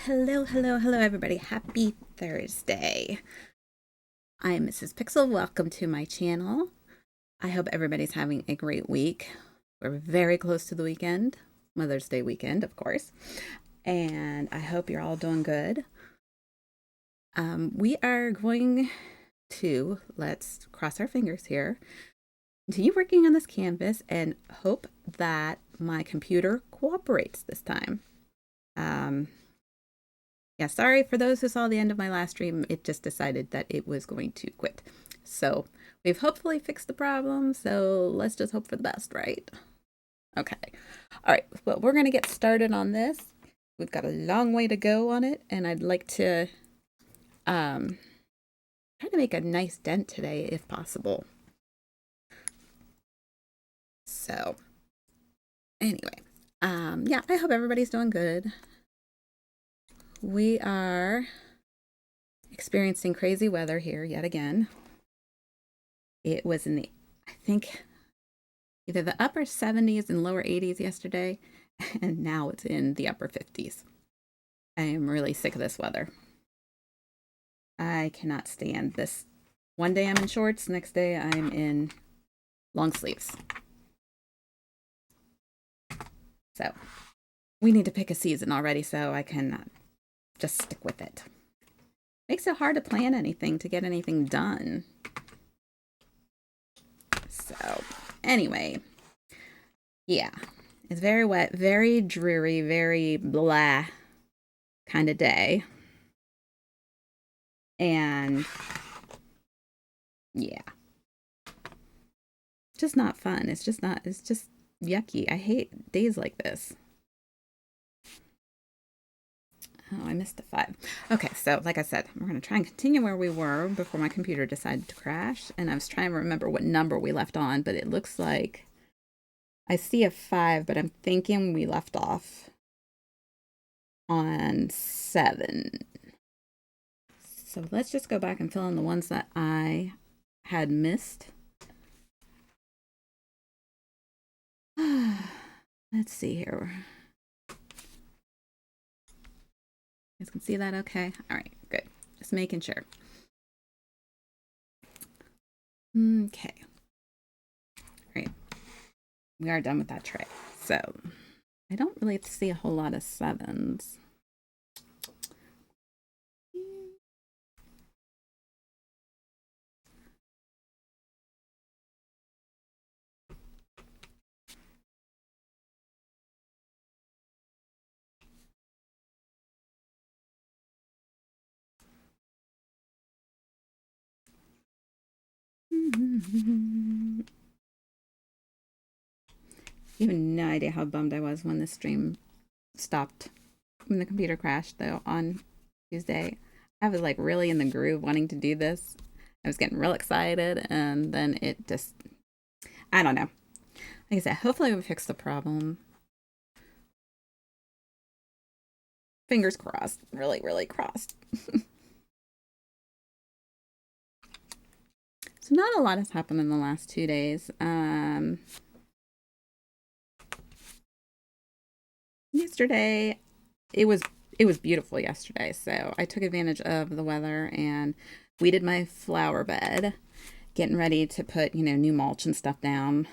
Hello, hello, hello, everybody. Happy Thursday. I'm Mrs. Pixel. Welcome to my channel. I hope everybody's having a great week. We're very close to the weekend, Mother's Day weekend, of course, and I hope you're all doing good. We are going to, let's cross our fingers here, continue working on this canvas and hope that my computer cooperates this time. Yeah, sorry for those who saw the end of my last stream. It just decided that it was going to quit. So we've hopefully fixed the problem. So let's just hope for the best, right? Okay. All right. Well, we're going to get started on this. We've got a long way to go on it. And I'd like to try to make a nice dent today if possible. So anyway, yeah, I hope everybody's doing good. We are experiencing crazy weather here yet again. It was in the, I think, either the upper 70s and lower 80s yesterday, and now it's in the upper 50s. I am really sick of this weather. I cannot stand this. One day I'm in shorts, next day I'm in long sleeves. So we need to pick a season already so I can just stick with it. Makes it hard to plan anything, to get anything done. So anyway, yeah, it's very wet, very dreary, very blah kind of day. And yeah, just not fun. It's just yucky. I hate days like this. Oh, I missed the 5. Okay, so like I said, we're going to try and continue where we were before my computer decided to crash. And I was trying to remember what number we left on, but it looks like I see a 5, but I'm thinking we left off on 7. So let's just go back and fill in the ones that I had missed. Let's see here. You guys can see that okay? All right, good. Just making sure. Okay. All right. We are done with that tray. So I don't really see a whole lot of 7s. You have no idea how bummed I was when the stream stopped, when the computer crashed, though, on Tuesday. I was like really in the groove wanting to do this. I was getting real excited, and then it just, I don't know. Like I said, hopefully we fix the problem. Fingers crossed. Really, really crossed. So not a lot has happened in the last 2 days. Yesterday, it was beautiful yesterday, so I took advantage of the weather and weeded my flower bed, getting ready to put, new mulch and stuff down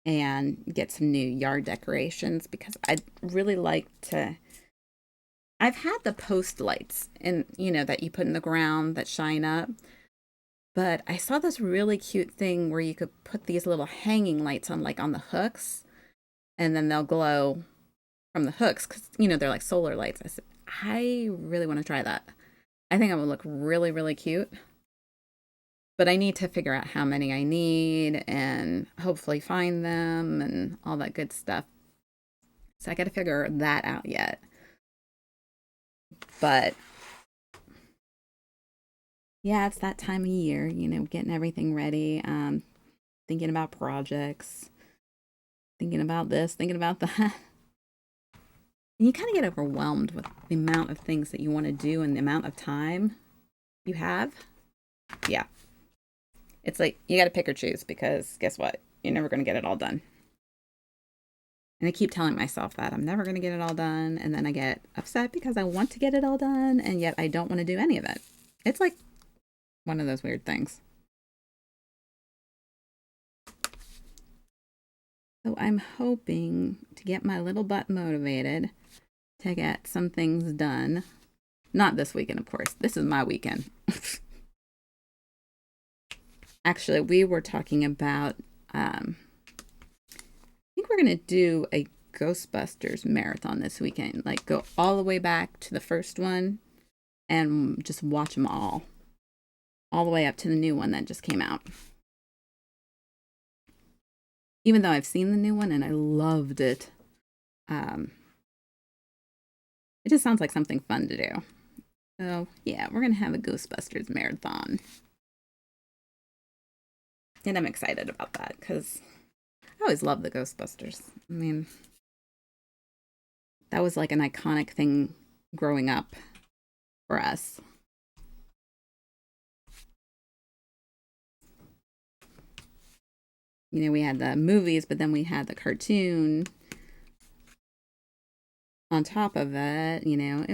and get some new yard decorations because I'd really like to. I've had the post lights and that you put in the ground that shine up, but I saw this really cute thing where you could put these little hanging lights on, like on the hooks, and then they'll glow from the hooks because they're like solar lights. I said I really want to try that. I think it would look really, really cute. But I need to figure out how many I need and hopefully find them and all that good stuff. So I got to figure that out yet. But yeah, it's that time of year, getting everything ready, thinking about projects, thinking about this, thinking about that. And you kind of get overwhelmed with the amount of things that you want to do and the amount of time you have. Yeah. It's like you got to pick or choose because guess what? You're never going to get it all done. And I keep telling myself that I'm never going to get it all done. And then I get upset because I want to get it all done. And yet I don't want to do any of it. It's like one of those weird things. So I'm hoping to get my little butt motivated to get some things done. Not this weekend, of course. This is my weekend. Actually, we were talking about, I think we're going to do a Ghostbusters marathon this weekend. Like, go all the way back to the first one and just watch them all the way up to the new one that just came out. Even though I've seen the new one and I loved it, it just sounds like something fun to do. So, yeah, we're going to have a Ghostbusters marathon. And I'm excited about that because I always loved the Ghostbusters. I mean, that was like an iconic thing growing up for us. You know, we had the movies, but then we had the cartoon on top of it, you know.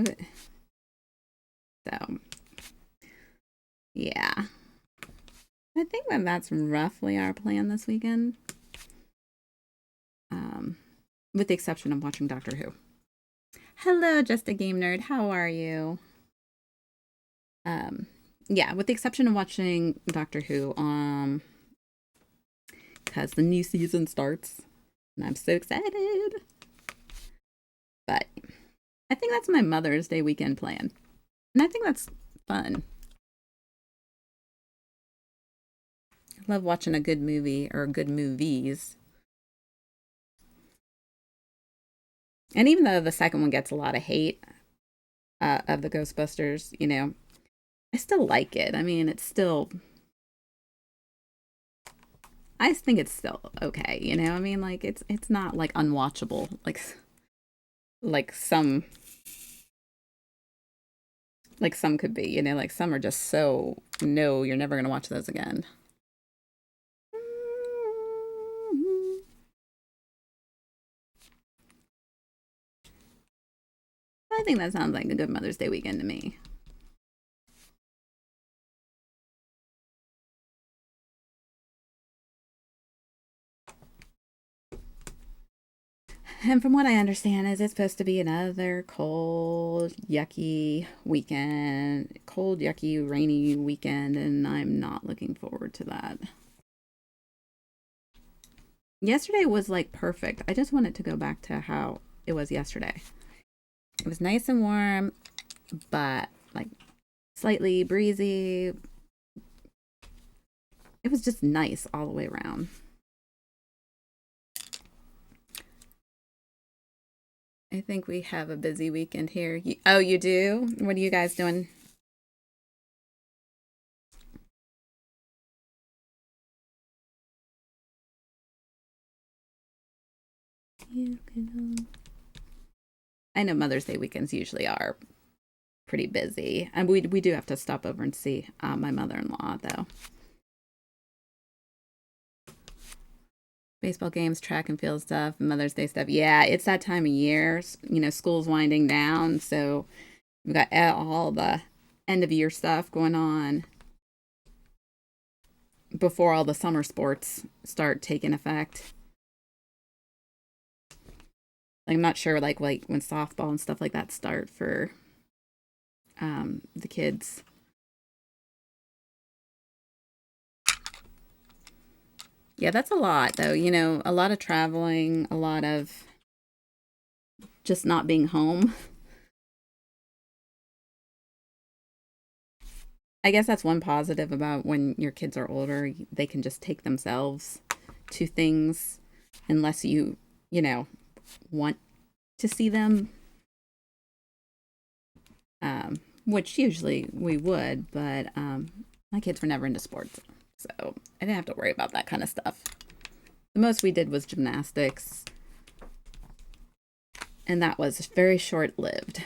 So, yeah. I think that's roughly our plan this weekend. With the exception of watching Doctor Who. Hello, Just a Game Nerd. How are you? Yeah, with the exception of watching Doctor Who, because the new season starts, and I'm so excited. But I think that's my Mother's Day weekend plan, and I think that's fun. I love watching a good movie or good movies. And even though the second one gets a lot of hate of the Ghostbusters, you know, I still like it. I mean, I think it's still okay, you know? I mean, like it's not like unwatchable like some could be, you know, like some are just so no, you're never going to watch those again. I think that sounds like a good Mother's Day weekend to me. And from what I understand is it's supposed to be another cold, yucky weekend. Cold, yucky, rainy weekend, and I'm not looking forward to that. Yesterday was like perfect. I just wanted to go back to how it was yesterday. It was nice and warm, but like slightly breezy. It was just nice all the way around. I think we have a busy weekend here. Oh, you do? What are you guys doing? You can. I know Mother's Day weekends usually are pretty busy, and we do have to stop over and see my mother-in-law though. Baseball games, track and field stuff, Mother's Day stuff. Yeah, it's that time of year. You know, school's winding down, so we've got all the end of year stuff going on before all the summer sports start taking effect. Like, I'm not sure, like when softball and stuff like that start for the kids. Yeah, that's a lot, though. You know, a lot of traveling, a lot of just not being home. I guess that's one positive about when your kids are older. They can just take themselves to things unless you know, want to see them, which usually we would, but my kids were never into sports. So I didn't have to worry about that kind of stuff. The most we did was gymnastics, and that was very short lived.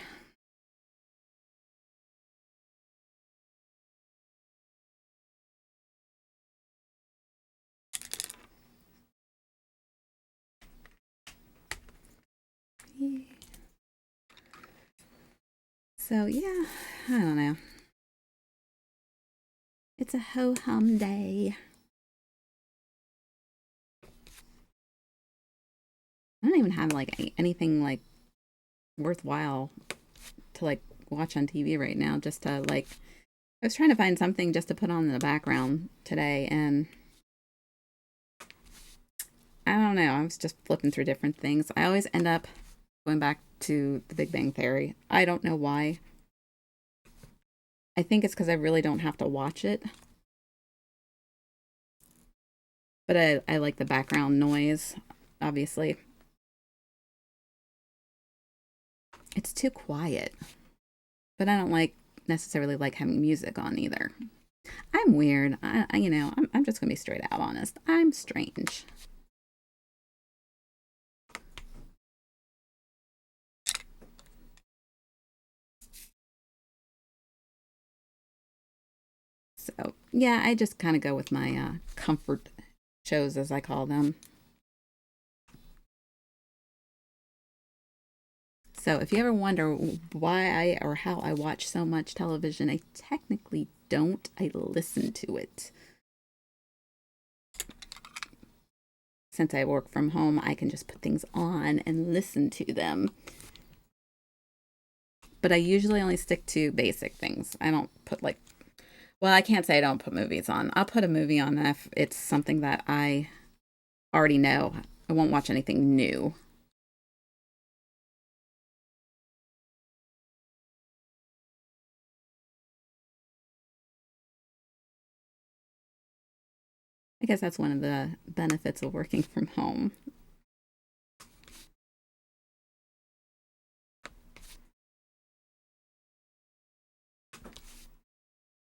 So yeah, I don't know. It's a ho hum day. I don't even have like anything like worthwhile to like watch on TV right now. Just to like, I was trying to find something just to put on in the background today, and I don't know. I was just flipping through different things. I always end up going back to The Big Bang Theory. I don't know why. I think it's because I really don't have to watch it, but I like the background noise, obviously. It's too quiet, but I don't like necessarily like having music on either. I'm weird. I'm just gonna be straight out honest. I'm strange. So yeah, I just kind of go with my comfort shows, as I call them. So if you ever wonder why I or how I watch so much television, I technically don't. I listen to it. Since I work from home, I can just put things on and listen to them. But I usually only stick to basic things. I don't put like, well, I can't say I don't put movies on. I'll put a movie on if it's something that I already know. I won't watch anything new. I guess that's one of the benefits of working from home.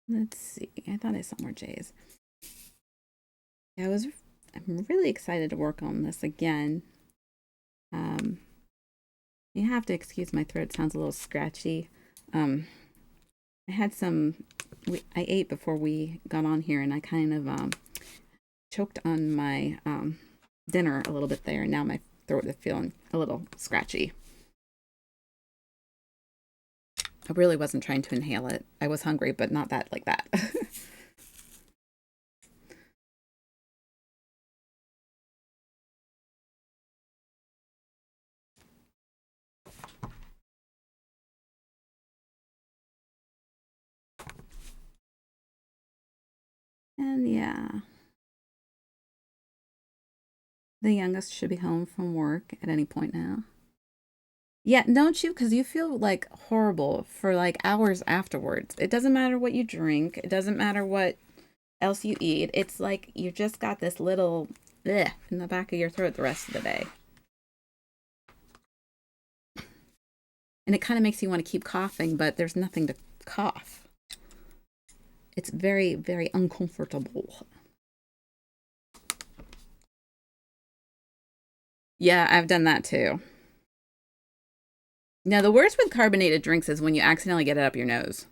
Let's see. I thought I saw more J's. Yeah, I'm really excited to work on this again. Um, you have to excuse my throat. It sounds a little scratchy. Um, I had I ate before we got on here, and I kind of choked on my dinner a little bit there, and now my throat is feeling a little scratchy. I really wasn't trying to inhale it. I was hungry, but not that like that. And yeah, the youngest should be home from work at any point now. Yeah, don't you? Because you feel like horrible for like hours afterwards. It doesn't matter what you drink, it doesn't matter what else you eat. It's like you just got this little bleh in the back of your throat the rest of the day. And it kind of makes you want to keep coughing, but there's nothing to cough. It's very, very uncomfortable. Yeah, I've done that too. Now, the worst with carbonated drinks is when you accidentally get it up your nose.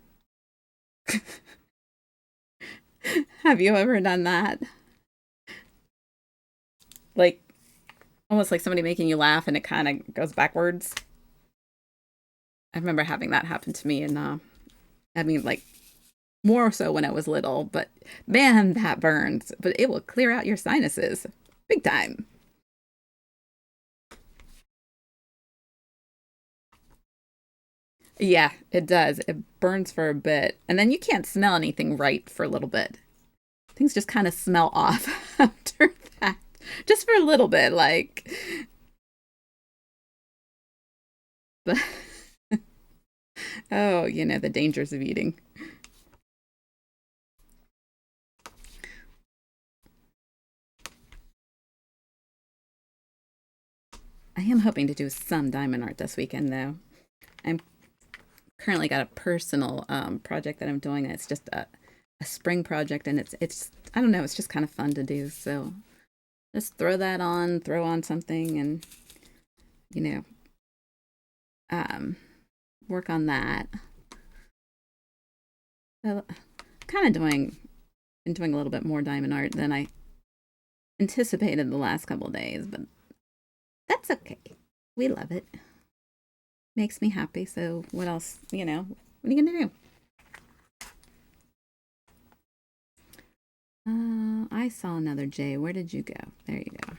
Have you ever done that? Like, almost like somebody making you laugh and it kind of goes backwards. I remember having that happen to me, and I mean, like, more so when I was little, but man, that burns. But it will clear out your sinuses big time. Yeah, it does. It burns for a bit. And then you can't smell anything right for a little bit. Things just kind of smell off after that. Just for a little bit, like, but oh, the dangers of eating. I am hoping to do some diamond art this weekend, though. I'm currently got a personal project that I'm doing. It's just a spring project, and it's I don't know. It's just kind of fun to do. So just throw on something, and you know, um, work on that. So, kind of been doing a little bit more diamond art than I anticipated the last couple of days, but that's okay. We love it. makes me happy. So what else, what are you going to do? I saw another J. Where did you go? There you go.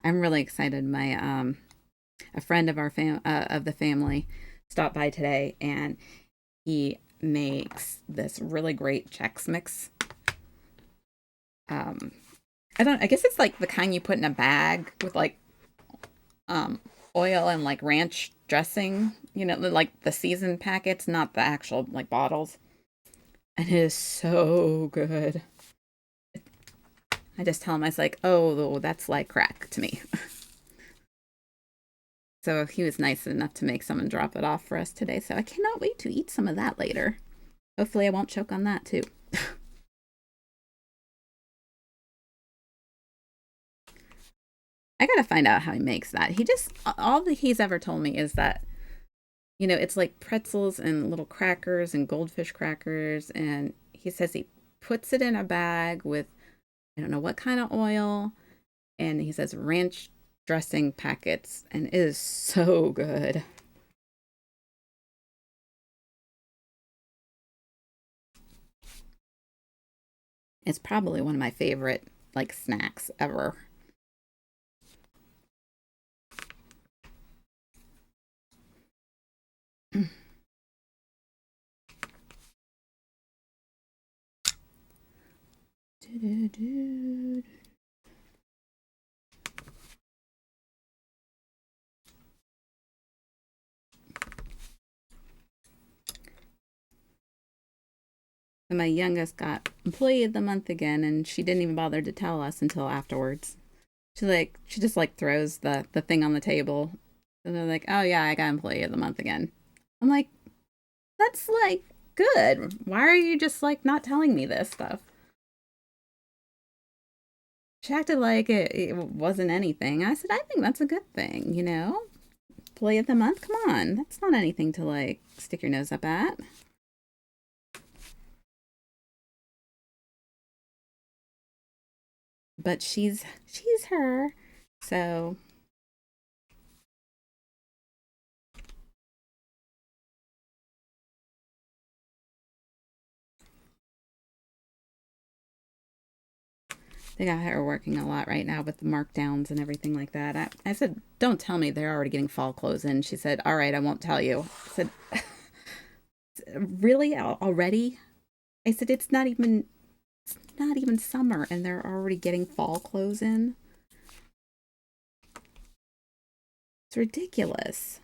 I'm really excited. My a friend of our of the family stopped by today, and he makes this really great Chex Mix. Um, I guess it's like the kind you put in a bag with like um oil and like ranch dressing. Like the seasoned packets, not the actual like bottles. And it is so good. I just tell him, I was like, oh, that's like crack to me. So he was nice enough to make some and drop it off for us today. So I cannot wait to eat some of that later. Hopefully, I won't choke on that too. I gotta find out how he makes that. All that he's ever told me is that, it's like pretzels and little crackers and goldfish crackers. And he says he puts it in a bag with, I don't know what kind of oil. And he says ranch dressing packets. And it is so good. It's probably one of my favorite like snacks ever. And my youngest got employee of the month again, and she didn't even bother to tell us until afterwards. She just like throws the thing on the table, and they're like, "Oh yeah, I got employee of the month again." I'm like, "That's like good. Why are you just like not telling me this stuff?" She acted like it wasn't anything. I said, "I think that's a good thing, Employee of the month. Come on, that's not anything to like stick your nose up at." But she's her, so they got her working a lot right now with the markdowns and everything like that. I said, don't tell me they're already getting fall clothes in. She said, all right, I won't tell you. I said, really already? I said, it's not even summer and they're already getting fall clothes in. It's ridiculous.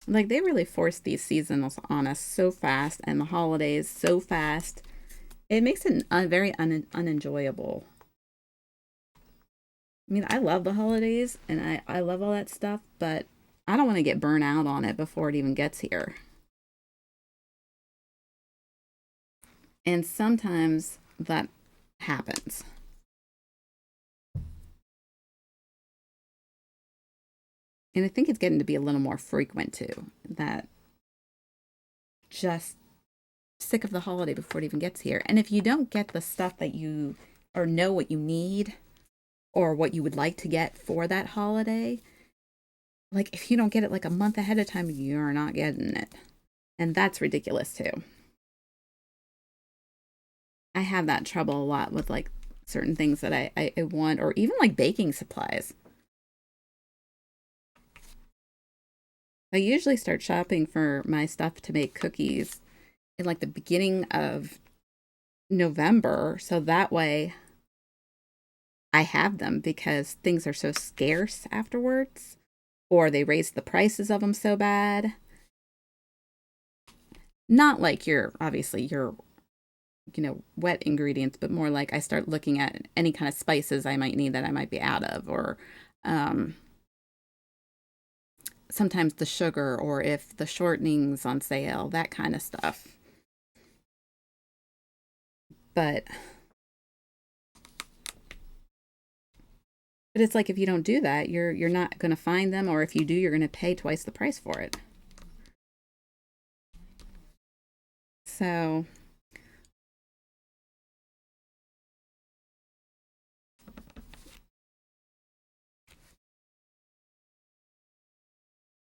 Like they really force these seasons on us so fast and the holidays so fast. It makes it very unenjoyable. I mean, I love the holidays and I love all that stuff, but I don't want to get burnt out on it before it even gets here. And sometimes that happens. And I think it's getting to be a little more frequent too. That just sick of the holiday before it even gets here. And if you don't get the stuff that you or know what you need or what you would like to get for that holiday, like if you don't get it like a month ahead of time, you're not getting it. And that's ridiculous too. I have that trouble a lot with like certain things that I want, or even like baking supplies. I usually start shopping for my stuff to make cookies in like the beginning of November. So that way I have them because things are so scarce afterwards, or they raise the prices of them so bad. Not like your wet ingredients, but more like I start looking at any kind of spices I might need that I might be out of, or um, sometimes the sugar, or if the shortening's on sale, that kind of stuff. But it's like if you don't do that, you're not going to find them, or if you do, you're going to pay twice the price for it. So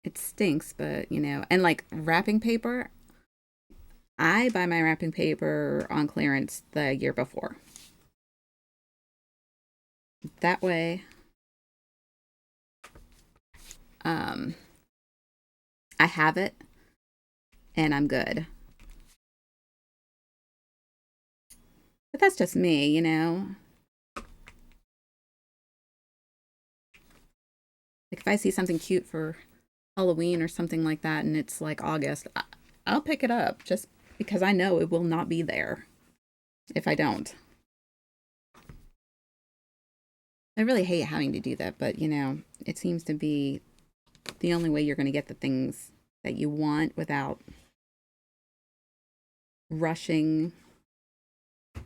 it stinks, but and like wrapping paper, I buy my wrapping paper on clearance the year before. That way, um, I have it and I'm good. But that's just me. Like if I see something cute for Halloween or something like that and it's like August, I'll pick it up just because I know it will not be there if I don't. I really hate having to do that, but it seems to be the only way you're going to get the things that you want without rushing. I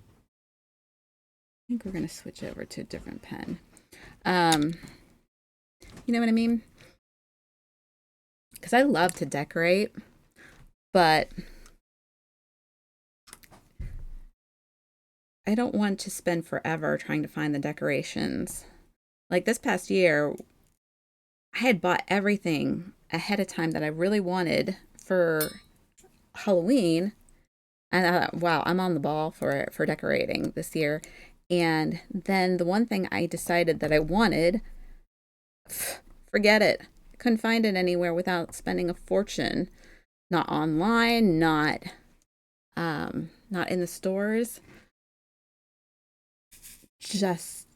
think we're going to switch over to a different pen. Um, you know what I mean? Because I love to decorate, but I don't want to spend forever trying to find the decorations. Like this past year, I had bought everything ahead of time that I really wanted for Halloween. And I thought, wow, I'm on the ball for decorating this year. And then the one thing I decided that I wanted, forget it. Couldn't find it anywhere without spending a fortune. Not online, not in the stores. Just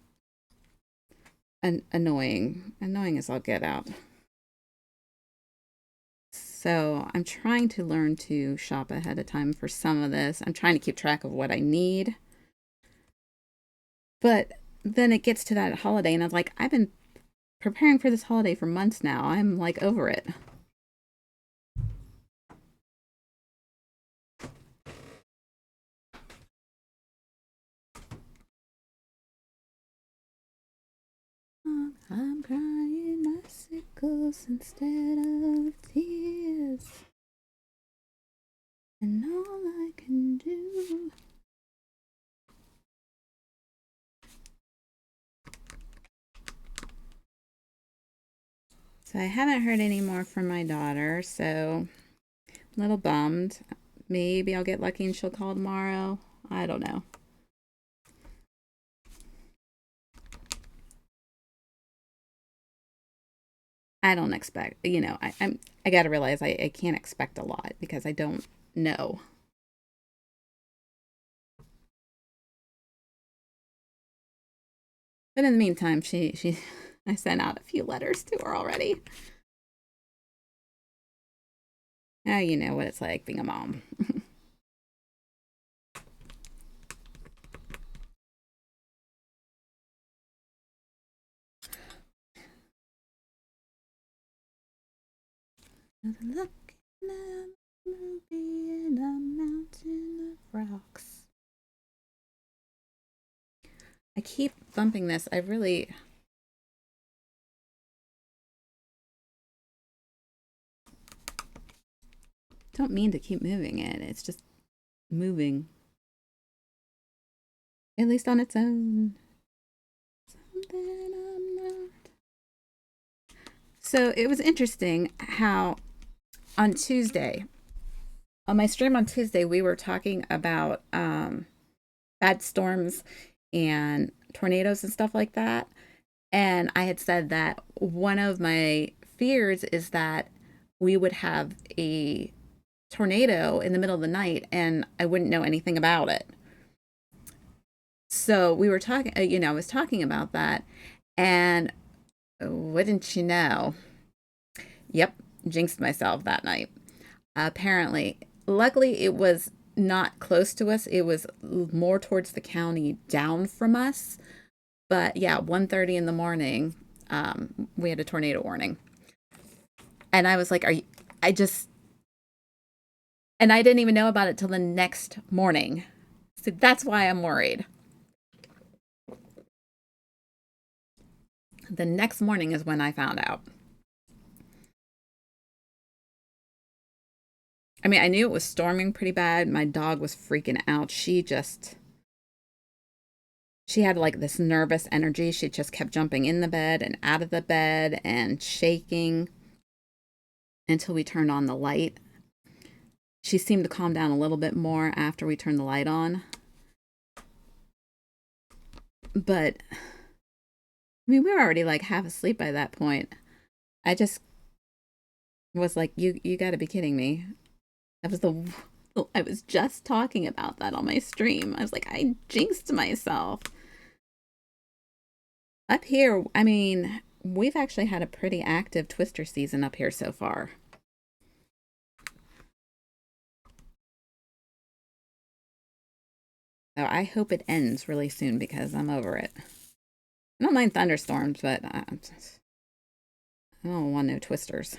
annoying as I'll get out. So I'm trying to learn to shop ahead of time for some of this. I'm trying to keep track of what I need. But then it gets to that holiday, and I'm like, I've been preparing for this holiday for months now. I'm like over it. I'm crying icicles instead of tears. And all I can do. So I haven't heard any more from my daughter, so I'm a little bummed. Maybe I'll get lucky and she'll call tomorrow. I don't know. I don't expect, I gotta realize I can't expect a lot because I don't know. But in the meantime, she I sent out a few letters to her already. Now you know what it's like being a mom. Look in a movie in a mountain of rocks. I keep bumping this. I really don't mean to keep moving it. It's just moving. At least on its own. Something I'm not. So it was interesting how on Tuesday, on my stream on Tuesday, we were talking about bad storms and tornadoes and stuff like that. And I had said that one of my fears is that we would have a tornado in the middle of the night and I wouldn't know anything about it. So we were talking, I was talking about that. And wouldn't you know? Yep, jinxed myself that night. Apparently, luckily, it was not close to us. It was more towards the county down from us. But yeah, 1:30 in the morning, we had a tornado warning. And I was like, are you, I just, and I didn't even know about it till the next morning. So that's why I'm worried. The next morning is when I found out. I mean, I knew it was storming pretty bad. My dog was freaking out. She had like this nervous energy. She just kept jumping in the bed and out of the bed and shaking. until we turned on the light. She seemed to calm down a little bit more after we turned the light on. But I mean, we were already like half asleep by that point. I just was like, you got to be kidding me. That was the I was just talking about that on my stream. I was like, I jinxed myself. Up here, I mean, we've actually had a pretty active Twister season up here so far. So I hope it ends really soon because I'm over it. I don't mind thunderstorms, but I don't want no twisters.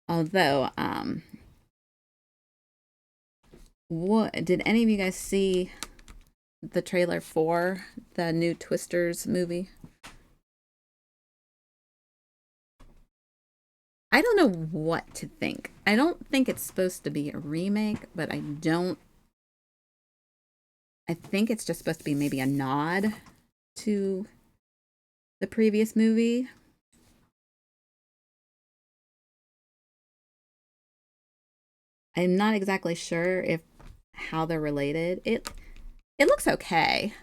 Although, what did any of you guys see the trailer for the new Twisters movie? I don't know what to think. I don't think it's supposed to be a remake, but I think it's just supposed to be maybe a nod to the previous movie. I'm not exactly sure if how they're related. It looks okay.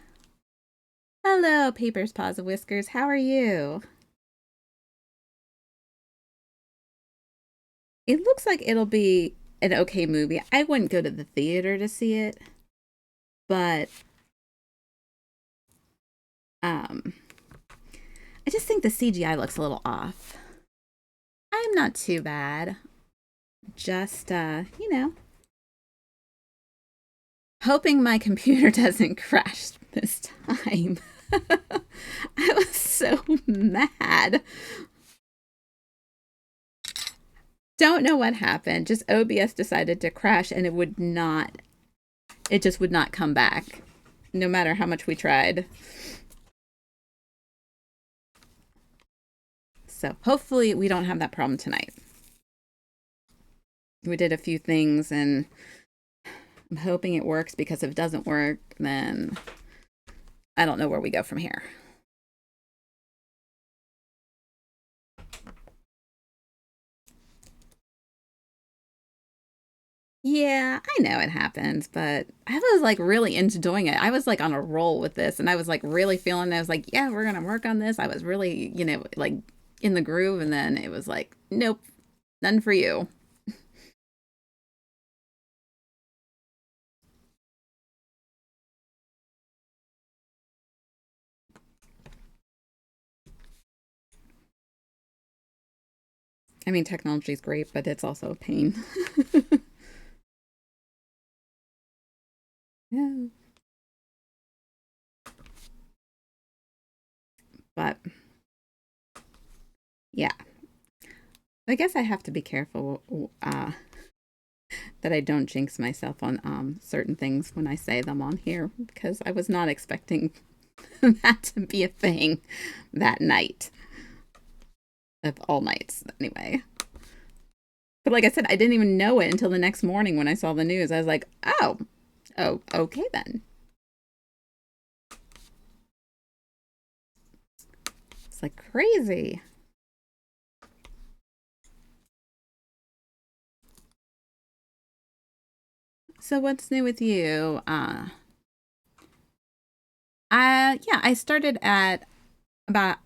Hello, Papers, Paws, and Whiskers. How are you? It looks like it'll be an okay movie. I wouldn't go to the theater to see it, but um, I just think the CGI looks a little off. I'm not too bad. Just hoping my computer doesn't crash this time. I was so mad. Don't know what happened. Just OBS decided to crash and it just would not come back, no matter how much we tried. So hopefully we don't have that problem tonight. We did a few things and I'm hoping it works because if it doesn't work, then I don't know where we go from here. Yeah, I know it happens, but I was like really into doing it. I was like on a roll with this and I was like really feeling it. I was like, yeah, we're going to work on this. I was really, like in the groove. And then it was like, nope, none for you. I mean, technology is great, but it's also a pain. Yeah. But yeah, I guess I have to be careful that I don't jinx myself on certain things when I say them on here because I was not expecting that to be a thing that night of all nights anyway. But like I said, I didn't even know it until the next morning when I saw the news. I was like, oh, okay then. It's like crazy. So what's new with you? Yeah, I started at about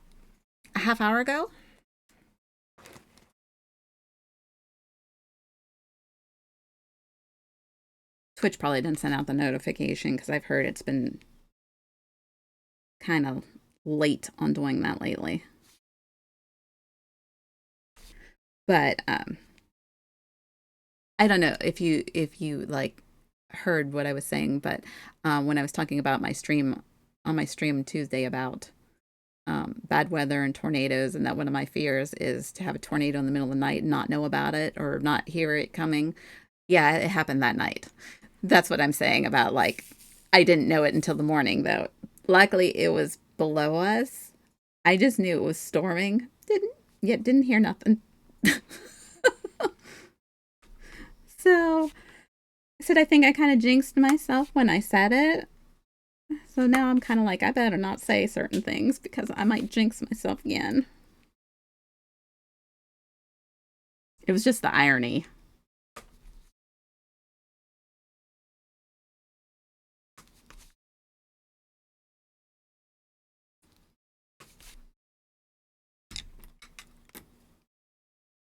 a half hour ago. Twitch probably didn't send out the notification because I've heard it's been kind of late on doing that lately. But I don't know if you like heard what I was saying, but when I was talking about my stream on my stream Tuesday about bad weather and tornadoes, and that one of my fears is to have a tornado in the middle of the night and not know about it or not hear it coming. Yeah, it happened that night. That's what I'm saying about like I didn't know it until the morning though. Luckily it was below us. I just knew it was storming. Didn't hear nothing. So I said I think I kind of jinxed myself when I said it. So now I'm kind of like, I better not say certain things because I might jinx myself again. It was just the irony.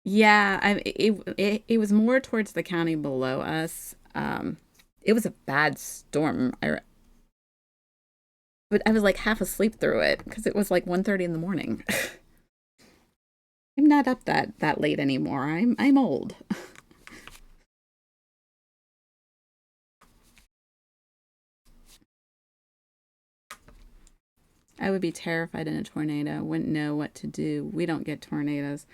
Yeah, it was more towards the county below us. It was a bad storm. But I was like half asleep through it because it was like 1:30 in the morning. I'm not up that late anymore. I'm old. I would be terrified in a tornado. Wouldn't know what to do. We don't get tornadoes.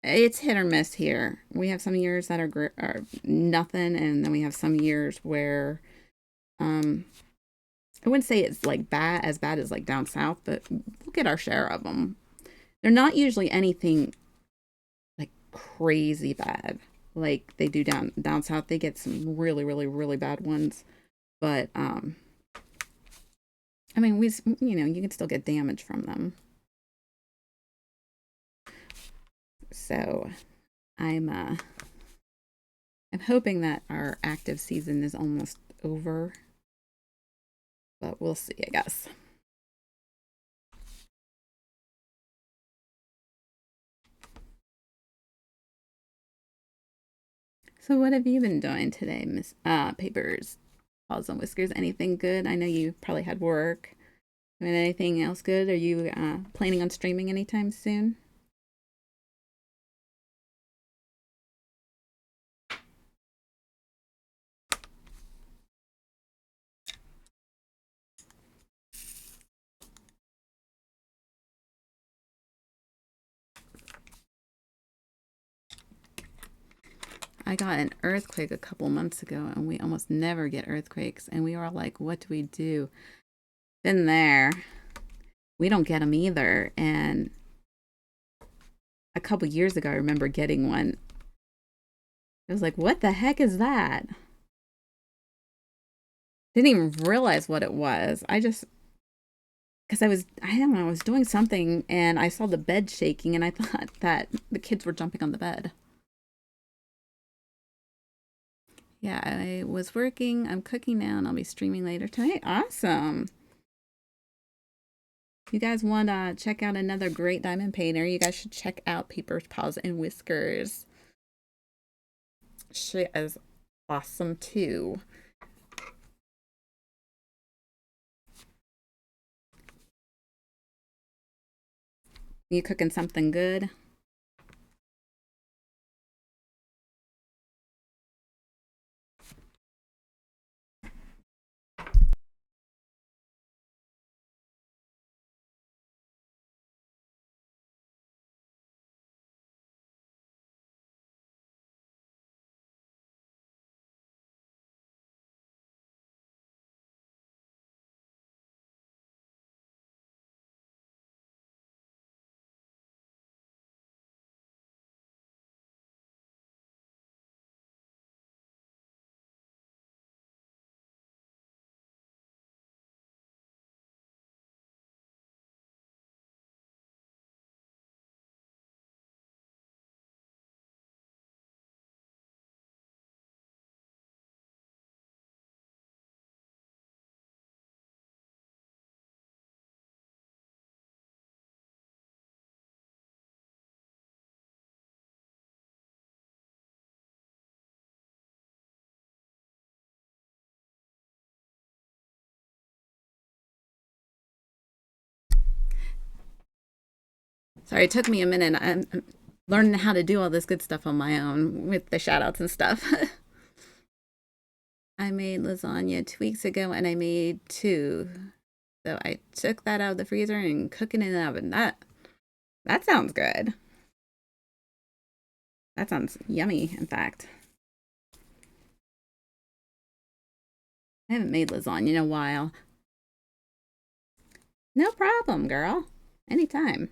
It's hit or miss here. We have some years that are nothing, and then we have some years where um I wouldn't say it's like bad as like down south, but we'll get our share of them. They're not usually anything like crazy bad like they do down south. They get some really bad ones, but I mean, you can still get damage from them. So I'm I'm hoping that our active season is almost over, but we'll see, I guess. So what have you been doing today, Miss Papers, Paws and Whiskers? Anything good? I know you probably had work. I mean, anything else good? Are you planning on streaming anytime soon? I got an earthquake a couple months ago, and we almost never get earthquakes. And we were like, what do we do? Been there. We don't get them either. And a couple years ago, I remember getting one. I was like, what the heck is that? Didn't even realize what it was. Because I don't know, I was doing something and I saw the bed shaking and I thought that the kids were jumping on the bed. Yeah, I was working. I'm cooking now and I'll be streaming later tonight. Awesome. You guys want to check out another great diamond painter? You guys should check out Paper's Paws and Whiskers. She is awesome too. You cooking something good? Sorry, it took me a minute. I'm learning how to do all this good stuff on my own with the shout outs and stuff. I made lasagna 2 weeks ago and I made two. So I took that out of the freezer and cooking it in the oven. That sounds good. That sounds yummy, in fact. I haven't made lasagna in a while. No problem, girl. Anytime.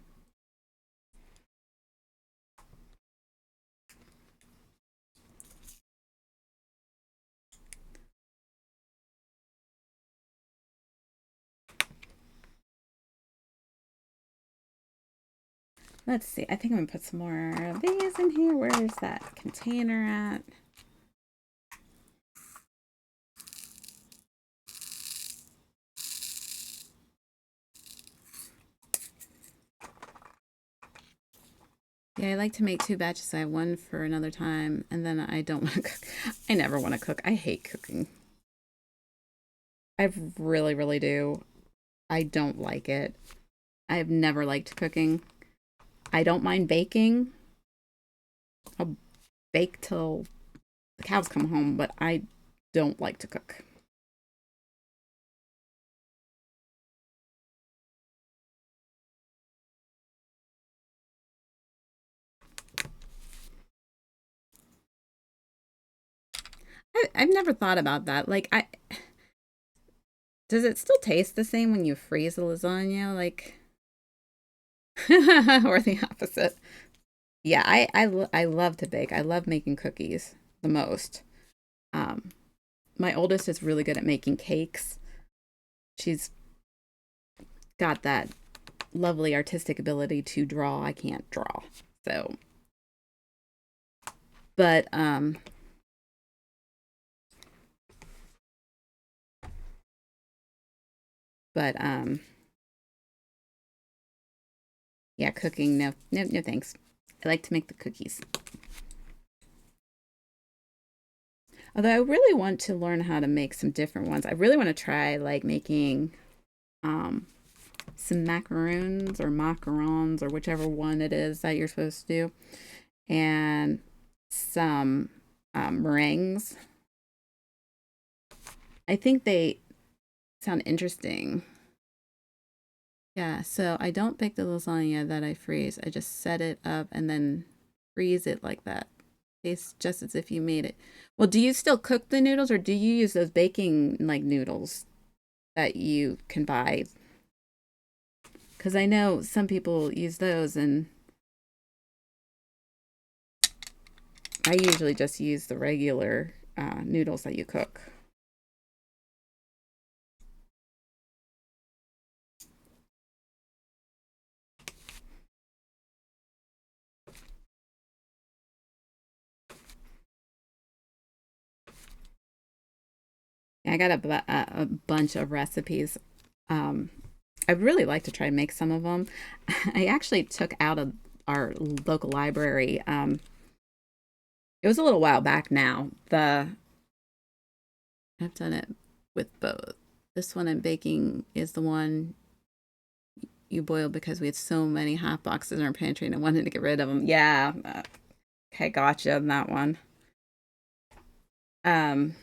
Let's see. I think I'm gonna put some more of these in here. Where's that container at? Yeah, I like to make two batches. I have one for another time, and then I don't want to cook. I never want to cook. I hate cooking. I really, really do. I don't like it. I've never liked cooking. I don't mind baking. I'll bake till the cows come home, but I don't like to cook. I've never thought about that. Does it still taste the same when you freeze a lasagna? Or the opposite? Yeah, I love to bake. I love making cookies the most. Um, my oldest is really good at making cakes. She's got that lovely artistic ability to draw. I can't draw. So, but but yeah, cooking no thanks. I like to make the cookies. Although I really want to learn how to make some different ones. I really want to try like making um some macaroons or macarons or whichever one it is that you're supposed to do, and some meringues. I think they sound interesting. Yeah, so I don't bake the lasagna that I freeze. I just set it up and then freeze it like that. Tastes just as if you made it. Well, do you still cook the noodles or do you use those baking like noodles that you can buy? Because I know some people use those, and I usually just use the regular noodles that you cook. I got a bunch of recipes. Um, I'd really like to try and make some of them. I actually took out of our local library. It was a little while back now. I've done it with both. This one I'm baking is the one you boiled because we had so many hot boxes in our pantry and I wanted to get rid of them. Yeah. Okay, gotcha on that one. Um,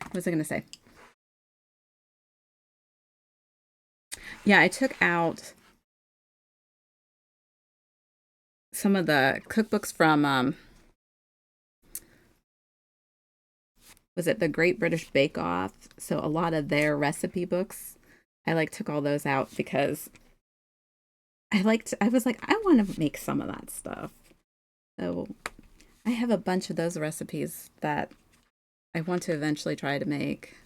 what was I going to say? Yeah, I took out some of the cookbooks from was it the Great British Bake Off? So a lot of their recipe books, I like took all those out because I was like I want to make some of that stuff. So I have a bunch of those recipes that I want to eventually try to make.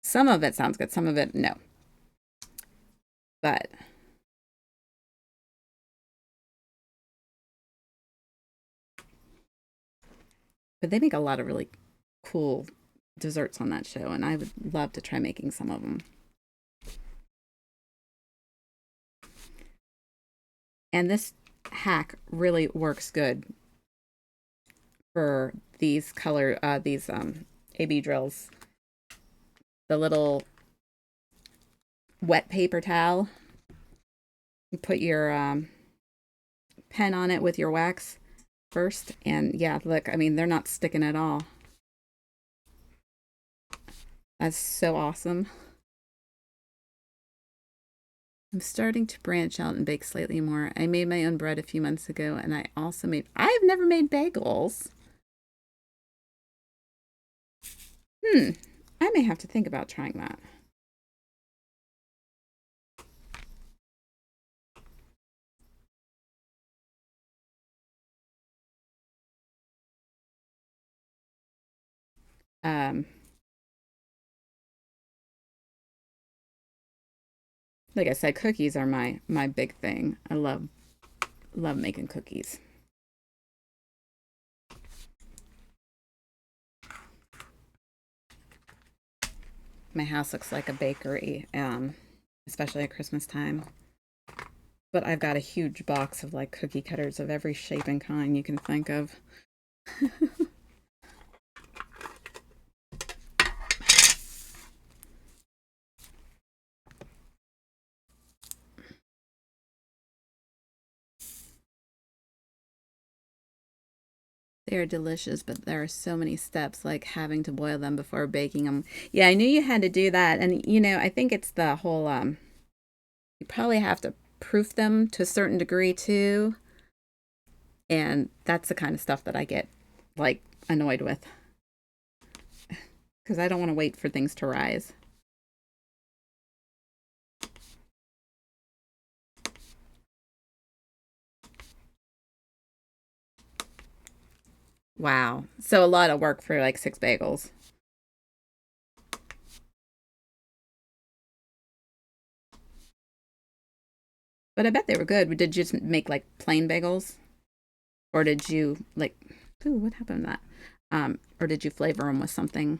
Some of it sounds good, some of it no. But they make a lot of really cool desserts on that show and I would love to try making some of them. And this hack really works good for these AB drills. The little wet paper towel. You put your pen on it with your wax first, and yeah, look, I mean, they're not sticking at all. That's so awesome. I'm starting to branch out and bake slightly more. I made my own bread a few months ago, and I've never made bagels. Hmm, I may have to think about trying that. Um, Like I said, cookies are my big thing. I love making cookies. My house looks like a bakery, especially at Christmas time. But I've got a huge box of like cookie cutters of every shape and kind you can think of. They are delicious, but there are so many steps, like having to boil them before baking them. Yeah, I knew you had to do that. And, I think it's the whole, you probably have to proof them to a certain degree too. And that's the kind of stuff that I get, like, annoyed with because I don't want to wait for things to rise. Wow. So a lot of work for like 6 bagels. But I bet they were good. Did you just make like plain bagels? Or did you like, ooh, what happened to that? Or did you flavor them with something?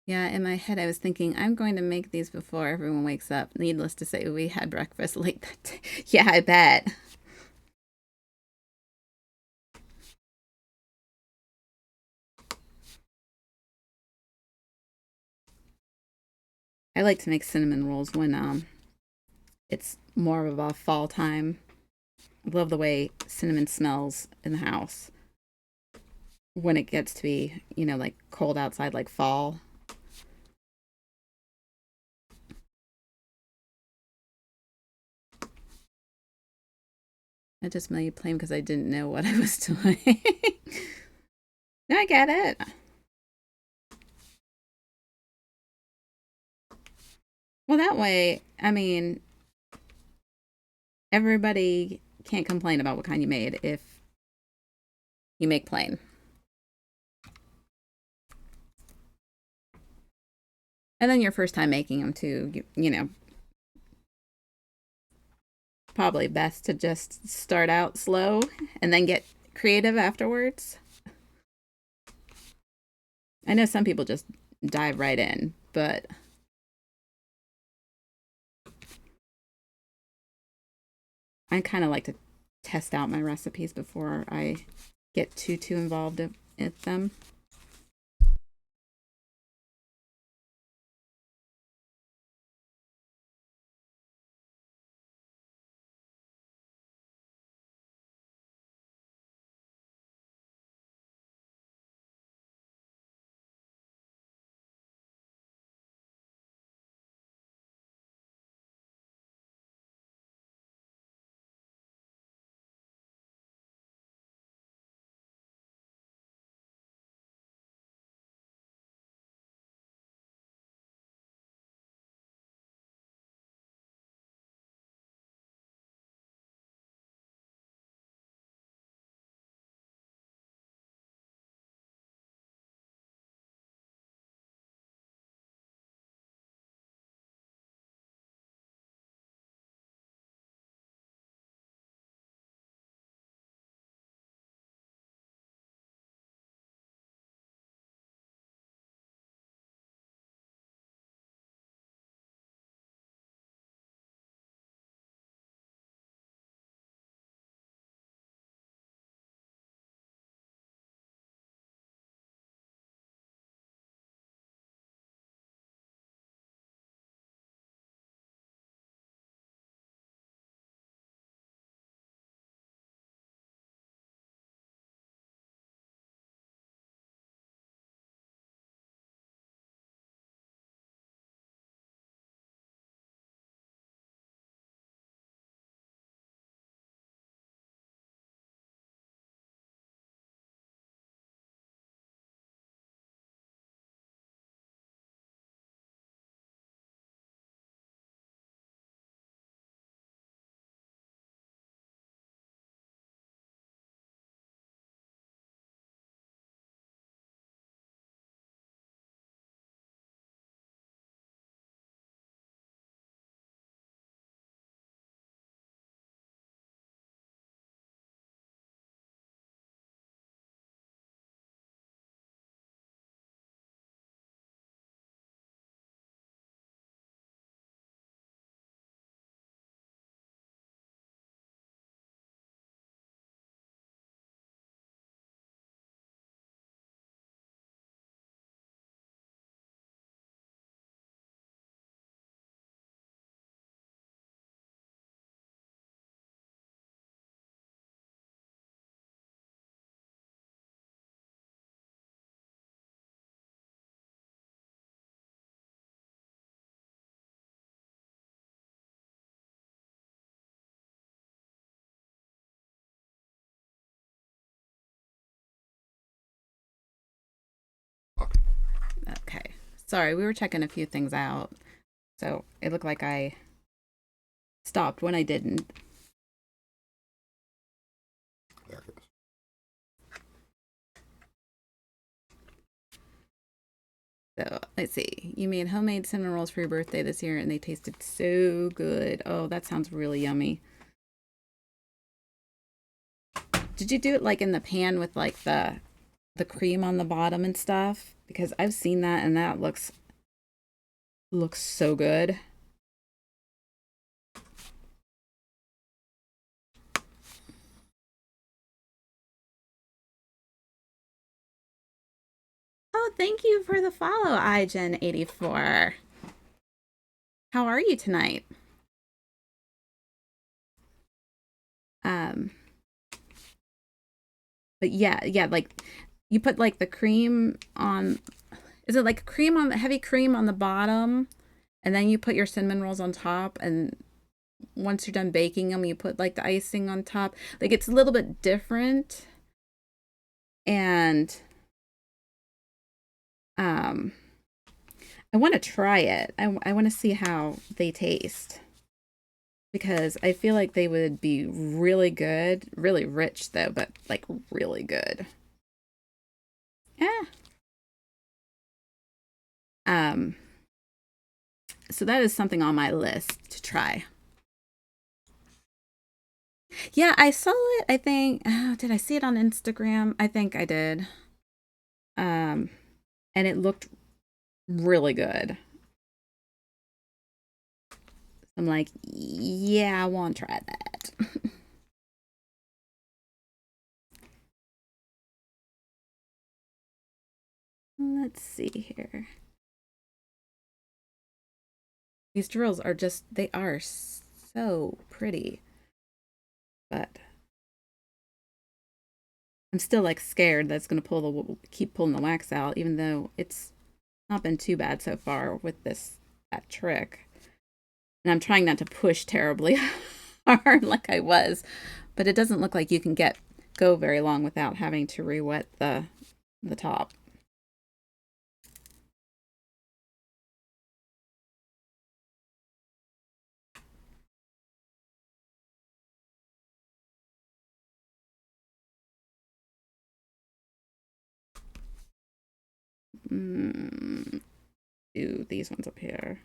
Yeah, in my head, I was thinking, I'm going to make these before everyone wakes up. Needless to say, we had breakfast late that day. Yeah, I bet. I like to make cinnamon rolls when it's more of a fall time. I love the way cinnamon smells in the house when it gets to be, like cold outside, like fall. I just made plain because I didn't know what I was doing. No, I get it. Well, that way, I mean, everybody can't complain about what kind you made if you make plain. And then your first time making them too, probably best to just start out slow and then get creative afterwards. I know some people just dive right in, but I kind of like to test out my recipes before I get too involved in them. Sorry, we were checking a few things out. So it looked like I stopped when I didn't. So let's see. You made homemade cinnamon rolls for your birthday this year and they tasted so good. Oh, that sounds really yummy. Did you do it like in the pan with like the cream on the bottom and stuff? Because I've seen that and that looks so good. Oh, thank you for the follow, iGen84. How are you tonight? Um, but yeah, like you put like the cream on, is it like cream on the heavy cream on the bottom and then you put your cinnamon rolls on top, and once you're done baking them you put like the icing on top. Like it's a little bit different, and I want to try it. I want to see how they taste because I feel like they would be really good, really rich though, but like really good. Yeah. Um, so that is something on my list to try. Yeah, I saw it. I think, oh, did I see it on Instagram? I think I did. Um, and it looked really good. I'm like, yeah, I want to try that. Let's see here. These drills are just, they are so pretty. But I'm still like scared that it's going to keep pulling the wax out, even though it's not been too bad so far with that trick. And I'm trying not to push terribly hard like I was, but it doesn't look like you can go very long without having to re-wet the top. Do these ones up here.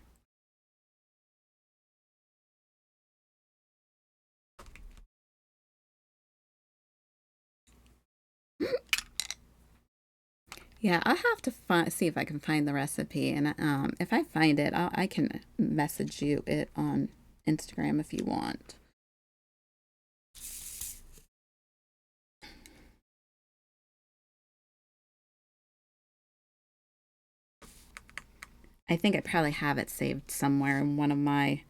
Yeah, I'll have to see if I can find the recipe, and if I find it, I can message you it on Instagram if you want. I think I probably have it saved somewhere in one of my.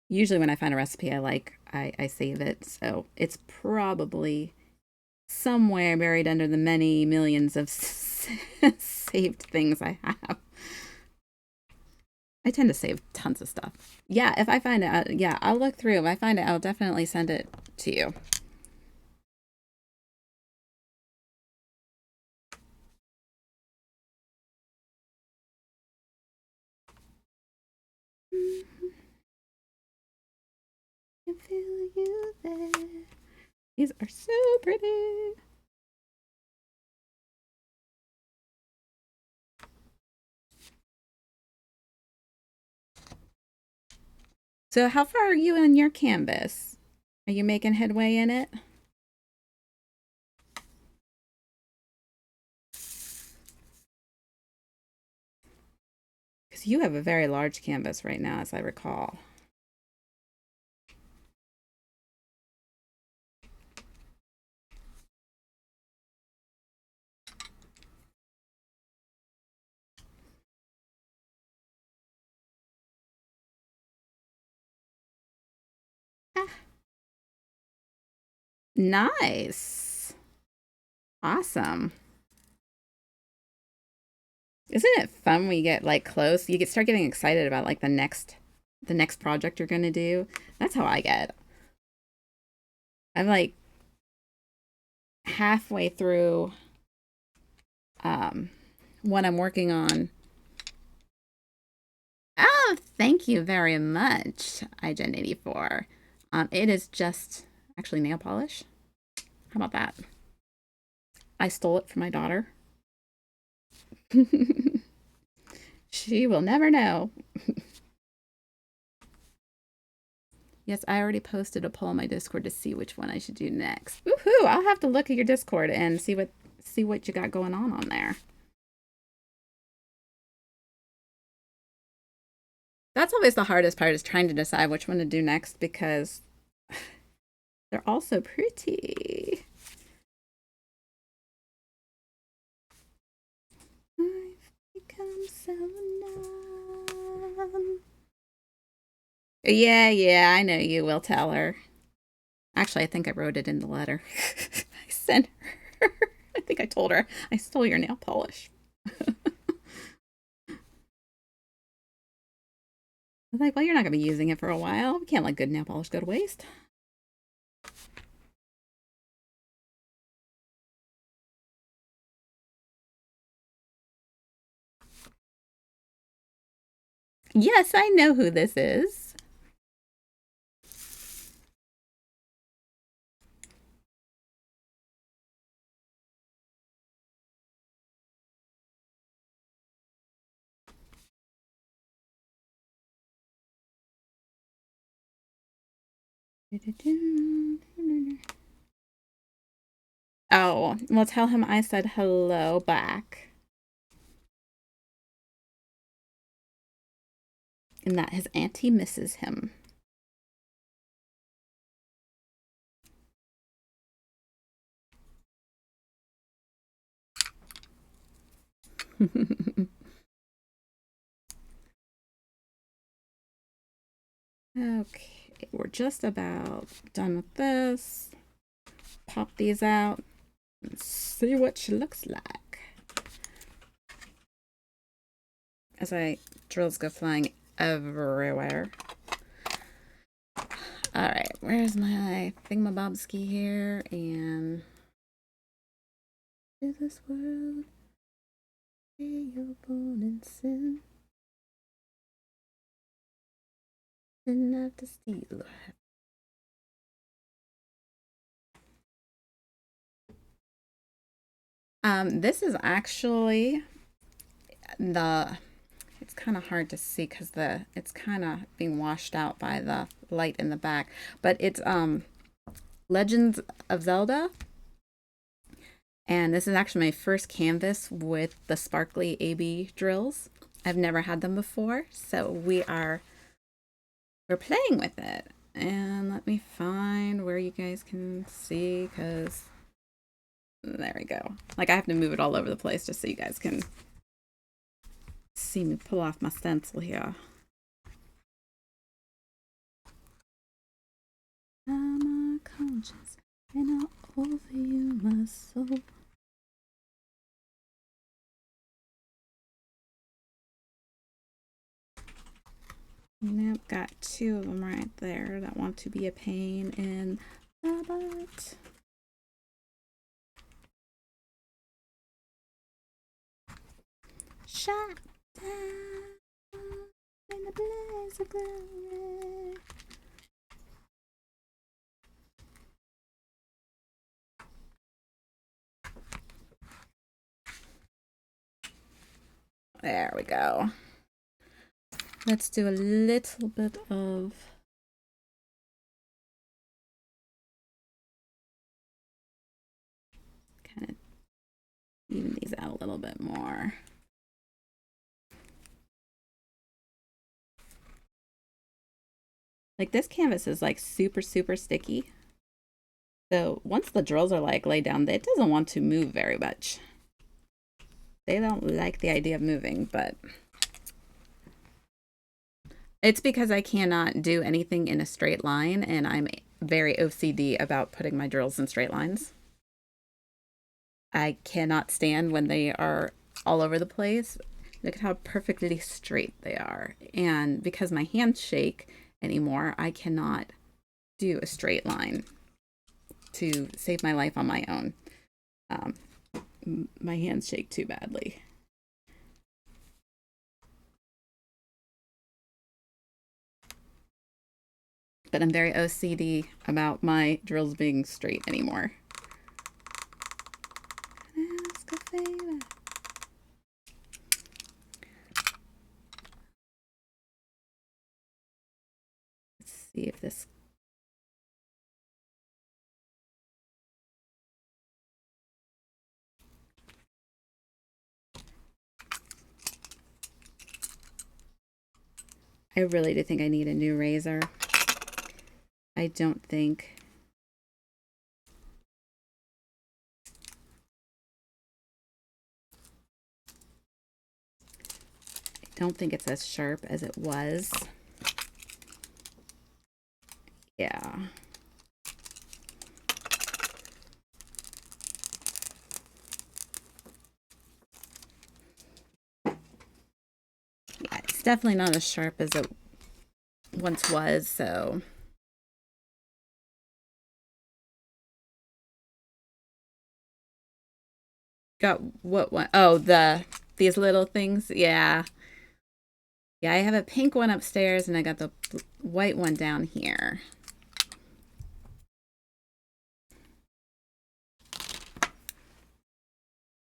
Usually, when I find a recipe I like, I save it, so it's probably somewhere buried under the many millions of saved things I have. I tend to save tons of stuff. Yeah, if I find it, yeah, I'll look through. If I find it, I'll definitely send it to you. I feel you there. These are so pretty. So, how far are you in your canvas? Are you making headway in it? Because you have a very large canvas right now, as I recall. Ah, nice. Awesome. Isn't it fun when you get like close? You start getting excited about like the next project you're gonna do. That's how I get. I'm like halfway through um what I'm working on, Oh, thank you very much, iGen84. It is just actually nail polish. How about that? I stole it from my daughter. She will never know. Yes, I already posted a poll on my Discord to see which one I should do next. Woohoo! I'll have to look at your Discord and see what you got going on there. That's always the hardest part, is trying to decide which one to do next, because they're all so pretty. I've become so numb. Yeah, I know you will tell her. Actually, I think I wrote it in the letter I sent her. I think I told her I stole your nail polish. I was like, well, you're not going to be using it for a while. We can't let good nail polish go to waste. Yes, I know who this is. Oh, well, tell him I said hello back. And that his auntie misses him. Okay, we're just about done with this. Pop these out and see what she looks like. As my drills go flying everywhere. Alright, where's my thingamabobski here? And is this world where you're born in sin? And not to steal. This is actually it's kind of hard to see because it's kind of being washed out by the light in the back, but it's Legends of Zelda, and this is actually my first canvas with the sparkly AB drills. I've never had them before, so we're playing with it. And let me find where you guys can see, because there we go. Like, I have to move it all over the place just so you guys can see me pull off my stencil here. I'm a conscience and I'll overview my soul. Nope, got two of them right there that want to be a pain in the butt. Shot down in the blaze of glory. There we go. Let's do a little bit of kind of even these out a little bit more. Like, this canvas is like super sticky. So once the drills are like laid down, it doesn't want to move very much. They don't like the idea of moving, but it's because I cannot do anything in a straight line, and I'm very OCD about putting my drills in straight lines. I cannot stand when they are all over the place. Look at how perfectly straight they are. And because my hands shake anymore, I cannot do a straight line to save my life on my own. My hands shake too badly. but I'm very OCD about my drills being straight anymore. Ask a favor. Let's see if this. I really do think I need a new razor. I don't think. I don't think it's as sharp as it was. Yeah. Yeah, it's definitely not as sharp as it once was, so. Got what one? Oh, these little things. Yeah. Yeah, I have a pink one upstairs and I got the white one down here.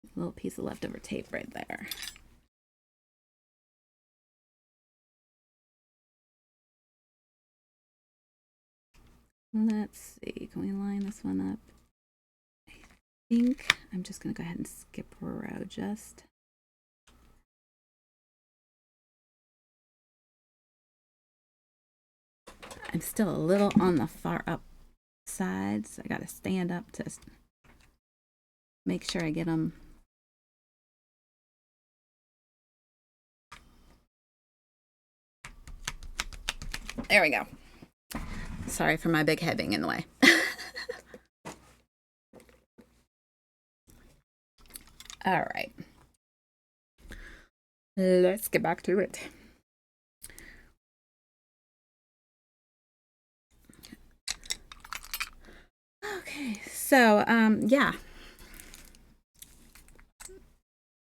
A little piece of leftover tape right there. Let's see. Can we line this one up? I think I'm just going to go ahead and skip a row just. I'm still a little on the far up side, so I got to stand up to make sure I get them. There we go. Sorry for my big head being in the way. All right. Let's get back to it. Okay, so yeah.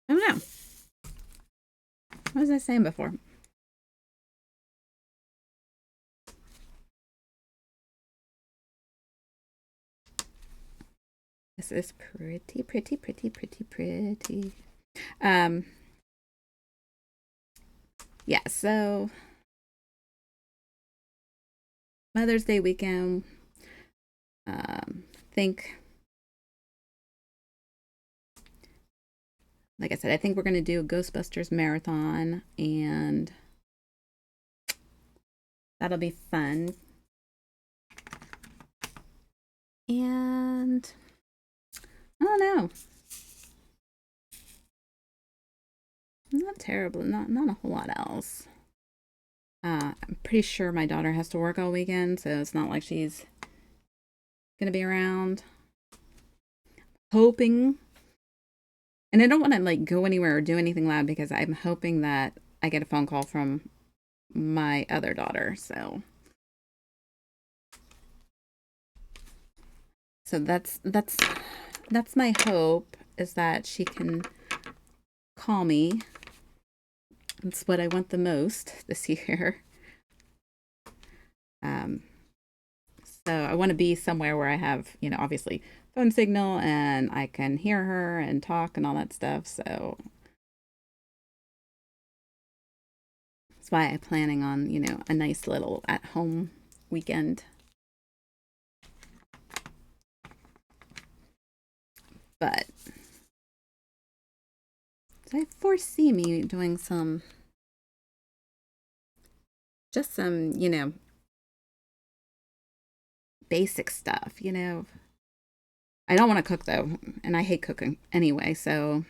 I don't know. What was I saying before? This is pretty, pretty, pretty, pretty, pretty. Yeah, so Mother's Day weekend. Think, like I said, I think we're gonna do a Ghostbusters marathon, and that'll be fun. And I don't know. Not terrible. Not a whole lot else. I'm pretty sure my daughter has to work all weekend, so it's not like she's gonna be around. Hoping, and I don't want to like go anywhere or do anything loud because I'm hoping that I get a phone call from my other daughter. So that's my hope, is that she can call me. That's what I want the most this year. Um, so I want to be somewhere where I have, obviously phone signal and I can hear her and talk and all that stuff. So that's why I'm planning on, a nice little at home weekend. But I foresee me doing just some, basic stuff, I don't want to cook though, and I hate cooking anyway, so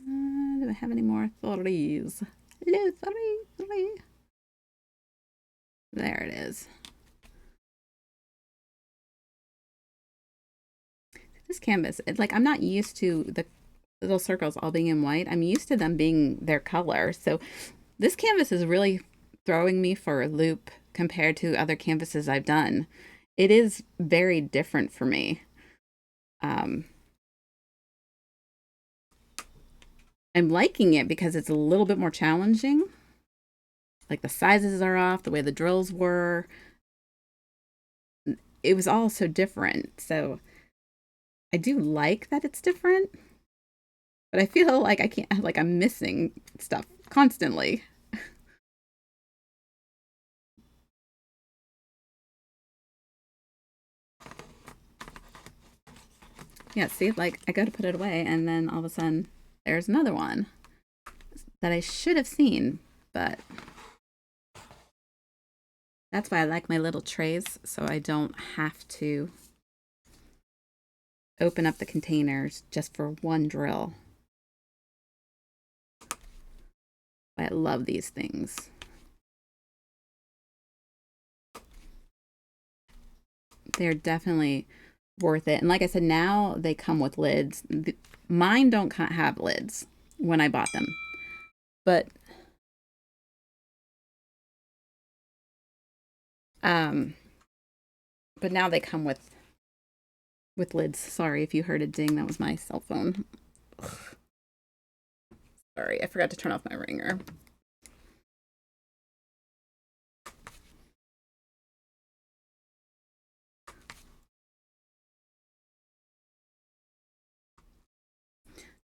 do I have any more threes? Hello, three. There it is. This canvas, I'm not used to the little circles all being in white. I'm used to them being their color. So this canvas is really throwing me for a loop compared to other canvases I've done. It is very different for me. I'm liking it because it's a little bit more challenging. Like the sizes are off, the way the drills were. It was all so different. So I do like that it's different, but I feel like I can't, like I'm missing stuff constantly. Yeah, see, like I go to put it away and then all of a sudden there's another one that I should have seen, but that's why I like my little trays so I don't have to open up the containers just for one drill. I love these things. They're definitely worth it. And like I said, now they come with lids. Mine don't have lids when I bought them, but um, but now they come with lids. Sorry if you heard a ding. That was my cell phone. Ugh, sorry, I forgot to turn off my ringer.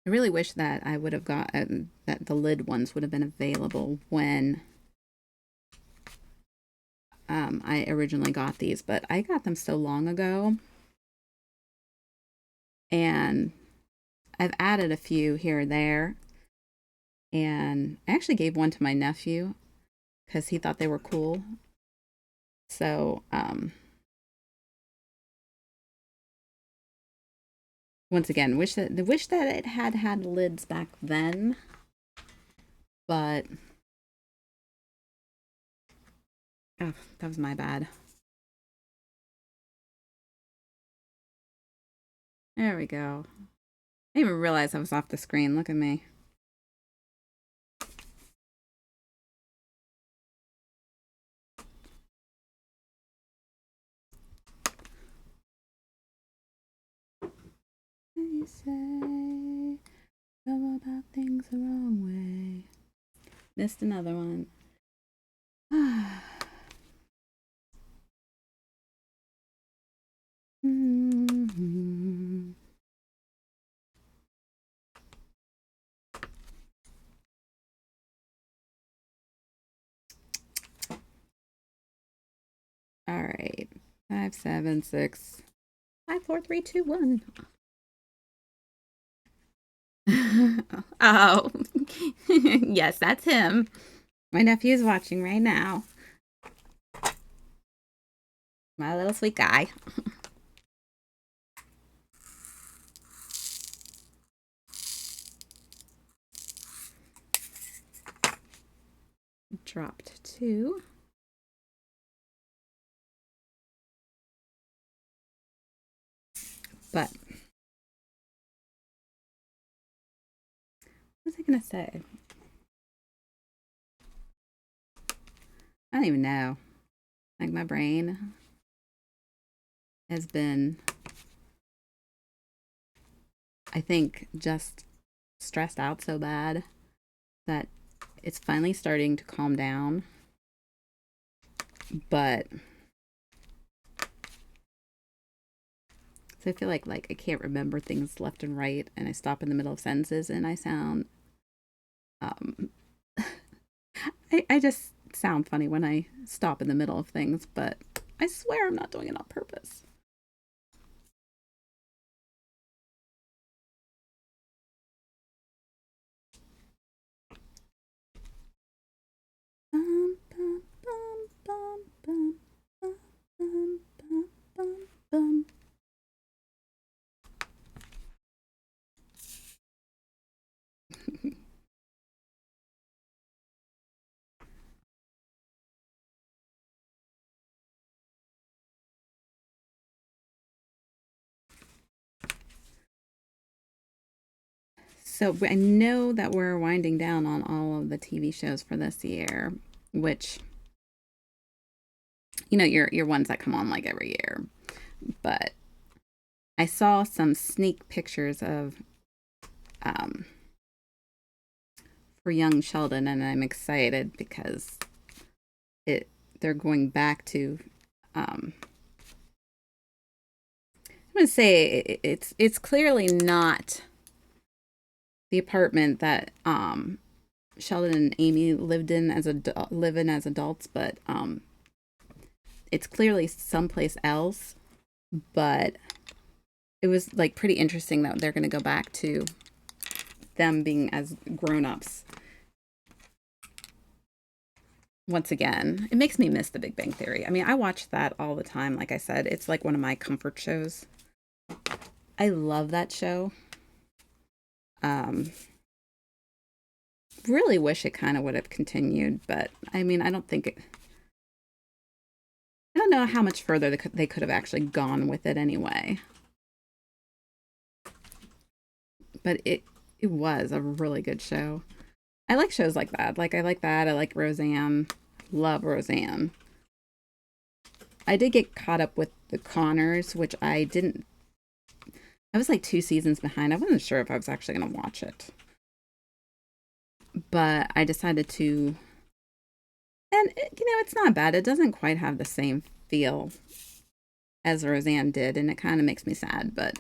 I really wish that I would have gotten that the lid ones would have been available when I originally got these, but I got them so long ago, and I've added a few here or there. And I actually gave one to my nephew because he thought they were cool. So once again, wish that it had had lids back then, but oh, that was my bad. There we go. I didn't even realize I was off the screen. Look at me. You say go about things the wrong way. Missed another one. All right. 5, 7, 6, 5, 4, 3, 2, 1. Oh, yes, that's him. My nephew's watching right now. My little sweet guy. Dropped 2. But what was I going to say? I don't even know. Like my brain has been, I think, just stressed out so bad that it's finally starting to calm down. But so I feel like I can't remember things left and right, and I stop in the middle of sentences, and I sound um, I just sound funny when I stop in the middle of things, but I swear I'm not doing it on purpose. Bum, bum, bum, bum, bum, bum, bum, bum, bum, bum. So I know that we're winding down on all of the TV shows for this year, which your ones that come on like every year. But I saw some sneak pictures of for young Sheldon, and I'm excited because it they're going back to I'm gonna say it's clearly not the apartment that Sheldon and Amy live in as adults, but it's clearly someplace else. But it was like pretty interesting that they're gonna go back to them being as grown-ups once again. It makes me miss The Big Bang Theory. I mean, I watch that all the time. Like I said, it's like one of my comfort shows. I love that show. Um, really wish it kind of would have continued, but I mean, I don't know how much further they could have actually gone with it anyway. But it was a really good show. I like shows like that. Like I like that. I like Roseanne. Love Roseanne. I did get caught up with the Connors, which I didn't. I was like 2 seasons behind. I wasn't sure if I was actually going to watch it. But I decided to. And, it's not bad. It doesn't quite have the same feel as Roseanne did. And it kind of makes me sad. But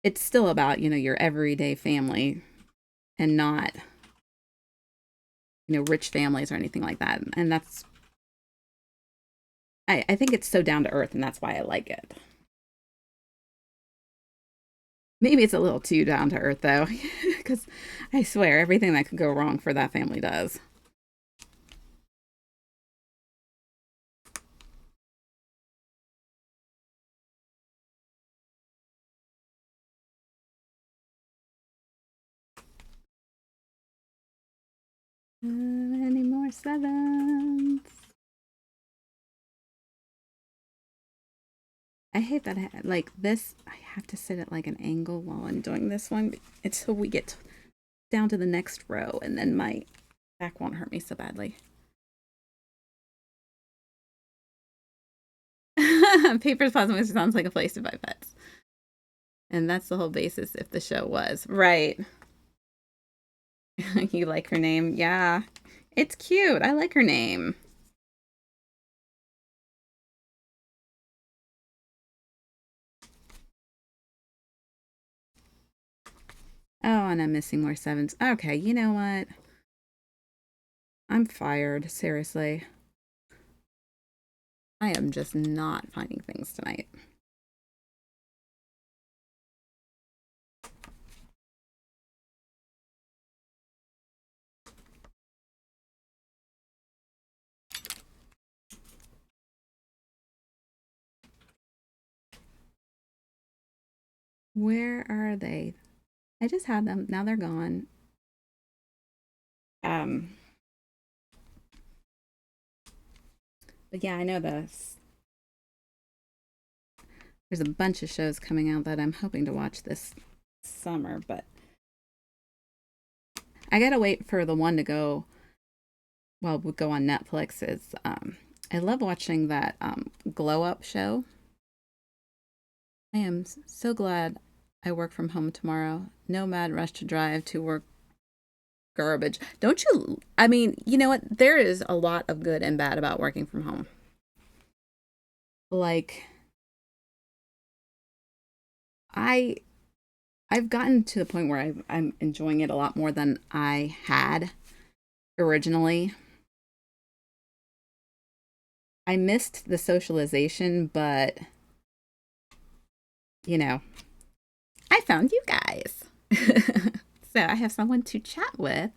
it's still about, your everyday family and not, rich families or anything like that. And I think it's so down to earth, and that's why I like it. Maybe it's a little too down to earth, though, because I swear everything that could go wrong for that family does. Any more sevens? I hate that like this. I have to sit at like an angle while I'm doing this one until we get down to the next row, and then my back won't hurt me so badly. Papers, Plasma sounds like a place to buy pets. And that's the whole basis if the show was. Right. You like her name? Yeah. It's cute. I like her name. Oh, and I'm missing more sevens. Okay, you know what? I'm fired. Seriously. I am just not finding things tonight. Where are they? I just had them. Now they're gone. Um, but yeah, I know there's a bunch of shows coming out that I'm hoping to watch this summer, but I gotta wait for the one to go. Well, would go on Netflix. Is I love watching that Glow Up show. I am so glad I work from home tomorrow. No mad rush to drive to work garbage. Don't you? I mean, you know what? There is a lot of good and bad about working from home. Like I I've gotten to the point where I'm enjoying it a lot more than I had originally. I missed the socialization, but you know, I found you guys. So I have someone to chat with,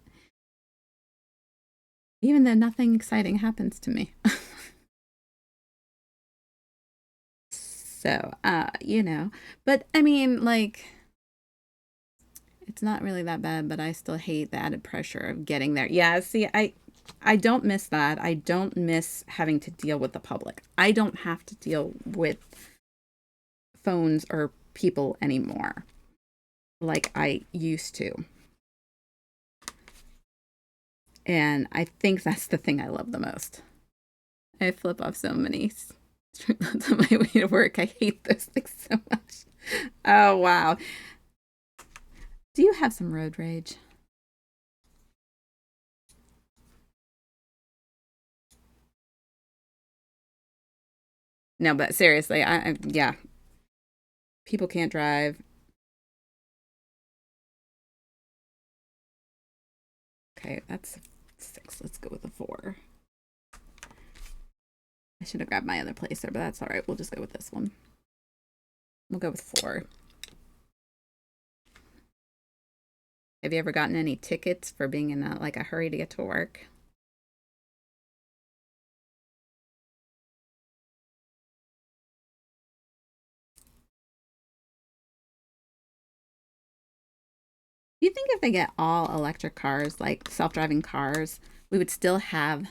even though nothing exciting happens to me. So, but I mean, like, it's not really that bad, but I still hate the added pressure of getting there. Yeah, see, I don't miss that. I don't miss having to deal with the public. I don't have to deal with phones or people anymore like I used to. And I think that's the thing I love the most. I flip off so many streetlights on my way to work. I hate those things so much. Oh, wow. Do you have some road rage? No, but seriously, yeah, people can't drive. Okay, that's 6. Let's go with a 4. I should have grabbed my other placer, but that's all right. We'll just go with this one. We'll go with 4. Have you ever gotten any tickets for being in a hurry to get to work? Do you think if they get all electric cars, like self-driving cars, we would still have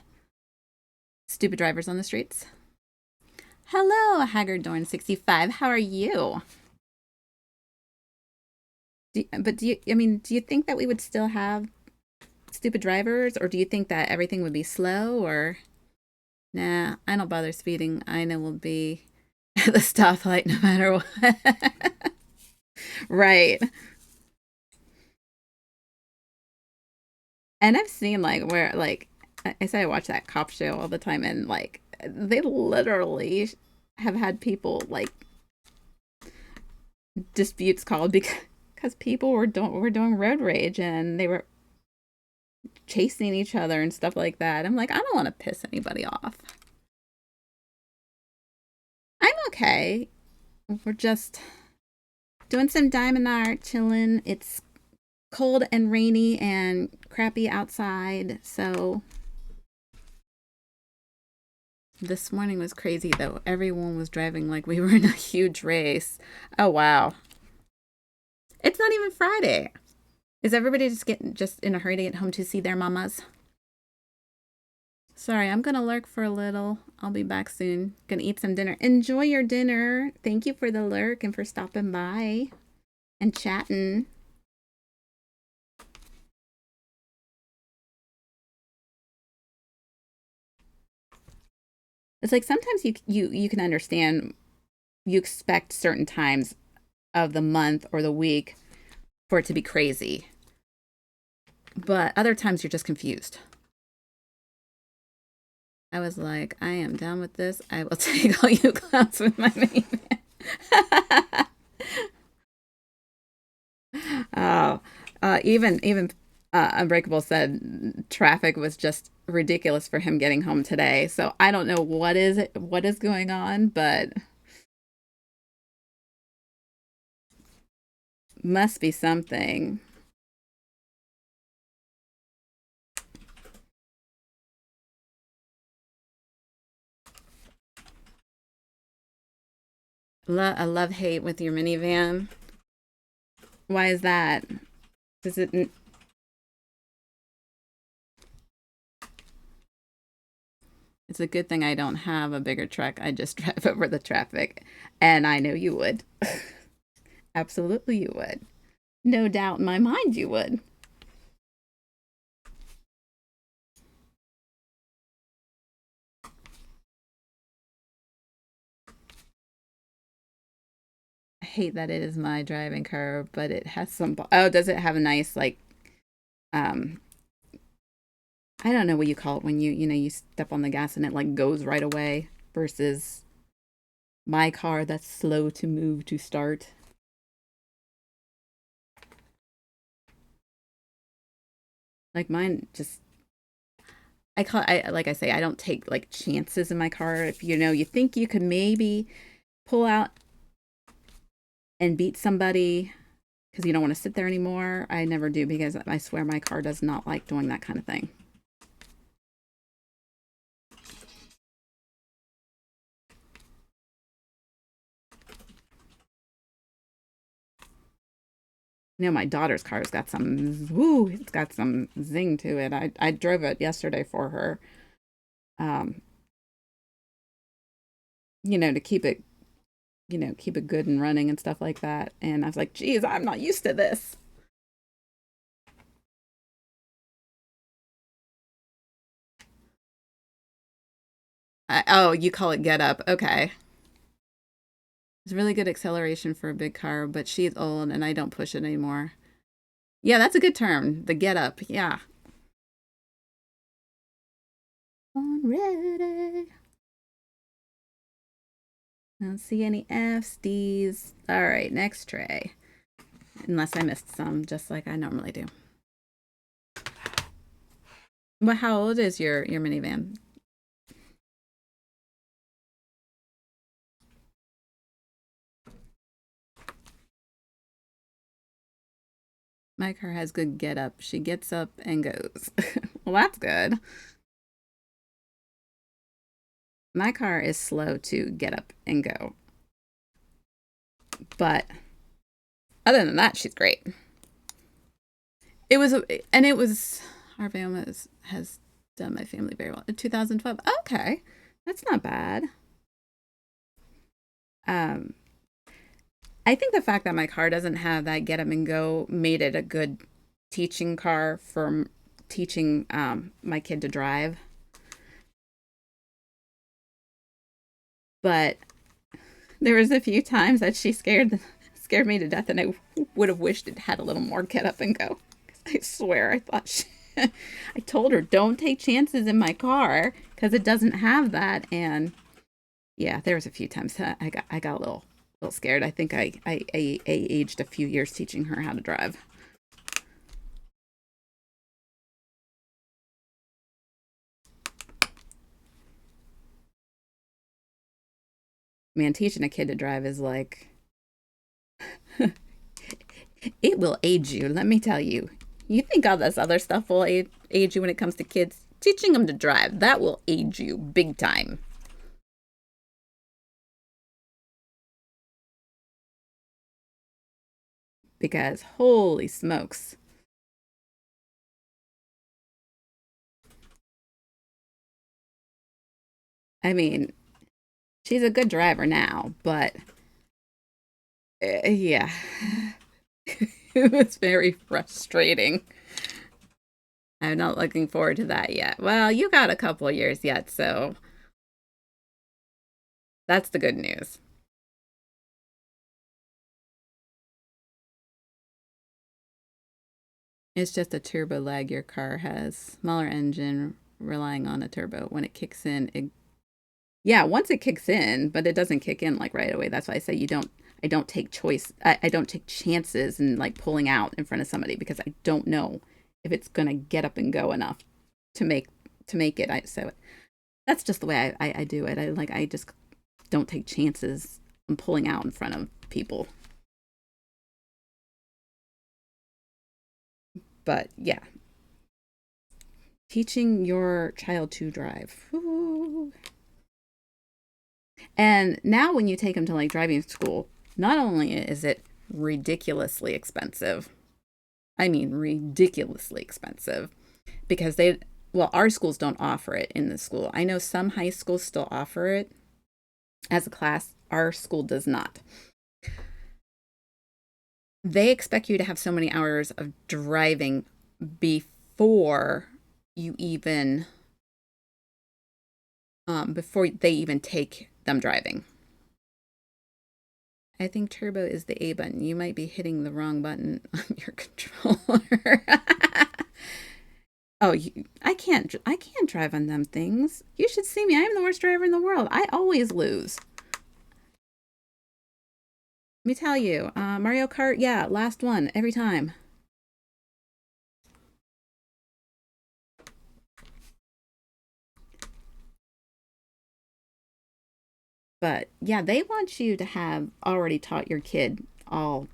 stupid drivers on the streets? Hello, Haggard Dorn 65. How are you? Do you think that we would still have stupid drivers, or do you think that everything would be slow, or nah, I don't bother speeding. I know we'll be at the stoplight no matter what. Right. And I've seen like where like I say I watch that cop show all the time, and like they literally have had people like disputes called because people were doing road rage and they were chasing each other and stuff like that. I'm like, I don't want to piss anybody off. I'm okay. We're just doing some diamond art, chilling. It's cold and rainy and crappy outside, so this morning was crazy though. Everyone was driving like we were in a huge race. Oh wow. It's not even Friday. Is everybody just in a hurry to get home to see their mamas? Sorry, I'm gonna lurk for a little. I'll be back soon. Gonna eat some dinner. Enjoy your dinner. Thank you for the lurk and for stopping by and chatting. It's like sometimes you can understand, you expect certain times of the month or the week for it to be crazy. But other times you're just confused. I was like, I am done with this. I will take all you clowns with my main man. Oh, even Unbreakable said traffic was just ridiculous for him getting home today. So I don't know what is going on, but must be something. A love hate with your minivan. Why is that? Does it? It's a good thing I don't have a bigger truck. I just drive over the traffic, and I know you would. Absolutely, you would. No doubt in my mind, you would. I hate that it is my driving car, but it has some. Oh, does it have a nice like? Um, I don't know what you call it when you step on the gas and it like goes right away versus my car that's slow to move to start. Like mine just I like I say I don't take like chances in my car. If you think you could maybe pull out and beat somebody because you don't want to sit there anymore, I never do because I swear my car does not like doing that kind of thing. My daughter's car's got some woo, it's got some zing to it. I drove it yesterday for her. Um, to keep it good and running and stuff like that. And I was like, geez, I'm not used to this. Oh, you call it get up. Okay. It's really good acceleration for a big car, but she's old and I don't push it anymore. Yeah, that's a good term. The get up. Yeah. On ready. I don't see any F's, D's. All right, next tray. Unless I missed some, just like I normally do. But how old is your minivan? My car has good get up. She gets up and goes. Well, that's good. My car is slow to get up and go. But other than that, she's great. It was, and it was, our family has done my family very well. In 2012. Okay. That's not bad. Um, I think the fact that my car doesn't have that get up and go made it a good teaching car for teaching my kid to drive. But there was a few times that she scared me to death, and I would have wished it had a little more get up and go. I swear, I thought I told her don't take chances in my car because it doesn't have that. And yeah, there was a few times that I got a little scared. I think I aged a few years teaching her how to drive. Man, teaching a kid to drive is like it will age you. Let me tell you. You think all this other stuff will age you when it comes to kids? Teaching them to drive, that will age you big time. Because holy smokes. I mean, she's a good driver now, but yeah, it was very frustrating. I'm not looking forward to that yet. Well, you got a couple of years yet, so that's the good news. It's just a turbo lag your car has. Smaller engine relying on a turbo. When it kicks in, yeah, once it kicks in, but it doesn't kick in like right away. That's why I say I don't take I don't take chances in like pulling out in front of somebody because I don't know if it's gonna get up and go enough to make it. So that's just the way I do it. I just don't take chances on pulling out in front of people. But yeah, teaching your child to drive. Ooh. And now when you take them to like driving school, not only is it ridiculously expensive, I mean ridiculously expensive, because well, our schools don't offer it in the school. I know some high schools still offer it as a class. Our school does not. They expect you to have so many hours of driving before you even before they even take them driving. I think turbo is the A button. You might be hitting the wrong button on your controller. Oh, I can't drive on them things. You should see me. I'm the worst driver in the world. I always lose. Let me tell you, Mario Kart, yeah, last one every time. But yeah, they want you to have already taught your kid all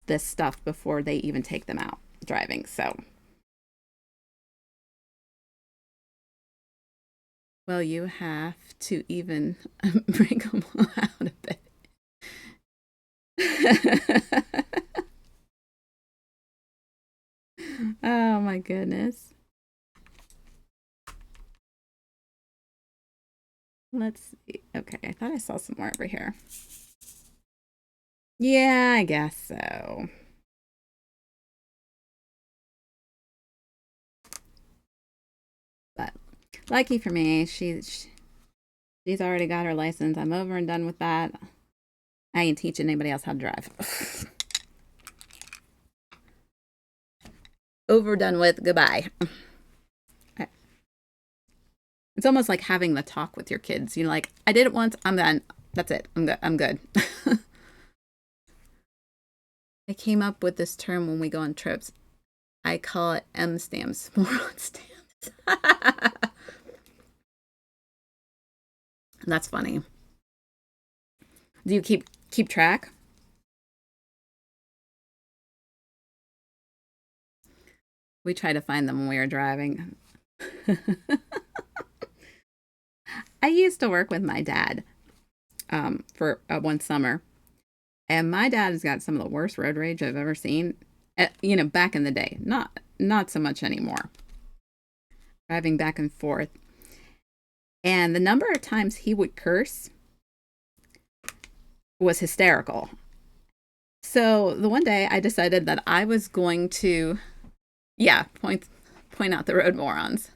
this stuff before they even take them out driving. So, well, you have to even bring them out of it. Oh my goodness. Let's see. Okay, I thought I saw some more over here. Yeah, I guess so. But lucky for me, she's already got her license. I'm over and done with that. I ain't teaching anybody else how to drive. Over, done with, goodbye. It's almost like having the talk with your kids. You know, like, I did it once, I'm done. That's it. I'm good. I'm good. I came up with this term when we go on trips. I call it M stamps, moron stamps. That's funny. Do you keep track? We try to find them when we were driving. I used to work with my dad for one summer, and my dad has got some of the worst road rage I've ever seen. You know, back in the day, not so much anymore. Driving back and forth, and the number of times he would curse was hysterical. So the one day I decided that I was going to, yeah, point out the road morons.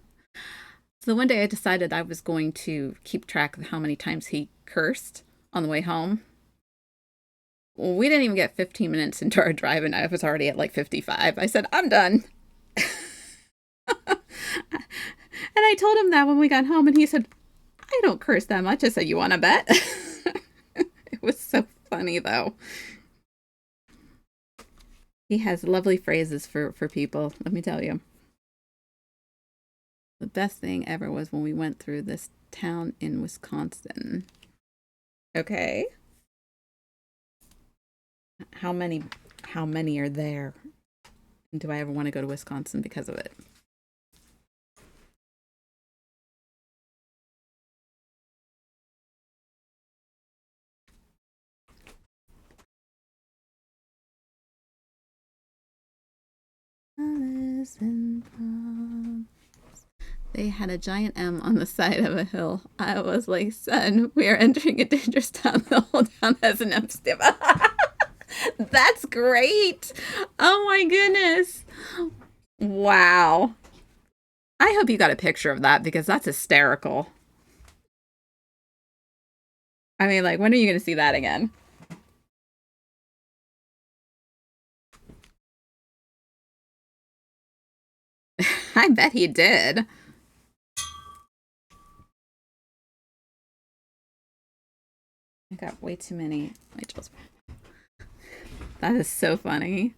So one day I decided I was going to keep track of how many times he cursed on the way home. Well, we didn't even get 15 minutes into our drive, and I was already at like 55. I said, I'm done. And I told him that when we got home, and he said, I don't curse that much. I said, you want to bet? It was so funny, though. He has lovely phrases for people, let me tell you. The best thing ever was when we went through this town in Wisconsin. Okay. How many how many are there? And do I ever want to go to Wisconsin because of it? They had a giant M on the side of a hill. I was like, son, we are entering a dangerous town. The whole town has an M stamp. That's great. Oh my goodness. Wow. I hope you got a picture of that because that's hysterical. I mean, like, when are you going to see that again? I bet he did. I got way too many. That is so funny.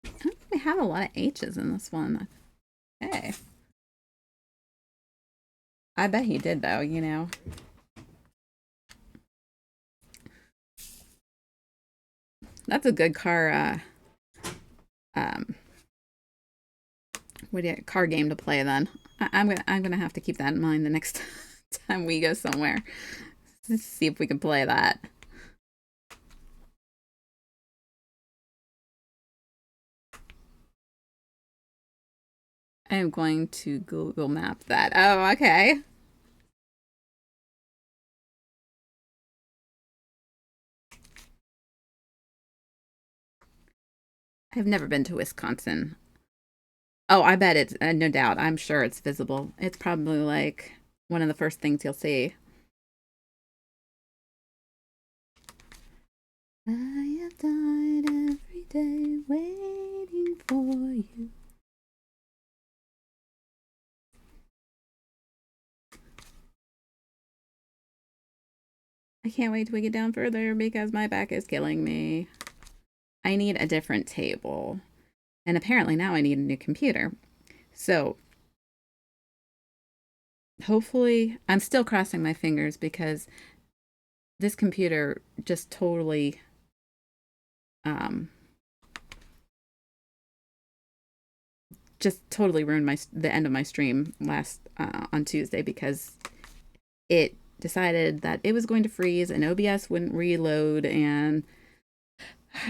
I don't think we have a lot of H's in this one. Okay. I bet he did, though, you know. That's a good um, car game to play then. I'm gonna have to keep that in mind the next time we go somewhere. Let's see if we can play that. I am going to Google Map that. Oh, okay. I've never been to Wisconsin. Oh, I bet it's no doubt. I'm sure it's visible. It's probably like one of the first things you'll see. I have died every day waiting for you. I can't wait till we get down further because my back is killing me. I need a different table. And apparently now I need a new computer. So hopefully, I'm still crossing my fingers because this computer um, just totally ruined the end of my stream last on Tuesday because it decided that it was going to freeze and OBS wouldn't reload, and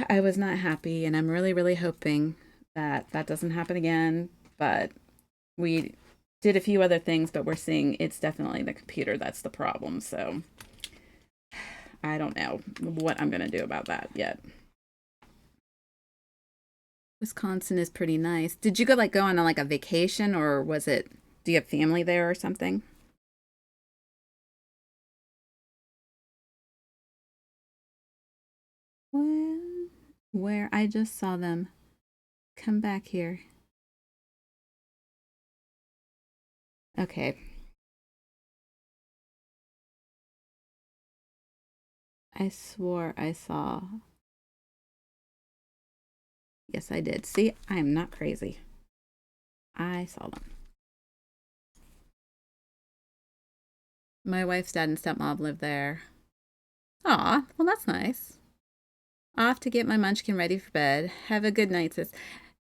I was not happy, and I'm really hoping that that doesn't happen again. But we did a few other things, but we're seeing it's definitely the computer that's the problem. So I don't know what I'm going to do about that yet. Wisconsin is pretty nice. Did you go on like a vacation, or was it, do you have family there or something? Well, Where I just saw them. Come back here. Okay. I swore I saw. Yes, I did. See, I am not crazy. I saw them. My wife's dad and stepmom live there. Aw, well, that's nice. Off to get my munchkin ready for bed. Have a good night, sis.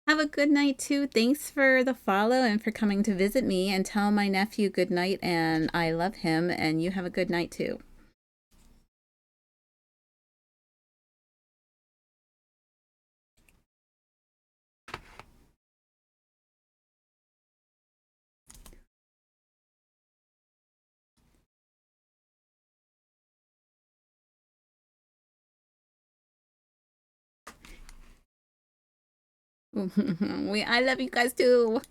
Have a good night, too. Thanks for the follow and for coming to visit me. And tell my nephew good night and I love him. And you have a good night, too. I love you guys, too.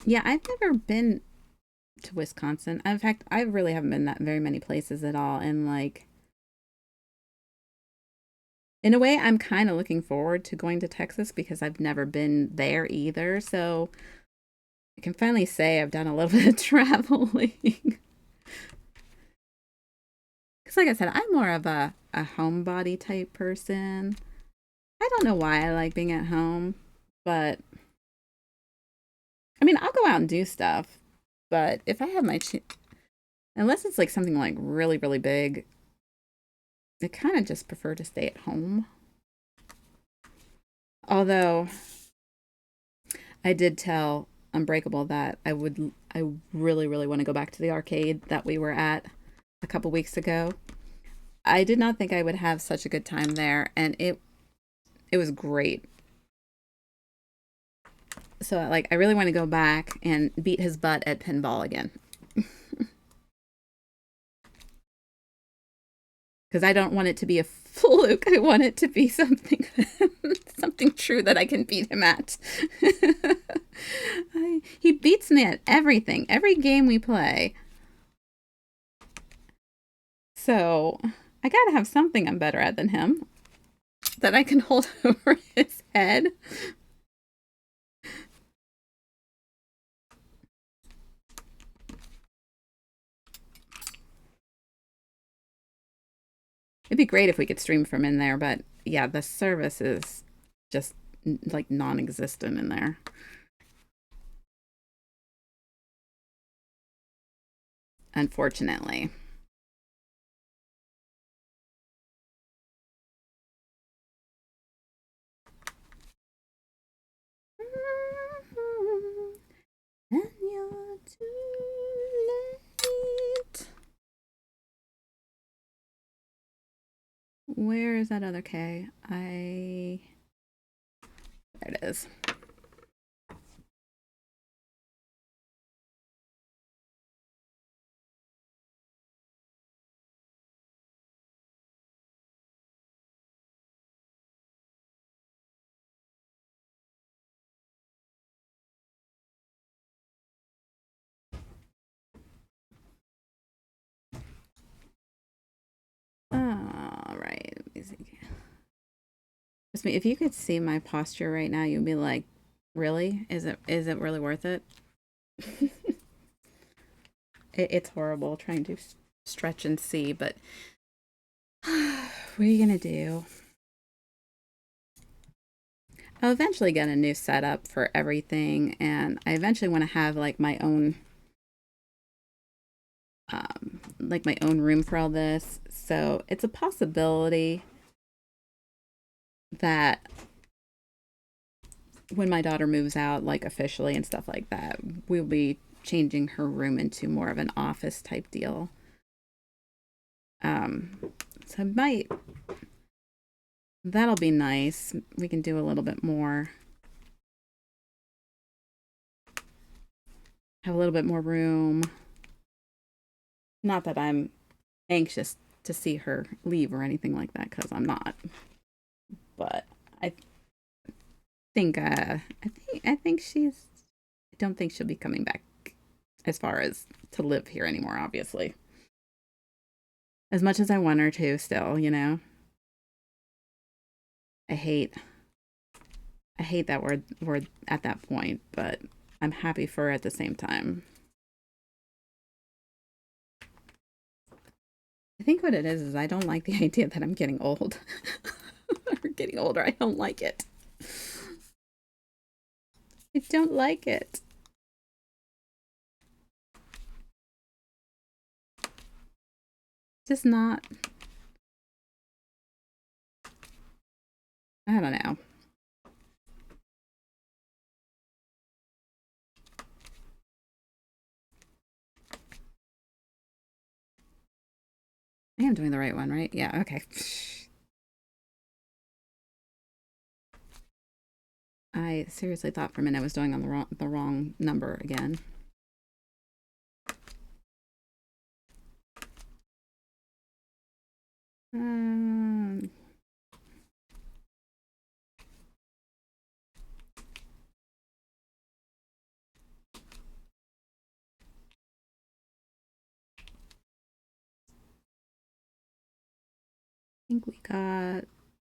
Yeah, I've never been to Wisconsin. In fact, I really haven't been that very many places at all. And like, in a way, I'm kind of looking forward to going to Texas because I've never been there either. So I can finally say I've done a little bit of traveling. Because, like I said, I'm more of a homebody type person. I don't know why I like being at home, but I mean, I'll go out and do stuff. But if I have unless it's like something like really, really big, I kind of just prefer to stay at home. Although I did tell Unbreakable that I really, really want to go back to the arcade that we were at a couple weeks ago. I did not think I would have such a good time there, and it was great. So like I really want to go back and beat his butt at pinball again. Because I don't want it to be a fluke. I want it to be something something true that I can beat him at. He beats me at everything, every game we play. So I gotta have something I'm better at than him that I can hold over his head. It'd be great if we could stream from in there, but yeah, the service is just like non-existent in there. Unfortunately. And you're too late. Where is that other K? There it is. All right. Let me see. Trust me, if you could see my posture right now, you'd be like, "Really? Is it really worth it?" It's horrible trying to stretch and see, but what are you gonna do? I'll eventually get a new setup for everything, and I eventually want to have like my own room for all this. So it's a possibility that when my daughter moves out, like officially and stuff like that, we'll be changing her room into more of an office type deal. Um, so I might that'll be nice. We can do a little bit more, have a little bit more room. Not that I'm anxious to see her leave or anything like that, because I'm not. But I I think she's. I don't think she'll be coming back as far as to live here anymore. Obviously. As much as I want her to still, you know. I hate I hate that we're at that point, but I'm happy for her at the same time. I think what it is I don't like the idea that I'm getting old. Or getting older. I don't like it. I don't like it. Just not. I don't know. I am doing the right one, right? Yeah, okay. I seriously thought for a minute I was doing on the wrong number again. Um, I think we got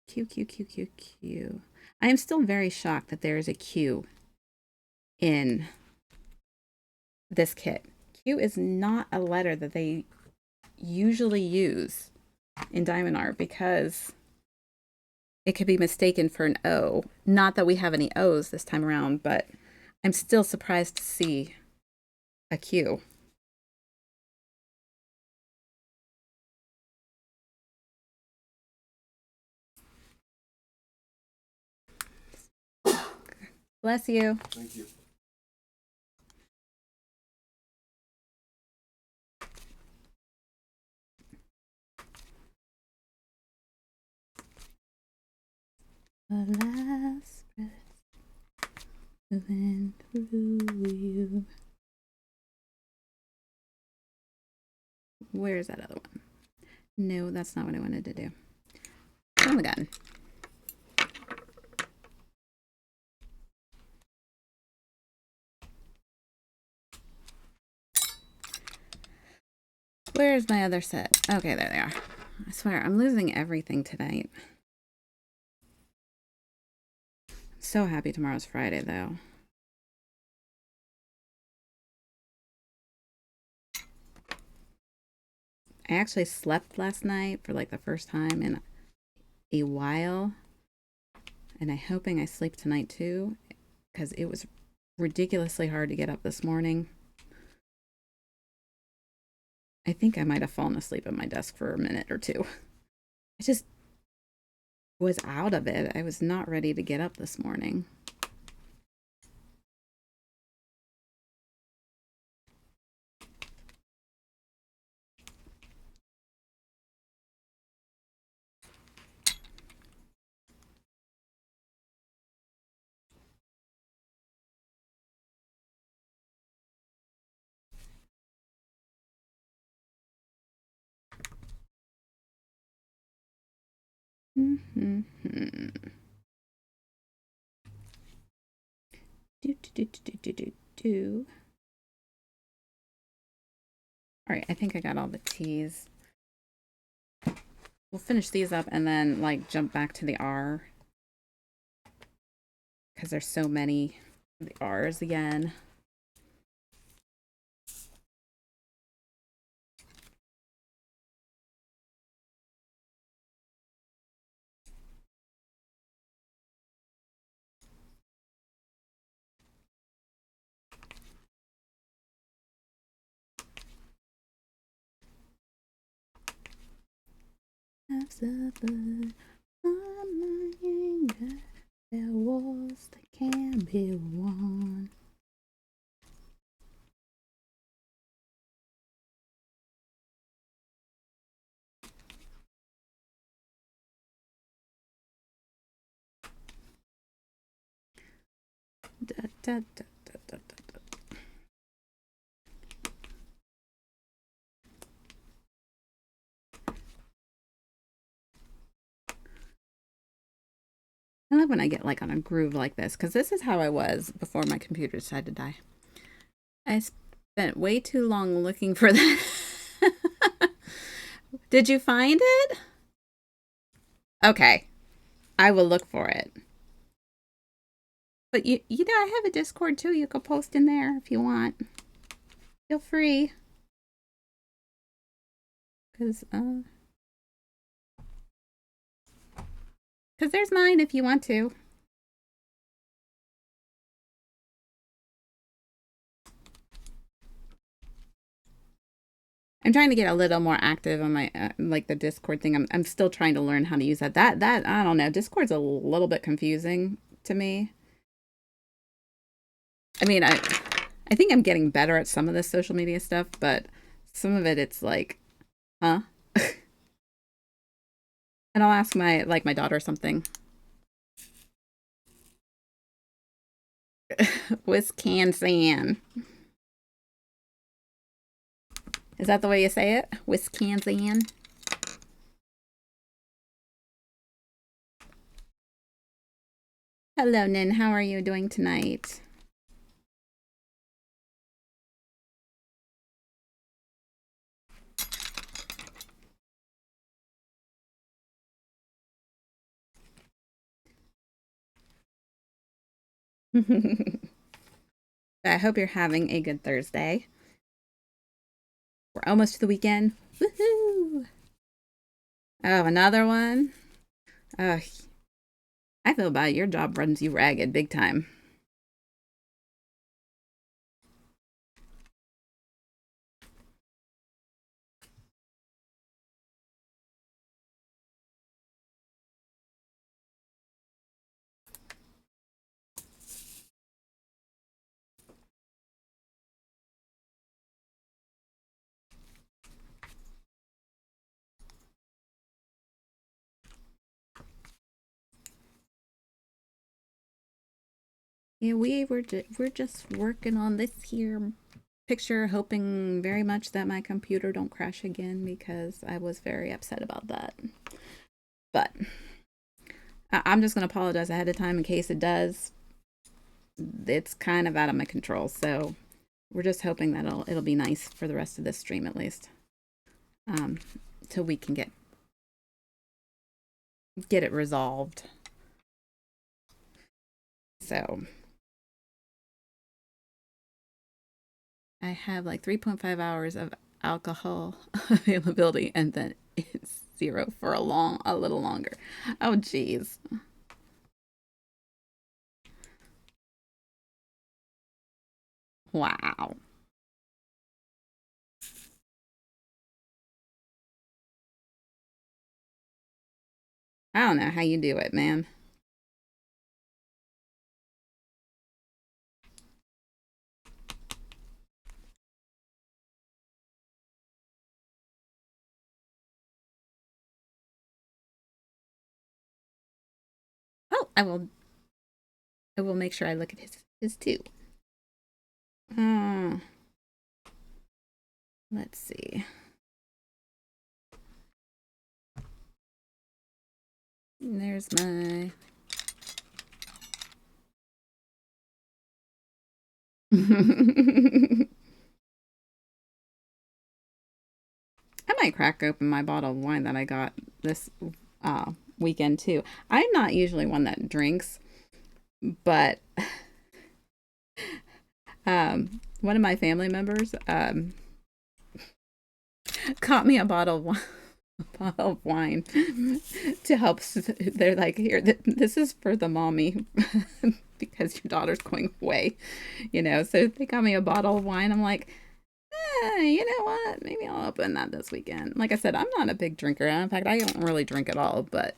Q, Q, Q, Q, Q. I am still very shocked that there is a Q in this kit. Q is not a letter that they usually use in diamond art because it could be mistaken for an O. Not that we have any O's this time around, but I'm still surprised to see a Q. Bless you. Thank you. The last breath moving through you. Where's that other one? No, that's not what I wanted to do. Oh my god. Where's my other set? Okay, there they are. I swear, I'm losing everything tonight. So happy tomorrow's Friday, though. I actually slept last night for like the first time in a while. And I'm hoping I sleep tonight too, because it was ridiculously hard to get up this morning. I think I might have fallen asleep at my desk for a minute or two. I just was out of it. I was not ready to get up this morning. Mm-hmm. Do. All right, I think I got all the T's. We'll finish these up and then like jump back to the R because there's so many of the R's again. Have suffered from my anger. There are wars that can be won. Da, da, da, da, da, da. I love when I get like on a groove like this because this is how I was before my computer decided to die. I spent way too long looking for that Did you find it? Okay. I will look for it. But you know, I have a Discord too. You can post in there if you want. Feel free. Cause cause there's mine if you want to. I'm trying to get a little more active on my like the Discord thing. I'm still trying to learn how to use that. That I don't know. Discord's a little bit confusing to me. I mean, I think I'm getting better at some of this social media stuff, but some of it it's like, huh? And I'll ask my daughter something. Wisconsin. Is that the way you say it? Wisconsin. Hello, Nin. How are you doing tonight? I hope you're having a good Thursday. We're almost to the weekend. Woohoo! Oh, another one. Oh, I feel bad. Your job runs you ragged big time. Yeah, we're just working on this here picture, hoping very much that my computer don't crash again because I was very upset about that. But I'm just gonna apologize ahead of time in case it does. It's kind of out of my control, so we're just hoping that it'll be nice for the rest of this stream at least, um, till we can get it resolved. So I have like 3.5 hours of alcohol availability, and then it's zero for a little longer. Oh, geez. Wow. I don't know how you do it, man. Oh, I will make sure I look at his too. Uh, let's see. There's my. I might crack open my bottle of wine that I got this weekend too. I'm not usually one that drinks, but one of my family members got me a bottle of wine. Bottle of wine to help. They're like, here, this is for the mommy because your daughter's going away, you know. So they got me a bottle of wine. I'm like, you know what? Maybe I'll open that this weekend. Like I said, I'm not a big drinker. In fact, I don't really drink at all, but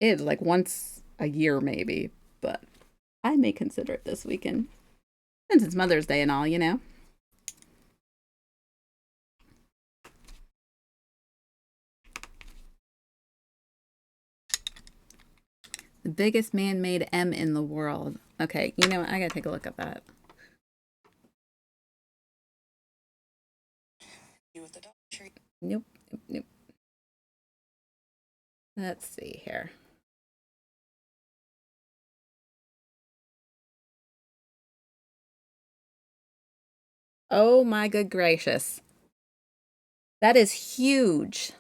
it's like once a year maybe. But I may consider it this weekend since it's Mother's Day and all, you know. The biggest man-made M in the world. Okay, you know what? I gotta take a look at that. Nope, nope, nope. Let's see here. Oh my good gracious. That is huge.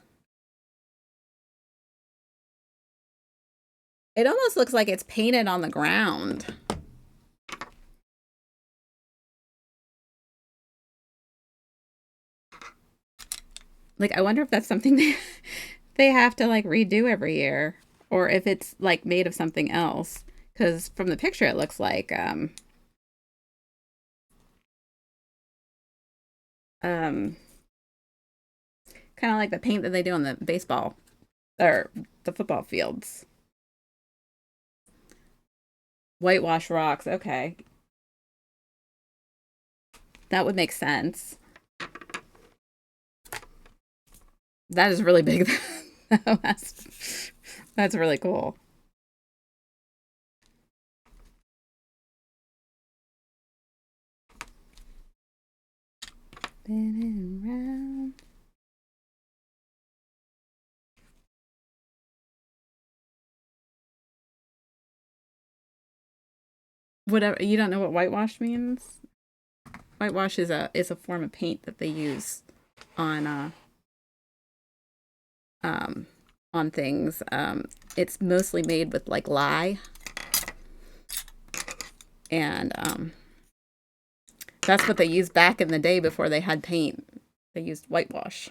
It almost looks like it's painted on the ground. Like, I wonder if that's something they have to like redo every year, or if it's like made of something else. Because from the picture, it looks like um kind of like the paint that they do on the baseball or the football fields. Whitewash rocks. Okay, that would make sense. That is really big. That's really cool. Spinning round. Whatever, you don't know what whitewash means? Whitewash is a form of paint that they use on um on things. It's mostly made with like lye, and that's what they used back in the day before they had paint. They used whitewash.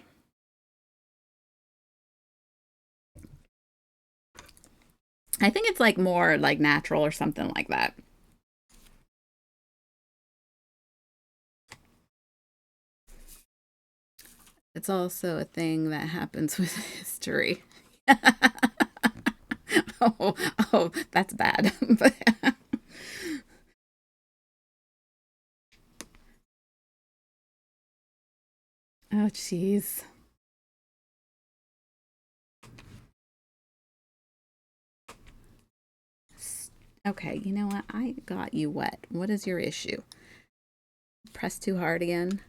I think it's like more like natural or something like that. It's also a thing that happens with history. oh, oh, that's bad. Oh, jeez. Okay, you know what? I got you wet. What is your issue? Press too hard again?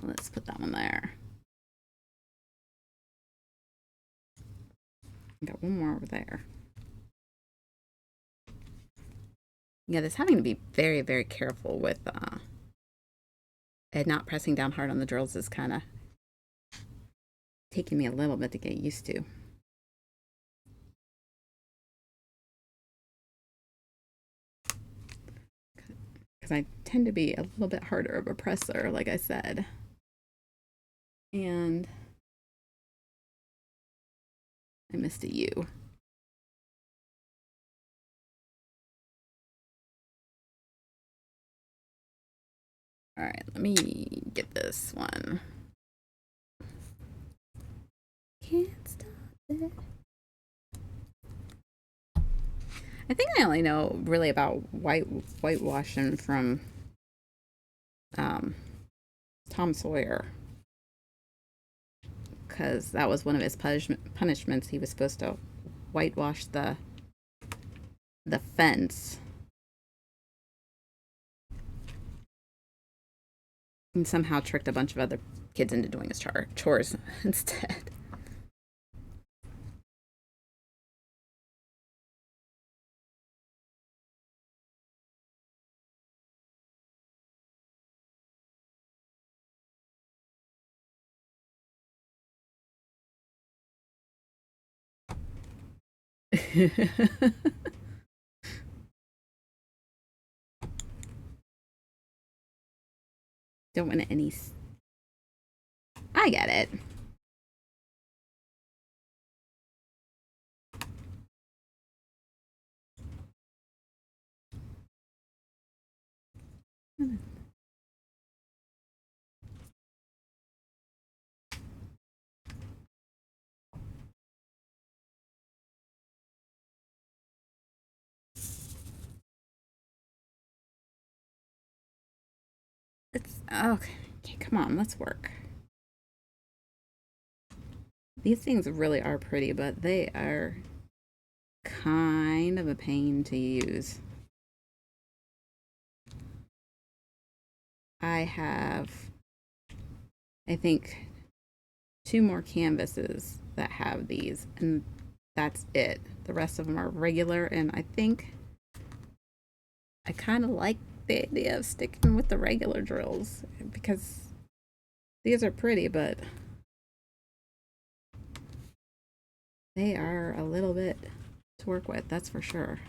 Let's put that one there. Got one more over there. Yeah, this having to be very, very careful with and not pressing down hard on the drills is kind of taking me a little bit to get used to. Because I tend to be a little bit harder of a presser, like I said. And I missed a U. All right, let me get this one. Can't stop it. I think I only know really about whitewashing from um, Tom Sawyer, because that was one of his punishments. He was supposed to whitewash the fence, and somehow tricked a bunch of other kids into doing his chores instead. Don't want any. I get it. It's okay. Okay, come on, let's work. These things really are pretty, but they are kind of a pain to use. I have, I think, two more canvases that have these, and that's it. The rest of them are regular, and I think I kind of like the idea of sticking with the regular drills because These are pretty, but they are a little bit to work with, that's for sure.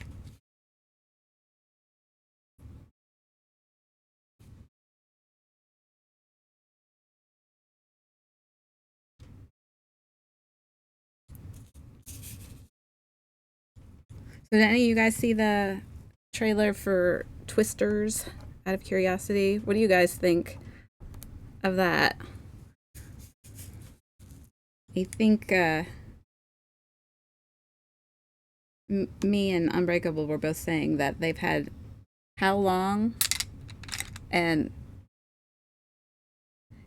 So did any of you guys see the trailer for Twisters out of curiosity? What do you guys think of that? I think me and Unbreakable were both saying that they've had how long? And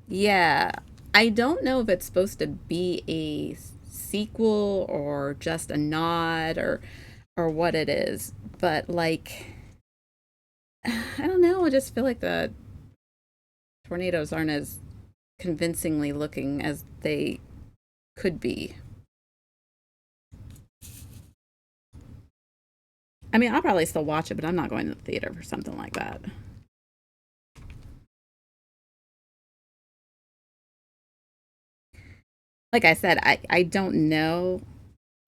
yeah, I don't know if it's supposed to be a sequel or just a nod or what it is, but like I don't know, I just feel like the tornadoes aren't as convincingly looking as they could be. I mean, I'll probably still watch it, but I'm not going to the theater for something like that. Like I said, I don't know.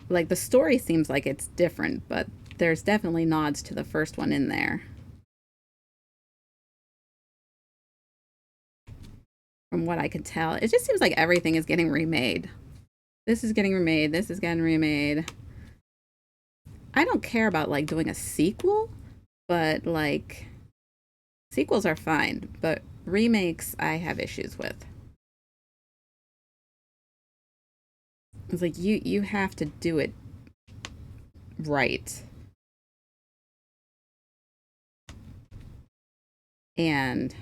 Like the story seems like it's different, but there's definitely nods to the first one in there. From what I can tell, it just seems like everything is getting remade. This is getting remade. This is getting remade. I don't care about like doing a sequel, but like sequels are fine, but remakes I have issues with. It's like you have to do it right. And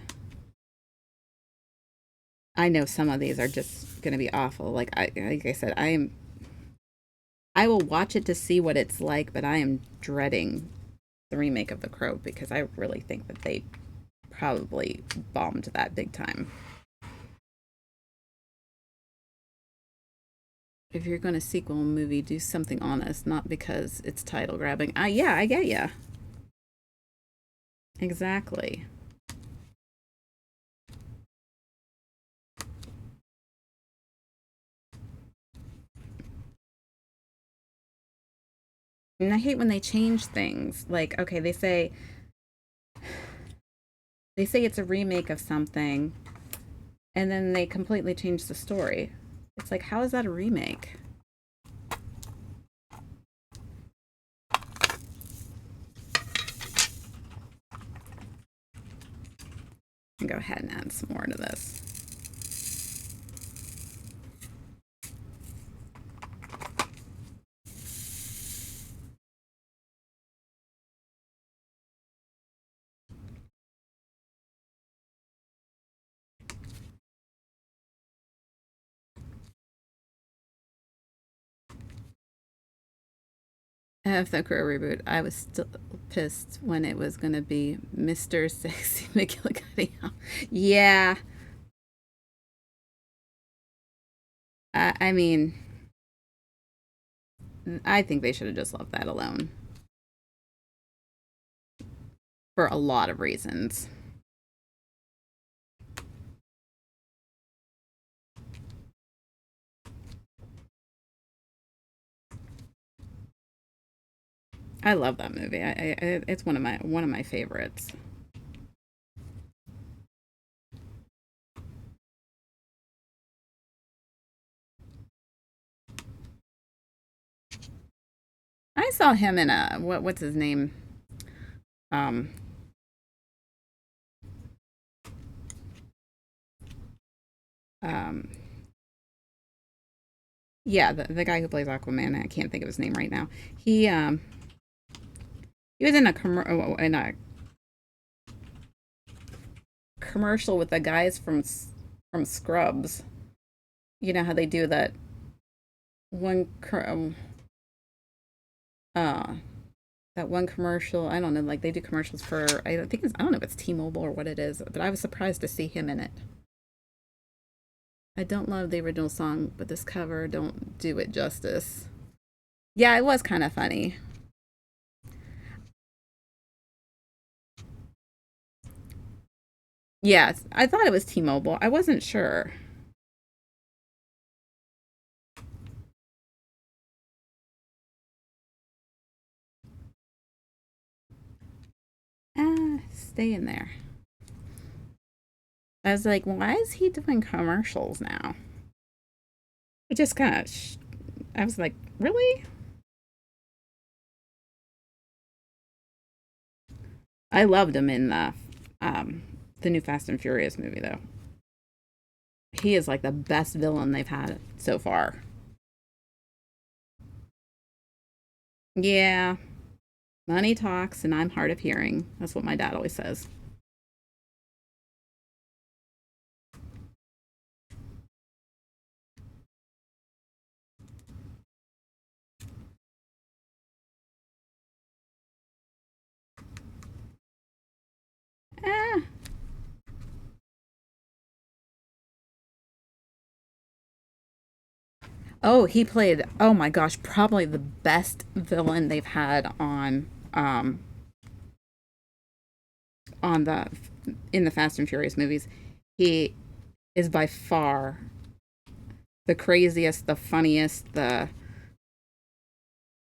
I know some of these are just going to be awful. Like I said, I will watch it to see what it's like, but I am dreading the remake of The Crow because I really think that they probably bombed that big time. If you're going to sequel a movie, do something honest, not because it's title grabbing. Yeah, I get ya. Exactly. And I hate when they change things. Like, okay, they say it's a remake of something, and then they completely change the story. It's like, how is that a remake? And go ahead and add some more to this. Of the Crow reboot, I was still pissed when it was going to be Mr. Sexy McGillicuddy. Yeah, I mean, I think they should have just left that alone for a lot of reasons. I love that movie. It's one of my favorites. I saw him in a what's his name? Um, um, yeah, the guy who plays Aquaman. I can't think of his name right now. He was in a commercial with the guys from Scrubs. You know how they do that one uh that one commercial. I don't know, like they do commercials for I don't know if it's T-Mobile or what it is, but I was surprised to see him in it. I don't love the original song, but this cover don't do it justice. Yeah, it was kind of funny. Yes, I thought it was T-Mobile. I wasn't sure. Stay in there. I was like, why is he doing commercials now? It just kind of. I was like, really? I loved him in the new Fast and Furious movie, though. He is like the best villain they've had so far. Yeah, money talks, and I'm hard of hearing. That's what my dad always says. Ah. Oh, he played. Oh my gosh, probably the best villain they've had on the in the Fast and Furious movies. He is by far the craziest, the funniest, the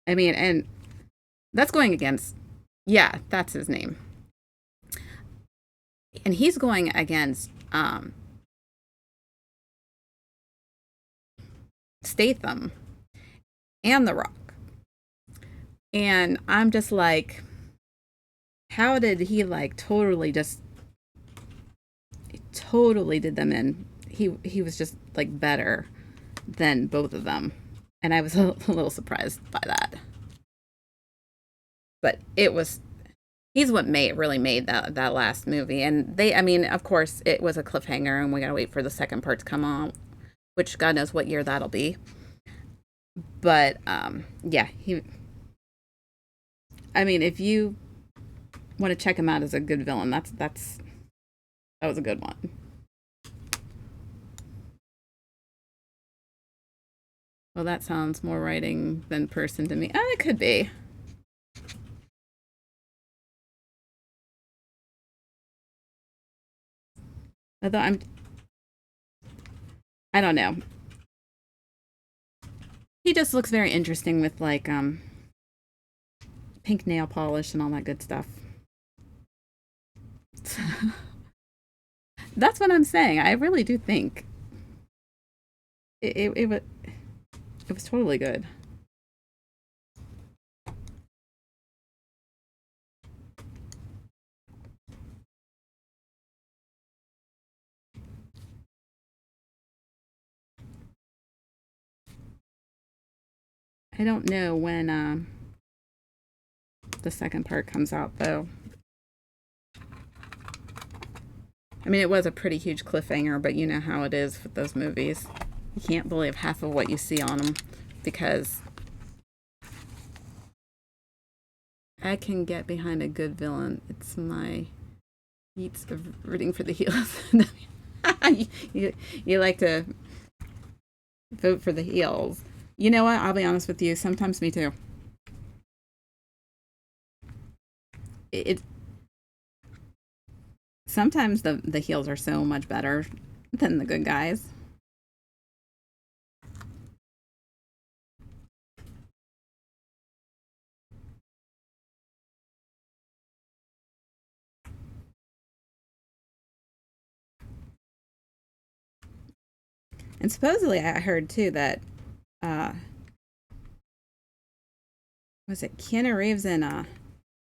I mean, and that's going against yeah, that's his name. And he's going against Statham and The Rock. And I'm just like, how did he like totally did them in? He was just like better than both of them, and I was a little surprised by that. But it was he's what made really made that last movie, and they I mean of course it was a cliffhanger, and we gotta wait for the second part to come on, which God knows what year that'll be. But yeah, he. I mean, if you want to check him out as a good villain, that was a good one. Well, that sounds more writing than person to me. Oh, it could be. Although I don't know. He just looks very interesting with like pink nail polish and all that good stuff. That's what I'm saying. I really do think it was totally good. I don't know when the second part comes out though. I mean, it was a pretty huge cliffhanger, but you know how it is with those movies. You can't believe half of what you see on them because I can get behind a good villain. It's my beats of rooting for the heels. You like to vote for the heels. You know what? I'll be honest with you. Sometimes me too. It sometimes the heels are so much better than the good guys. And supposedly, I heard too that uh, was it Keanu Reeves and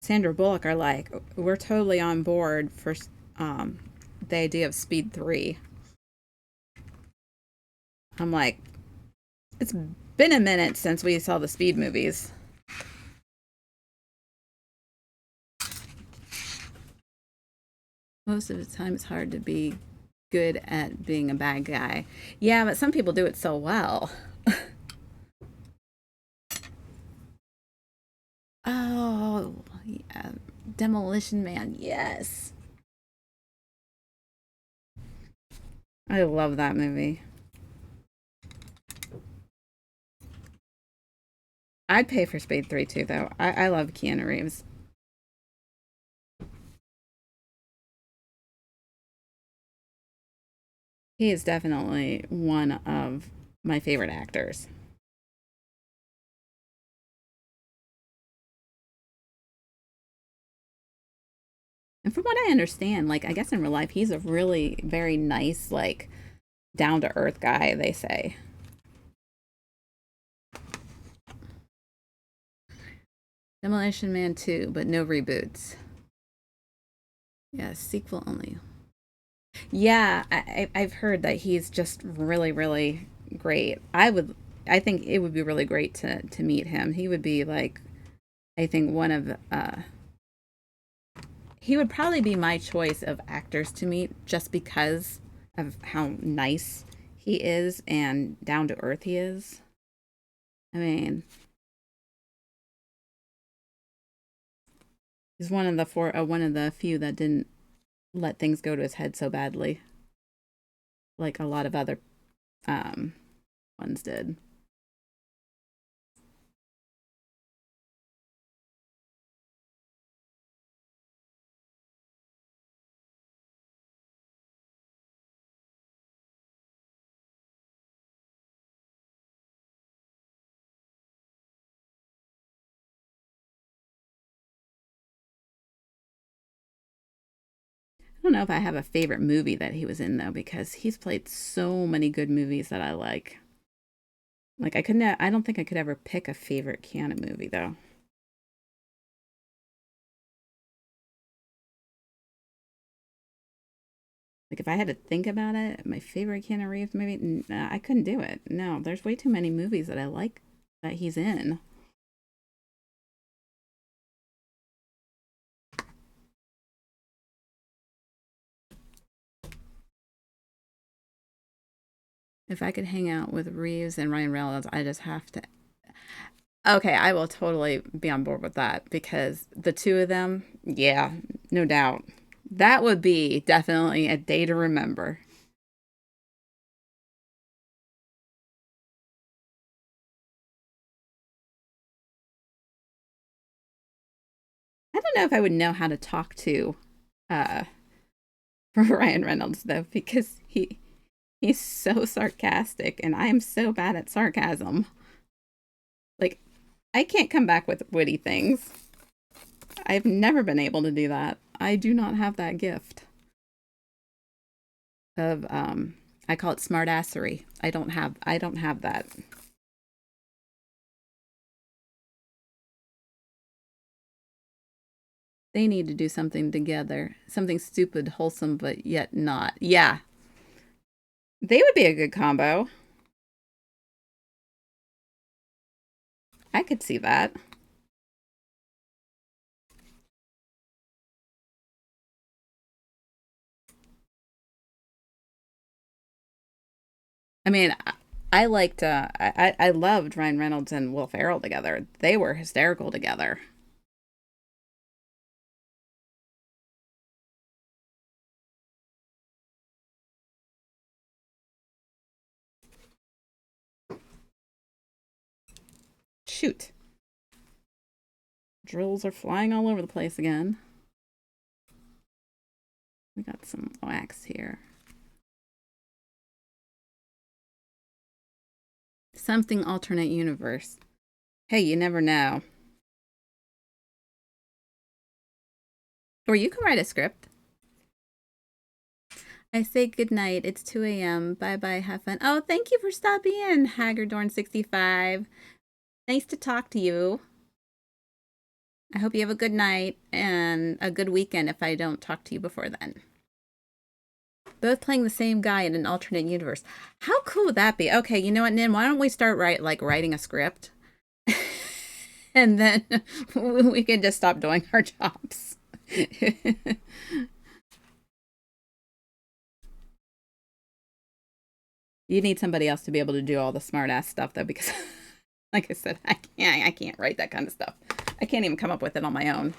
Sandra Bullock are like, we're totally on board for um, the idea of Speed 3. I'm like, it's been a minute since we saw the Speed movies. Most of the time, it's hard to be good at being a bad guy. Yeah, but some people do it so well. Oh, yeah. Demolition Man, yes. I love that movie. I'd pay for Speed 3 too, though. I love Keanu Reeves. He is definitely one of my favorite actors. And from what I understand, like I guess in real life, he's a really very nice, like down to earth guy. They say Demolition Man 2, but no reboots. Yeah, sequel only. Yeah, I've heard that he's just really, really great. I think it would be really great to meet him. He would be like, I think one of, he would probably be my choice of actors to meet just because of how nice he is and down to earth he is. I mean, he's one of the few that didn't let things go to his head so badly, like a lot of other um, ones did. I don't know if I have a favorite movie that he was in though, because he's played so many good movies that I like. Like I couldn't. I don't think I could ever pick a favorite Keanu movie though. Like if I had to think about it, my favorite Keanu Reeves movie, I couldn't do it. No, there's way too many movies that I like that he's in. If I could hang out with Reeves and Ryan Reynolds, I just have to. Okay, I will totally be on board with that because the two of them, yeah, no doubt. That would be definitely a day to remember. I don't know if I would know how to talk to uh Ryan Reynolds though, because he's so sarcastic and I am so bad at sarcasm. Like I can't come back with witty things. I've never been able to do that. I do not have that gift of I call it smartassery. I don't have that. They need to do something together. Something stupid, wholesome, but yet not. Yeah. They would be a good combo. I could see that. I mean, I liked I loved Ryan Reynolds and Will Ferrell together. They were hysterical together. Shoot. Drills are flying all over the place again. We got some wax here. Something alternate universe. Hey, you never know. Or you can write a script. I say good night. It's 2 a.m. Bye bye. Have fun. Oh, thank you for stopping in, Haggardorn65. Nice to talk to you. I hope you have a good night and a good weekend if I don't talk to you before then. Both playing the same guy in an alternate universe. How cool would that be? Okay, you know what, Nin? Why don't we start writing a script, and then we can just stop doing our jobs. You need somebody else to be able to do all the smart ass stuff though, because like I said, I can't write that kind of stuff. I can't even come up with it on my own.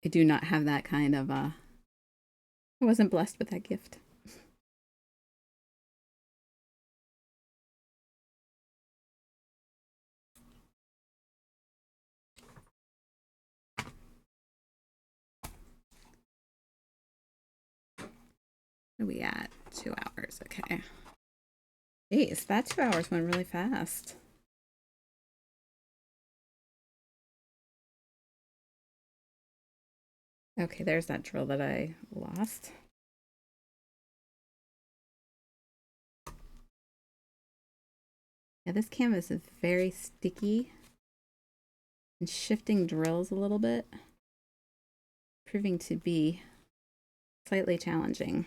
I do not have that kind of I wasn't blessed with that gift. What are we at? 2 hours. Okay. Jeez, that 2 hours went really fast. Okay, there's that drill that I lost. Yeah, this canvas is very sticky and shifting drills a little bit, proving to be slightly challenging.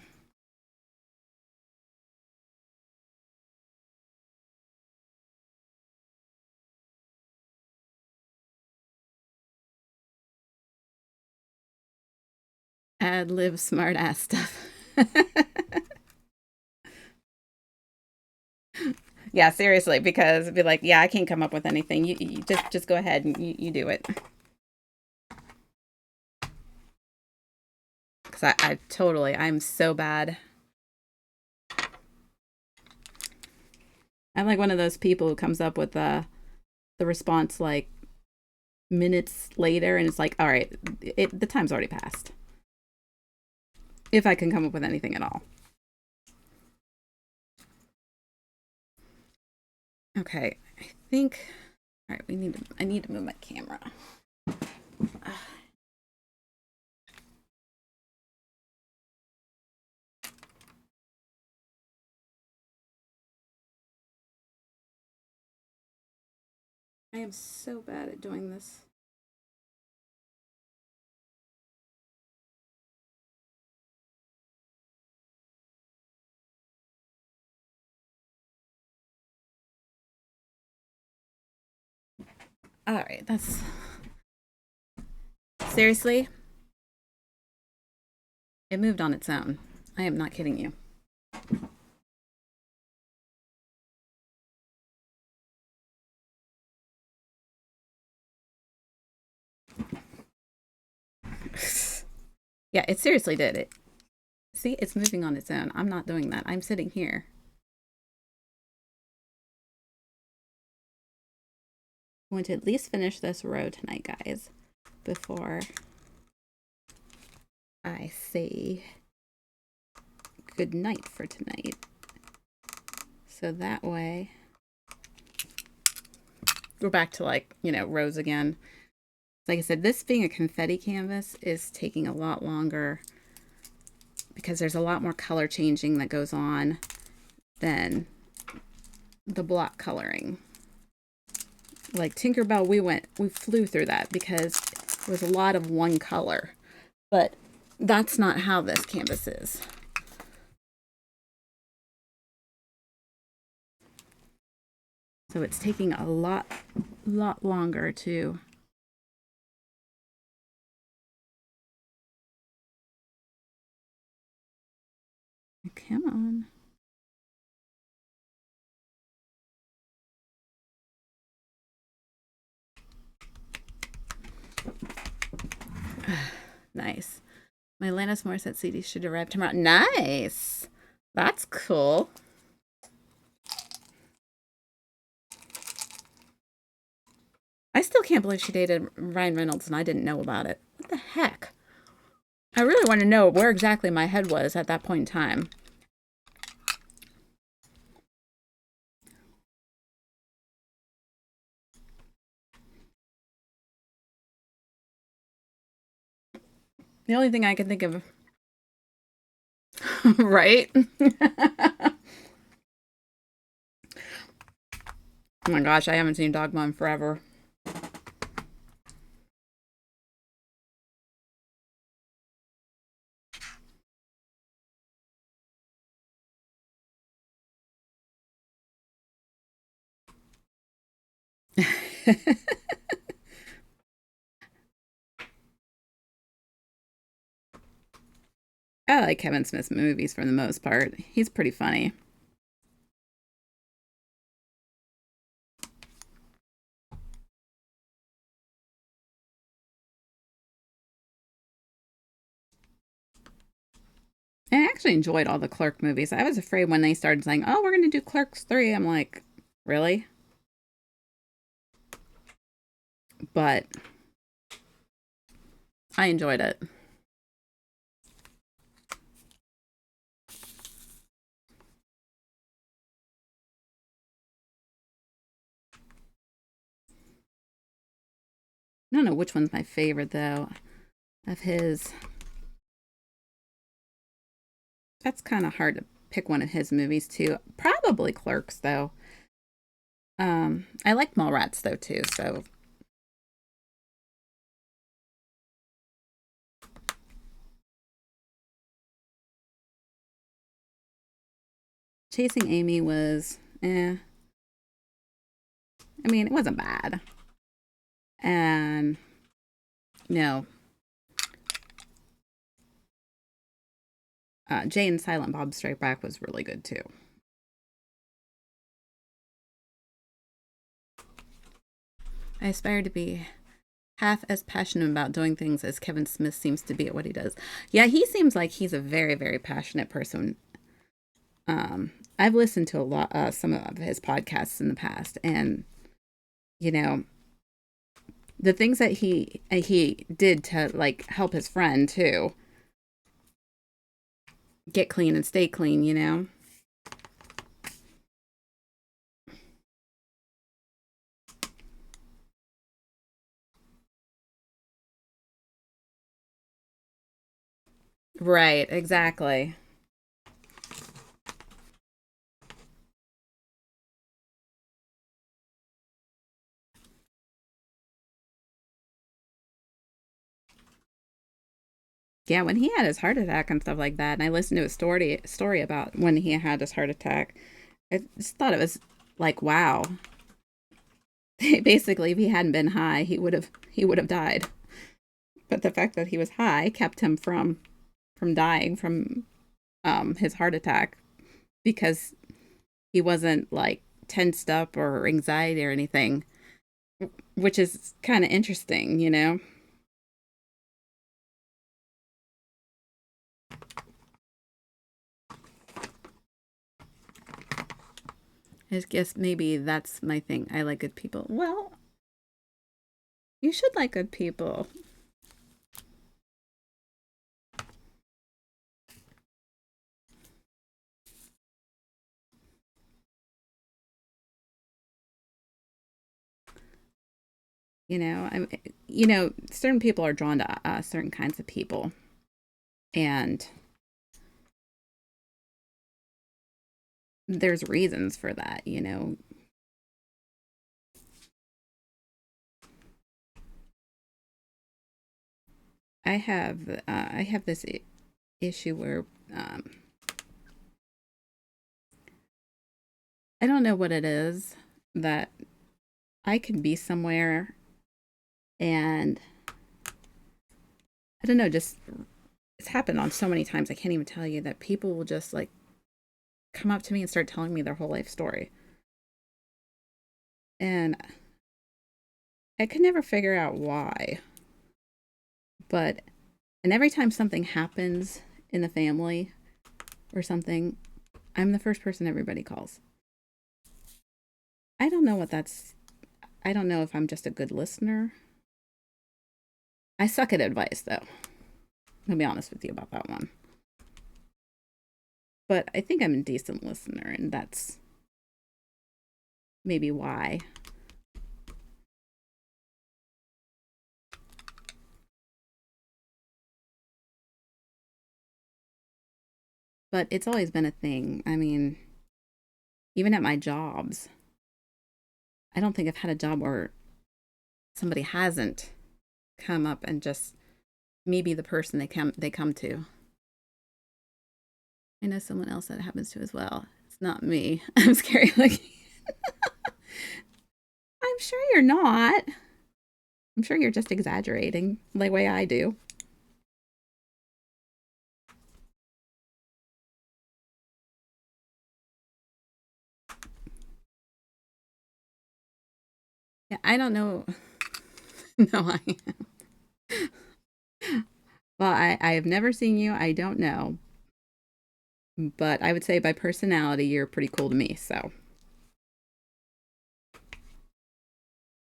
Ad lib smart ass stuff. Yeah, seriously, because it'd be like, yeah, I can't come up with anything. You just go ahead and you do it. Because I totally, I'm so bad. I'm like one of those people who comes up with the response like minutes later, and it's like, all right, the time's already passed. If I can come up with anything at all. Okay, I think. All right, I need to move my camera. I am so bad at doing this. All right, that's seriously. It moved on its own. I am not kidding you. Yeah, it seriously did it. See, it's moving on its own. I'm not doing that. I'm sitting here. I'm going to at least finish this row tonight, guys, before I say good night for tonight. So that way, we're back to like, rows again. Like I said, this being a confetti canvas is taking a lot longer because there's a lot more color changing that goes on than the block coloring. Like Tinkerbell, we flew through that because it was a lot of one color. But that's not how this canvas is. So it's taking a lot longer to come on. Nice. My Alanis Morissette CD should arrive tomorrow. Nice. That's cool. I still can't believe she dated Ryan Reynolds and I didn't know about it. What the heck? I really want to know where exactly my head was at that point in time. The only thing I can think of. Right? Oh my gosh, I haven't seen Dogma in forever. I like Kevin Smith's movies for the most part. He's pretty funny. I actually enjoyed all the Clerk movies. I was afraid when they started saying, "Oh, we're going to do Clerks 3." I'm like, "Really?" But I enjoyed it. I don't know which one's my favorite though. of his. That's kind of hard to pick one of his movies too. Probably Clerks though. I like Mallrats though too. So Chasing Amy was, I mean, it wasn't bad. And no, Jay and Silent Bob Strike Back was really good too. I aspire to be half as passionate about doing things as Kevin Smith seems to be at what he does. Yeah, he seems like he's a very, very passionate person. I've listened to a lot, some of his podcasts in the past, and you know, the things that he did to like help his friend too get clean and stay clean. Right, exactly. Yeah, when he had his heart attack and stuff like that, and I listened to a story about when he had his heart attack, I just thought it was like, wow. Basically, if he hadn't been high, he would have died. But the fact that he was high kept him from dying from his heart attack because he wasn't like tensed up or anxiety or anything, which is kind of interesting. I just guess maybe that's my thing. I like good people. Well, you should like good people. Certain people are drawn to certain kinds of people, and there's reasons for that. I have this issue where I don't know what it is that I can be somewhere and I don't know, just it's happened on so many times I can't even tell you that people will just like come up to me and start telling me their whole life story. And I could never figure out why. But and every time something happens in the family or something, I'm the first person everybody calls. I don't know what that's I don't know if I'm just a good listener. I suck at advice though. I'll be honest with you about that one. But I think I'm a decent listener and that's maybe why. But it's always been a thing. I mean, even at my jobs, I don't think I've had a job where somebody hasn't come up and just me be the person they come to. I know someone else that happens to as well. It's not me. I'm scary looking. I'm sure you're not. I'm sure you're just exaggerating the way I do. Yeah, I don't know. No, I. Well, I have never seen you. I don't know, but I would say by personality, you're pretty cool to me. So,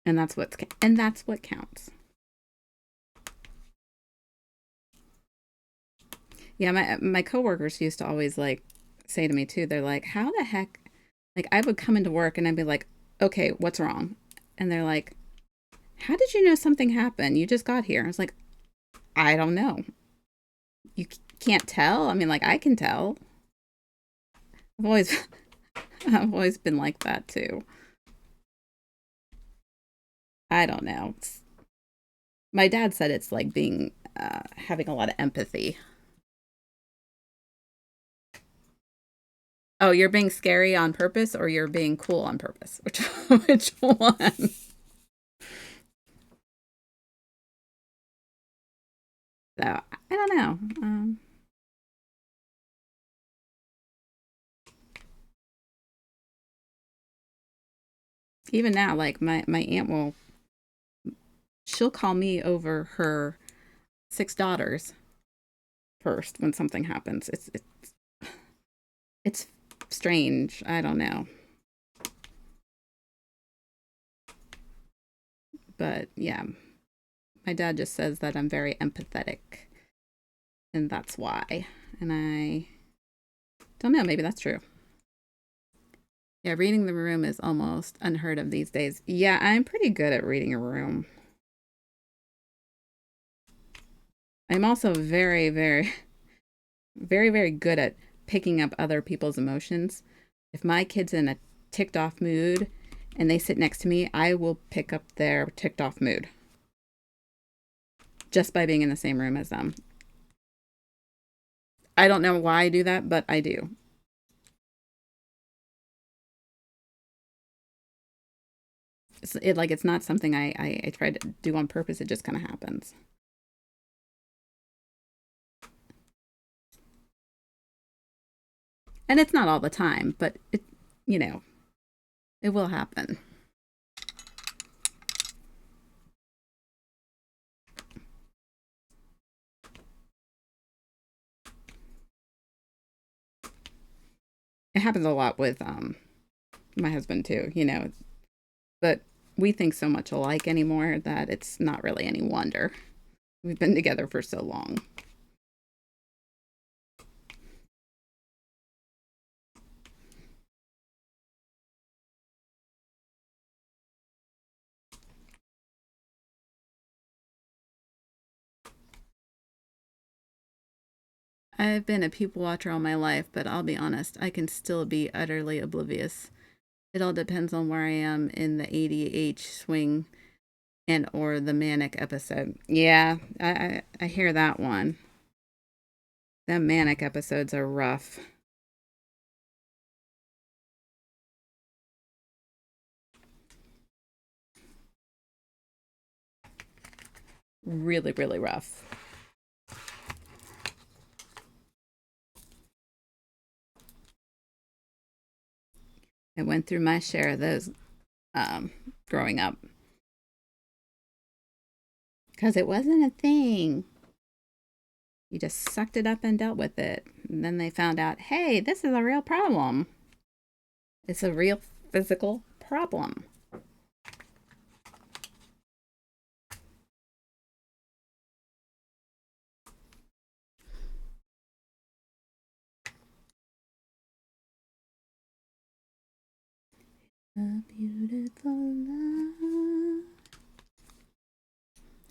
and that's what counts. Yeah, my coworkers used to always like say to me too. They're like, "How the heck?" Like I would come into work and I'd be like, "Okay, what's wrong?" And they're like, "How did you know something happened? You just got here." I was like, I don't know. You can't tell. I mean, like I can tell. I've always I've always been like that too. I don't know. My dad said it's like being having a lot of empathy. Oh, you're being scary on purpose, or you're being cool on purpose? Which one? So I don't know. Even now, like my aunt will, she'll call me over her six daughters first when something happens. It's strange. I don't know, but yeah, my dad just says that I'm very empathetic, and that's why. And I don't know. Maybe that's true. Yeah, reading the room is almost unheard of these days. Yeah, I'm pretty good at reading a room. I'm also very good at picking up other people's emotions. If my kid's in a ticked off mood and they sit next to me, I will pick up their ticked off mood just by being in the same room as them. I don't know why I do that, but I do. It's not something I try to do on purpose. It just kind of happens. And it's not all the time, but you know, it will happen. It happens a lot with my husband too, but we think so much alike anymore that it's not really any wonder. We've been together for so long. I've been a people watcher all my life, but I'll be honest, I can still be utterly oblivious. It all depends on where I am in the ADH swing and or the manic episode. Yeah, I hear that one. Them manic episodes are rough. Really, really rough. I went through my share of those um, growing up because it wasn't a thing. You just sucked it up and dealt with it. And then they found out, hey, this is a real problem. It's a real physical problem. A beautiful love.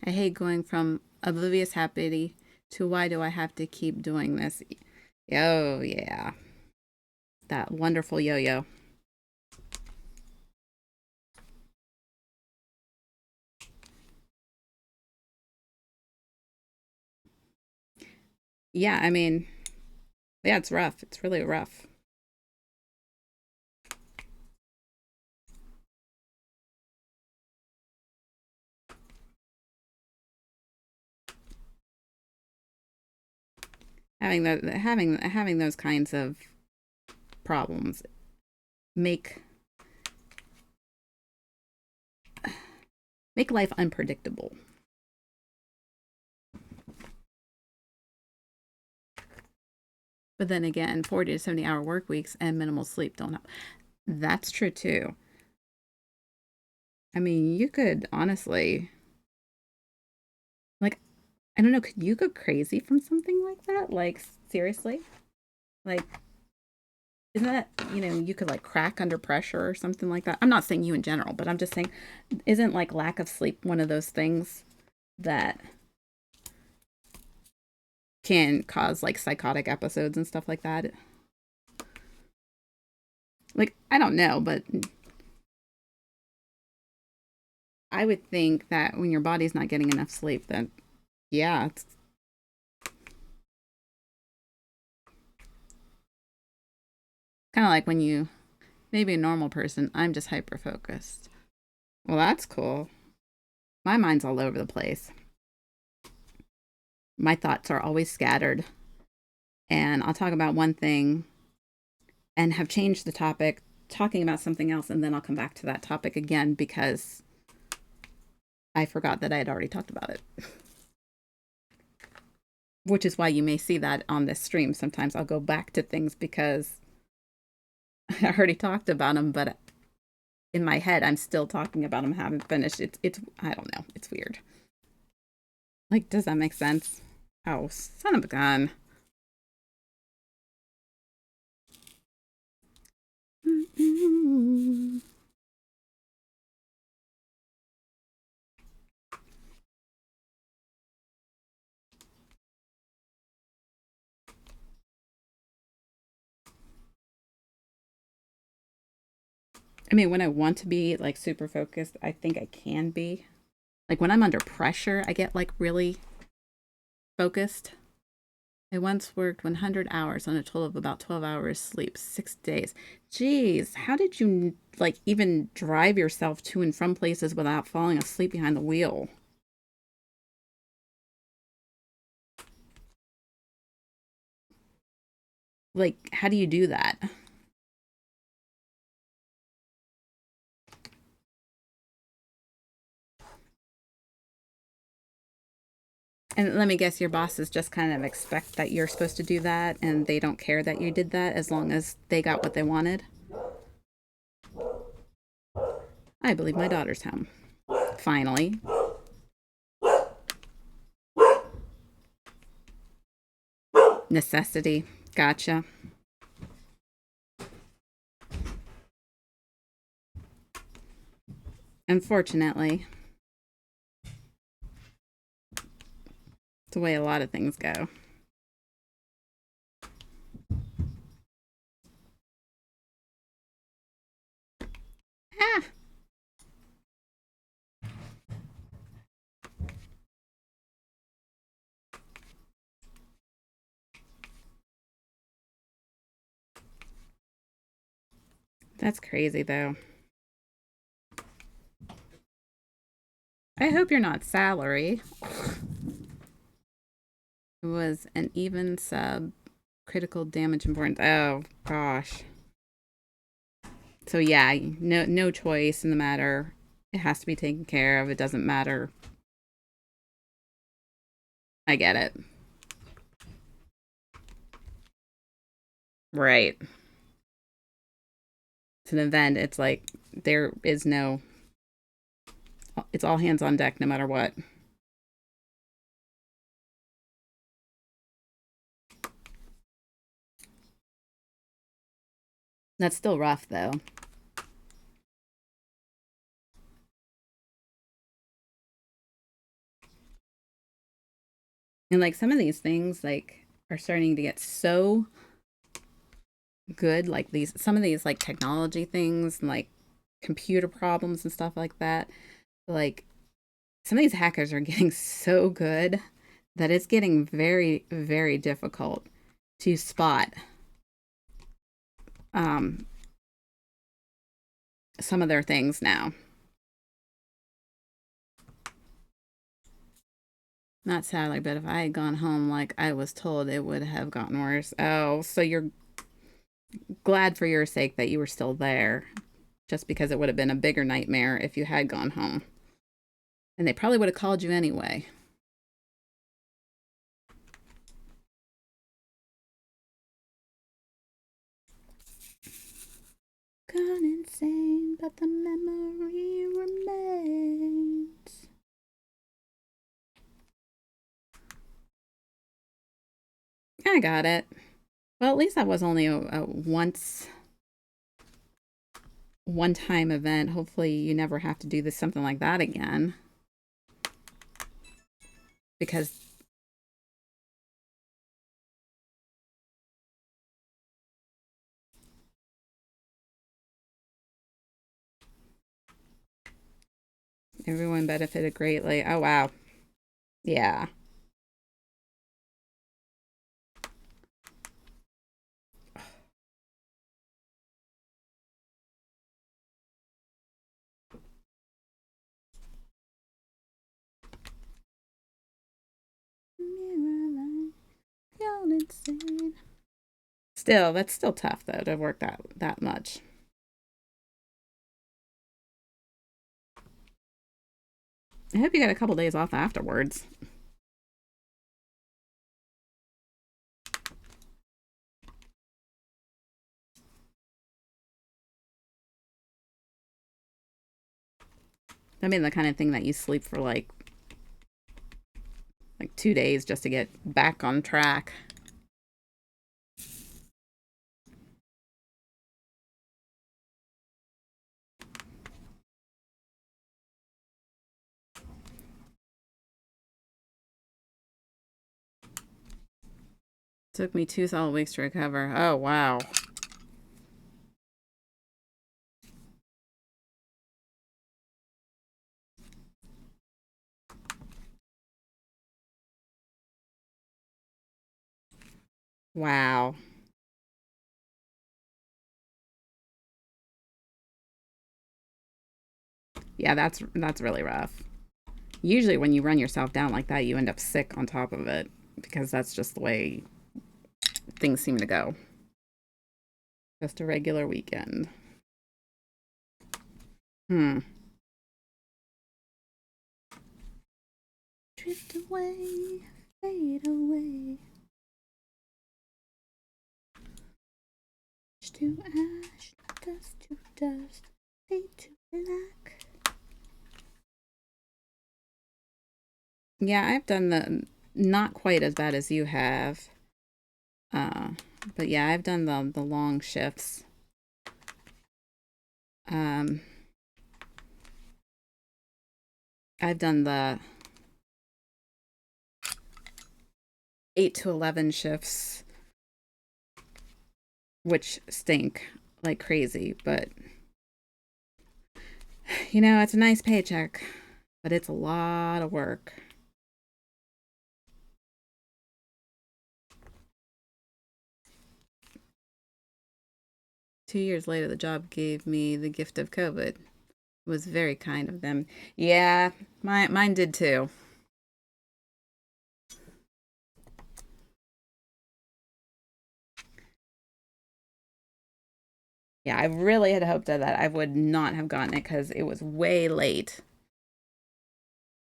I hate going from oblivious happy to why do I have to keep doing this? Oh, yeah. That wonderful yo yo. Yeah, I mean, yeah, it's rough. It's really rough. Having those kinds of problems make make life unpredictable. But then again, 40 to 70-hour work weeks and minimal sleep don't help. That's true too. I mean, you could honestly, like, I don't know, could you go crazy from something like that? Like, seriously? Like, isn't that, you could like crack under pressure or something like that? I'm not saying you in general, but I'm just saying, isn't like lack of sleep one of those things that can cause like psychotic episodes and stuff like that. Like, I don't know, but I would think that when your body's not getting enough sleep, then yeah, it's kind of like when you, maybe a normal person, I'm just hyper focused. Well, that's cool. My mind's all over the place. My thoughts are always scattered. And I'll talk about one thing and have changed the topic, talking about something else, and then I'll come back to that topic again because I forgot that I had already talked about it. Which is why you may see that on this stream. Sometimes I'll go back to things because I already talked about them, but in my head, I'm still talking about them, haven't finished. It's, I don't know. It's weird. Like, does that make sense? Oh, son of a gun. I mean, when I want to be like super focused, I think I can be. Like when I'm under pressure, I get like really focused. I once worked 100 hours on a total of about 12 hours sleep, 6 days. Jeez, how did you like even drive yourself to and from places without falling asleep behind the wheel? Like, how do you do that? And let me guess, your bosses just kind of expect that you're supposed to do that and they don't care that you did that as long as they got what they wanted? I believe my daughter's home. Finally. Necessity. Gotcha. Unfortunately, it's the way a lot of things go. Ah! That's crazy, though. I hope you're not salary. It was an even sub critical damage importance. Oh, gosh. So, yeah, no choice in the matter. It has to be taken care of. It doesn't matter. I get it. Right. It's an event. It's like there is no, it's all hands on deck no matter what. That's still rough, though. And like some of these things like are starting to get so good, like these some of these like technology things and like computer problems and stuff like that. Like some of these hackers are getting so good that it's getting very, very difficult to spot um some of their things now. Not sadly, but if I had gone home like I was told, it would have gotten worse. Oh, so you're glad for your sake that you were still there, just because it would have been a bigger nightmare if you had gone home. And they probably would have called you anyway. Gone insane, but the memory remains. I got it. Well, at least that was only a one time event. Hopefully you never have to do this something like that again. Because Everyone benefited greatly. Oh, wow. Yeah. Gone insane. Still, that's still tough though to work that much. I hope you got a couple days off afterwards. I mean, the kind of thing that you sleep for like 2 days just to get back on track. Took me 2 solid weeks to recover. Oh, wow. Wow. Yeah, that's really rough. Usually when you run yourself down like that, you end up sick on top of it because that's just the way things seem to go. Just a regular weekend. Hmm. Drift away, fade away. Ash to ash, dust to dust, fade to black. Yeah, I've done the not quite as bad as you have. Uh, but yeah, I've done the long shifts. Um, I've done the 8 to 11 shifts, which stink like crazy. But it's a nice paycheck, but it's a lot of work. 2 years later, the job gave me the gift of COVID. It was very kind of them. Yeah, mine did too. Yeah, I really had hoped that I would not have gotten it because it was way late.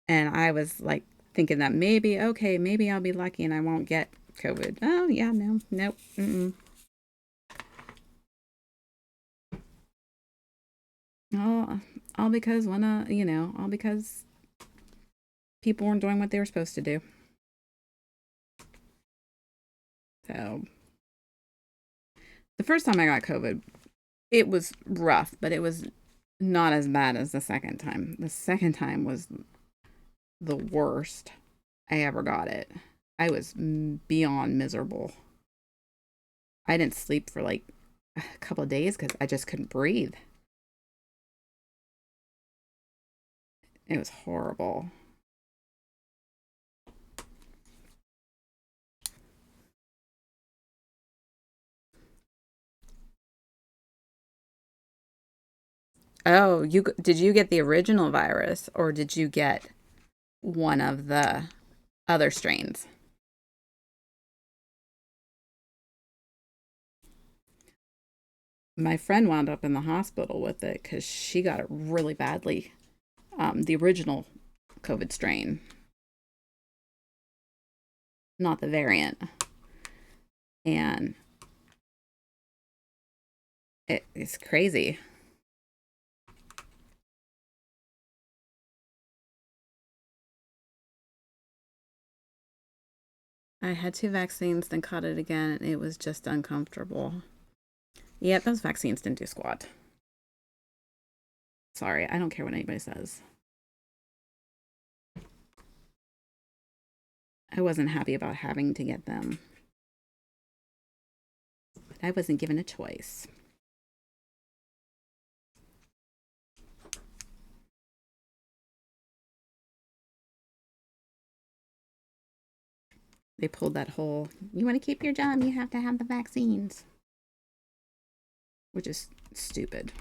And I was like thinking that maybe, okay, maybe I'll be lucky and I won't get COVID. Oh, yeah, no, nope. Mm-mm. All because all because people weren't doing what they were supposed to do. So the first time I got COVID, it was rough, but it was not as bad as the second time. The second time was the worst I ever got it. I was beyond miserable. I didn't sleep for like a couple of days because I just couldn't breathe. It was horrible. Oh, did you get the original virus or did you get one of the other strains? My friend wound up in the hospital with it because she got it really badly. The original COVID strain, not the variant. And it's crazy. I had 2 vaccines, then caught it again, and it was just uncomfortable. Yeah, those vaccines didn't do squat. Sorry, I don't care what anybody says. I wasn't happy about having to get them, but I wasn't given a choice. They pulled that whole, you want to keep your job, you have to have the vaccines, which is stupid.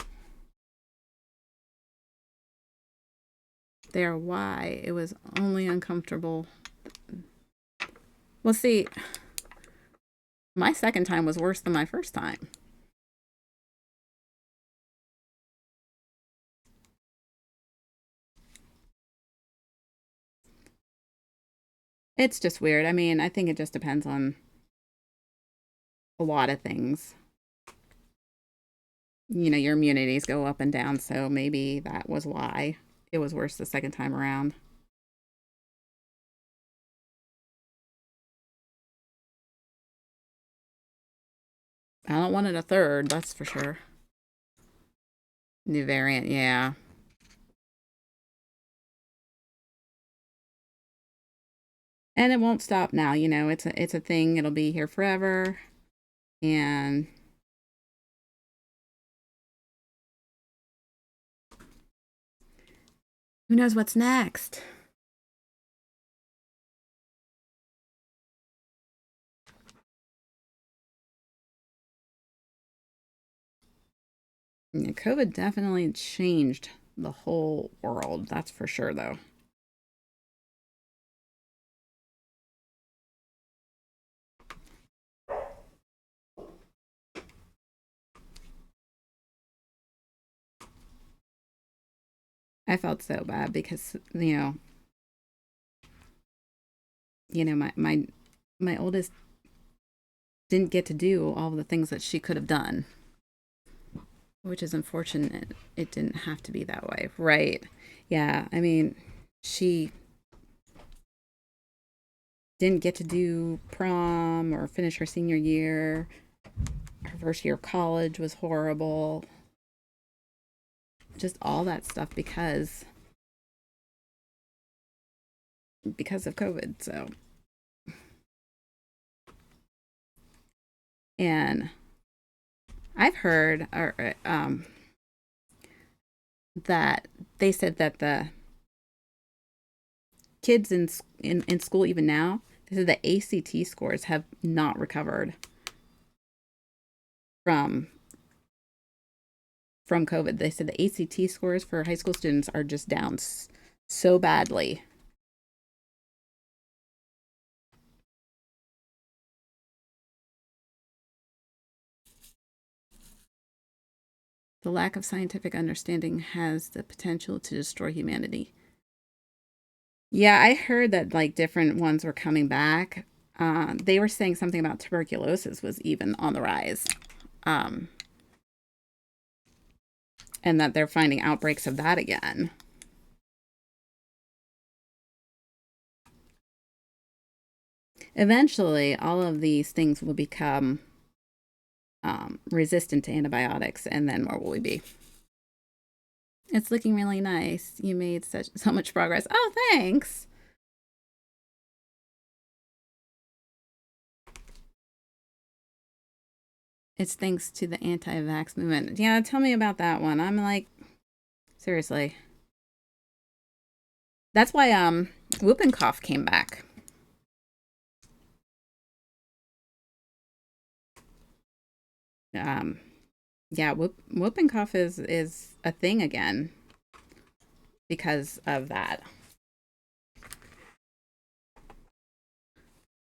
There, why? It was only uncomfortable. Well, see, my second time was worse than my first time. It's just weird. I mean, I think it just depends on a lot of things. You know, your immunities go up and down, so maybe that was why it was worse the second time around. I don't want it a third, that's for sure. New variant, yeah. And it won't stop now, you know, it's a thing, it'll be here forever. And who knows what's next? Yeah, COVID definitely changed the whole world, that's for sure, though. I felt so bad because, my oldest didn't get to do all the things that she could have done, which is unfortunate. It didn't have to be that way, right? Yeah, I mean, she didn't get to do prom or finish her senior year. Her first year of college was horrible. Just all that stuff because of COVID. So, and I've heard that they said that the kids in school even now, they said the ACT scores have not recovered from COVID. They said the ACT scores for high school students are just down so badly. The lack of scientific understanding has the potential to destroy humanity. Yeah, I heard that like different ones were coming back. They were saying something about tuberculosis was even on the rise, um, and that they're finding outbreaks of that again. Eventually, all of these things will become resistant to antibiotics, and then where will we be? It's looking really nice. You made so much progress. Oh, thanks. It's thanks to the anti-vax movement. Yeah, tell me about that one. I'm like, seriously. That's why whooping cough came back. Um, yeah, whooping cough is a thing again because of that.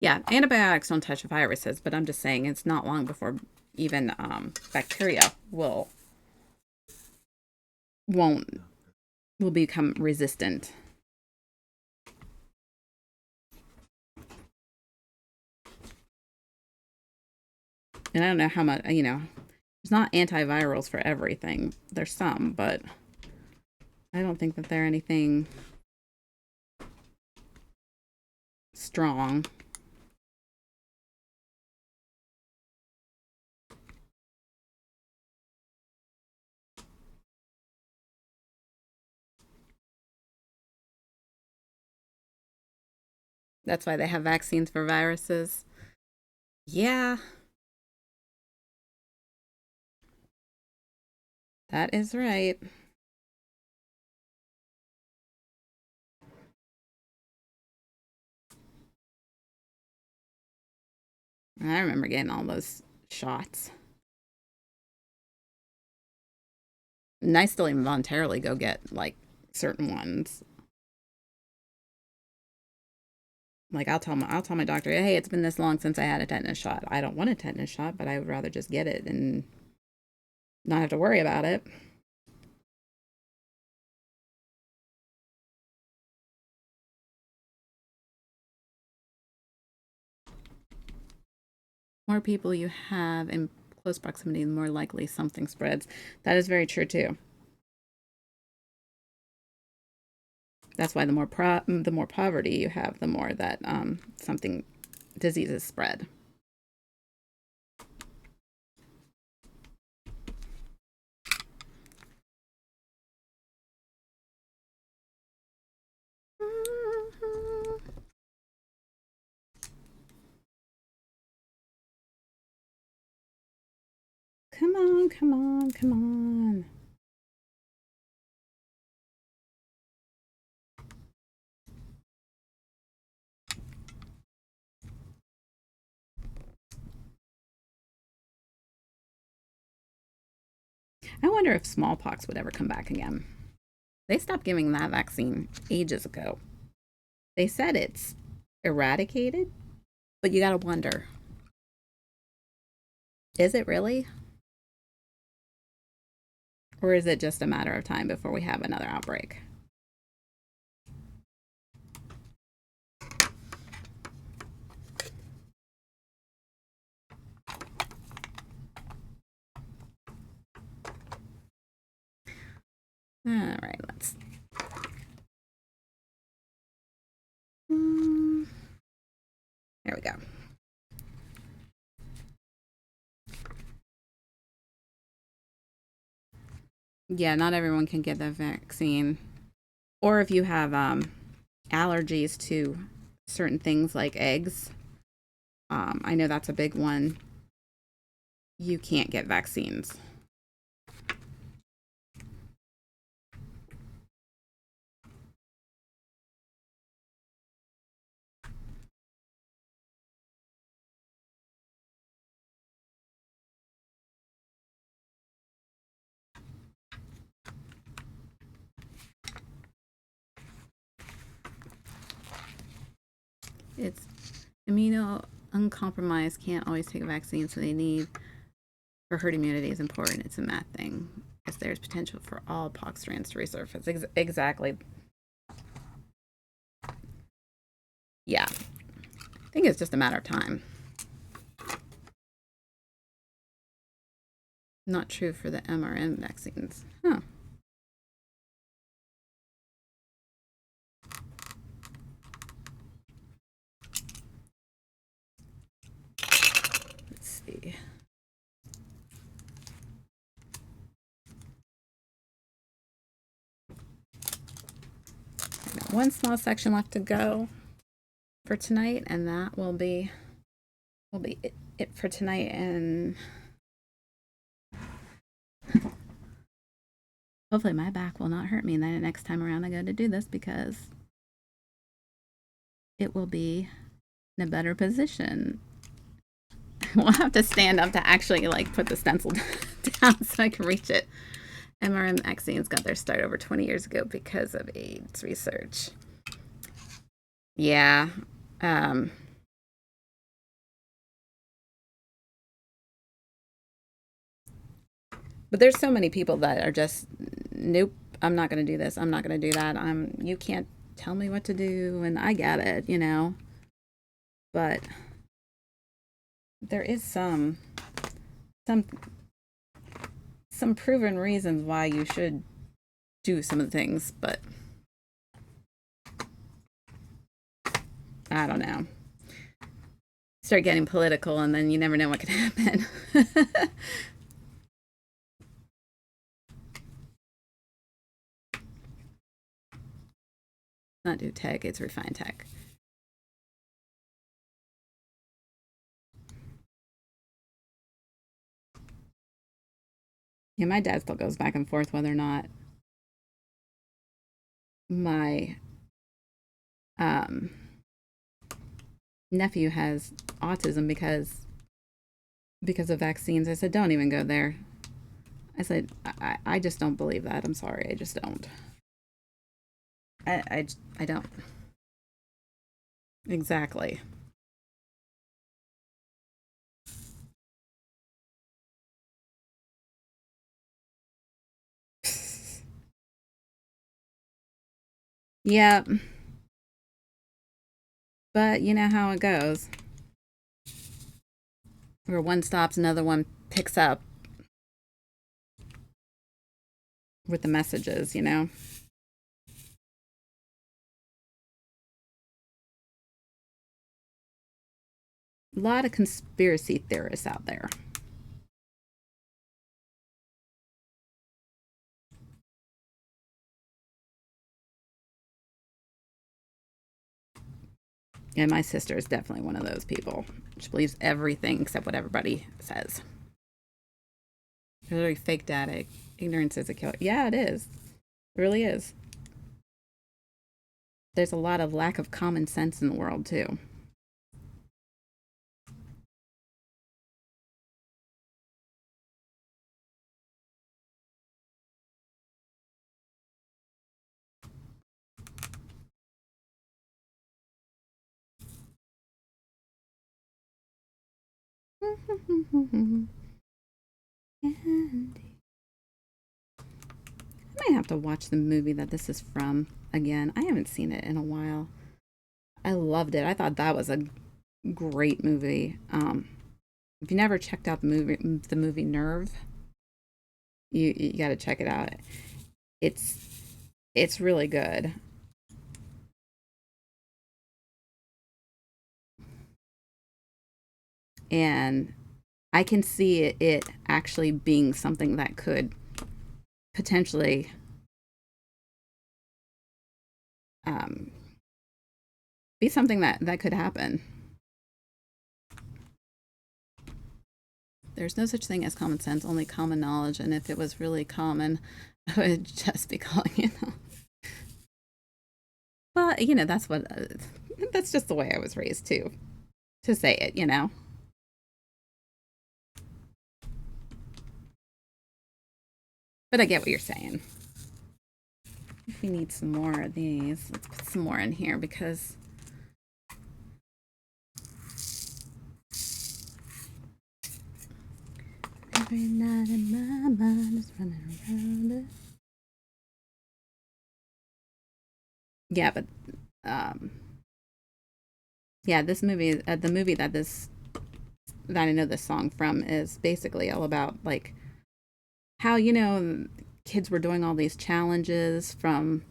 Yeah, antibiotics don't touch viruses, but I'm just saying it's not long before even bacteria won't will become resistant. And I don't know how much, there's not antivirals for everything. There's some, but I don't think that they're anything strong. That's why they have vaccines for viruses. Yeah, that is right. I remember getting all those shots. And I still involuntarily go get like certain ones. Like I'll tell my doctor, hey, it's been this long since I had a tetanus shot. I don't want a tetanus shot, but I would rather just get it and not have to worry about it. More people you have in close proximity, the more likely something spreads. That is very true too. That's why the more poverty you have, the more that something diseases spread. Come on, come on, come on. I wonder if smallpox would ever come back again. They stopped giving that vaccine ages ago. They said it's eradicated, but you gotta wonder, is it really? Or is it just a matter of time before we have another outbreak? All right, let's. There we go. Yeah, not everyone can get the vaccine. Or if you have allergies to certain things like eggs, I know that's a big one. You can't get vaccines. It's immuno uncompromised can't always take a vaccine, so they need for herd immunity is important. It's a math thing. Because there's potential for all pox strands to resurface. Exactly. Yeah. I think it's just a matter of time. Not true for the mRNA vaccines. Huh. Let's see. I've got one small section left to go for tonight, and that will be it for tonight. And hopefully my back will not hurt me the next time around I go to do this, because it will be in a better position. We'll have to stand up to actually like put the stencil down so I can reach it. mRNA vaccines got their start over 20 years ago because of AIDS research. Yeah. But there's so many people that are just, nope, I'm not going to do this. I'm not going to do that. You can't tell me what to do. And I get it, you know. But there is some proven reasons why you should do some of the things, but I don't know. Start getting political and then you never know what could happen. Not do tech, it's refined tech. Yeah, my dad still goes back and forth whether or not my um, nephew has autism, because because of vaccines. I said, don't even go there. I said, I just don't believe that. I'm sorry. I just don't. I don't. Exactly. Yeah, but you know how it goes. Where one stops, another one picks up with the messages, you know? A lot of conspiracy theorists out there. And my sister is definitely one of those people. She believes everything except what everybody says. They're very fake data. Ignorance is a killer. Yeah, it is. It really is. There's a lot of lack of common sense in the world, too. I might have to watch the movie that this is from again. I haven't seen it in a while. I loved it. I thought that was a great movie. If you never checked out the movie Nerve, you got to check it out. It's it's really good, and I can see it actually being something that could potentially um, be something that could happen. There's no such thing as common sense, only common knowledge. And if it was really common, I would just be calling it. Well, that's what that's just the way I was raised too, to say it. But I get what you're saying. We need some more of these. Let's put some more in here because every night in my mind is running around it. Yeah, but um, yeah, this movie, the movie that I know this song from is basically all about like how kids were doing all these challenges from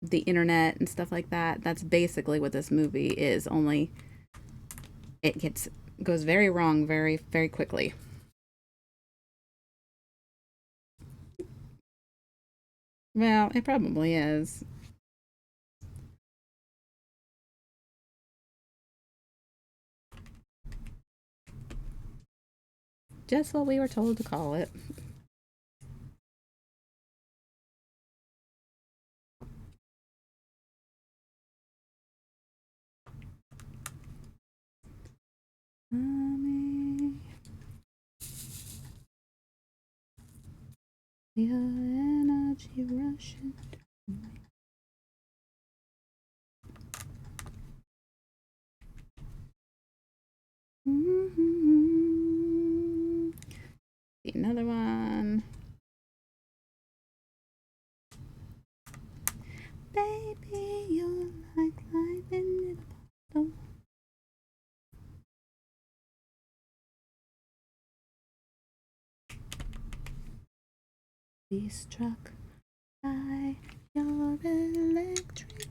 the internet and stuff like that. That's basically what this movie is. Only it goes very wrong very very quickly. Well, it probably is. Just what we were told to call it. Mommy, your energy rushing. Mm-hmm. Another one. Baby, you're like life in a bottle. Be struck by your electric.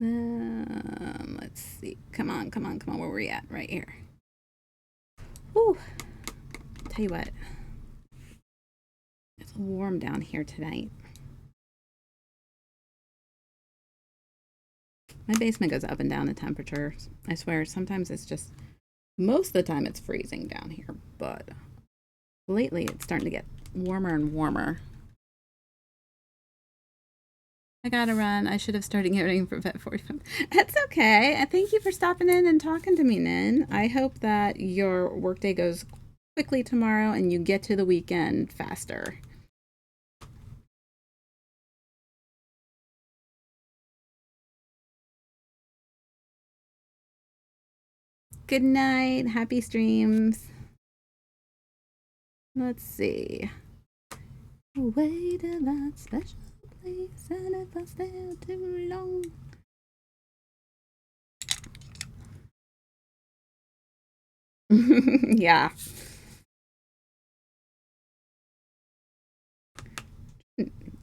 Let's see. Come on, come on, come on. Where are we at? Right here. Whew. tell you what, it's warm down here tonight. My basement goes up and down in temperatures. I swear, sometimes it's just, most of the time it's freezing down here, but lately it's starting to get warmer and warmer. I gotta run. I should have started getting for vet 45. That's okay. Thank you for stopping in and talking to me, Nin. I hope that your workday goes quickly tomorrow and you get to the weekend faster. Good night. Happy streams. Let's see. Away to that special place, and if I stay too long. Yeah.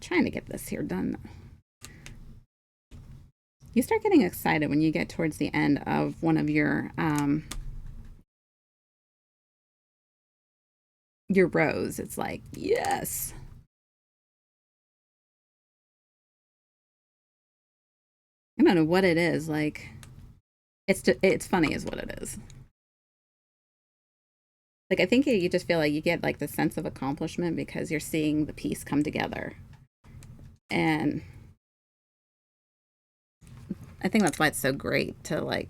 Trying to get this here done. You start getting excited when you get towards the end of one of your rows. It's like, yes. I don't know what it is. Like, it's funny is what it is. Like, I think you just feel like you get like the sense of accomplishment because you're seeing the piece come together. And I think that's why it's so great to like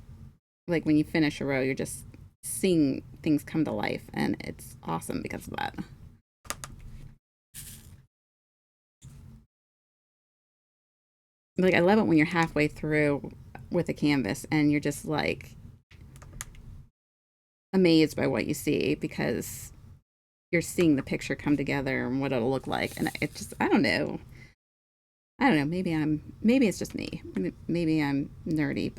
when you finish a row, you're just seeing things come to life, and it's awesome because of that. Like, I love it when you're halfway through with a canvas and you're just like amazed by what you see because you're seeing the picture come together and what it'll look like. And it just, I don't know. Maybe it's just me. Maybe I'm nerdy,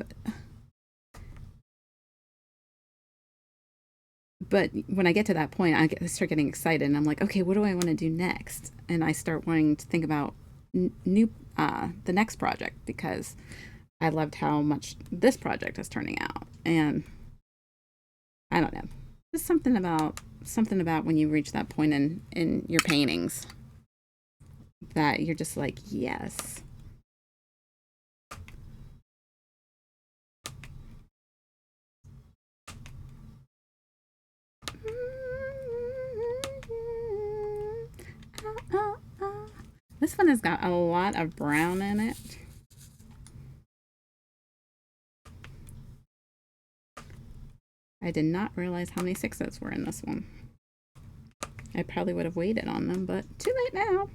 but when I get to that point, I start getting excited, and I'm like, okay, what do I want to do next? And I start wanting to think about the next project because I loved how much this project is turning out, and I don't know, just something about when you reach that point in your paintings that you're just like, yes. This one has got a lot of brown in it. I did not realize how many sixes were in this one. I probably would have waited on them, but too late now.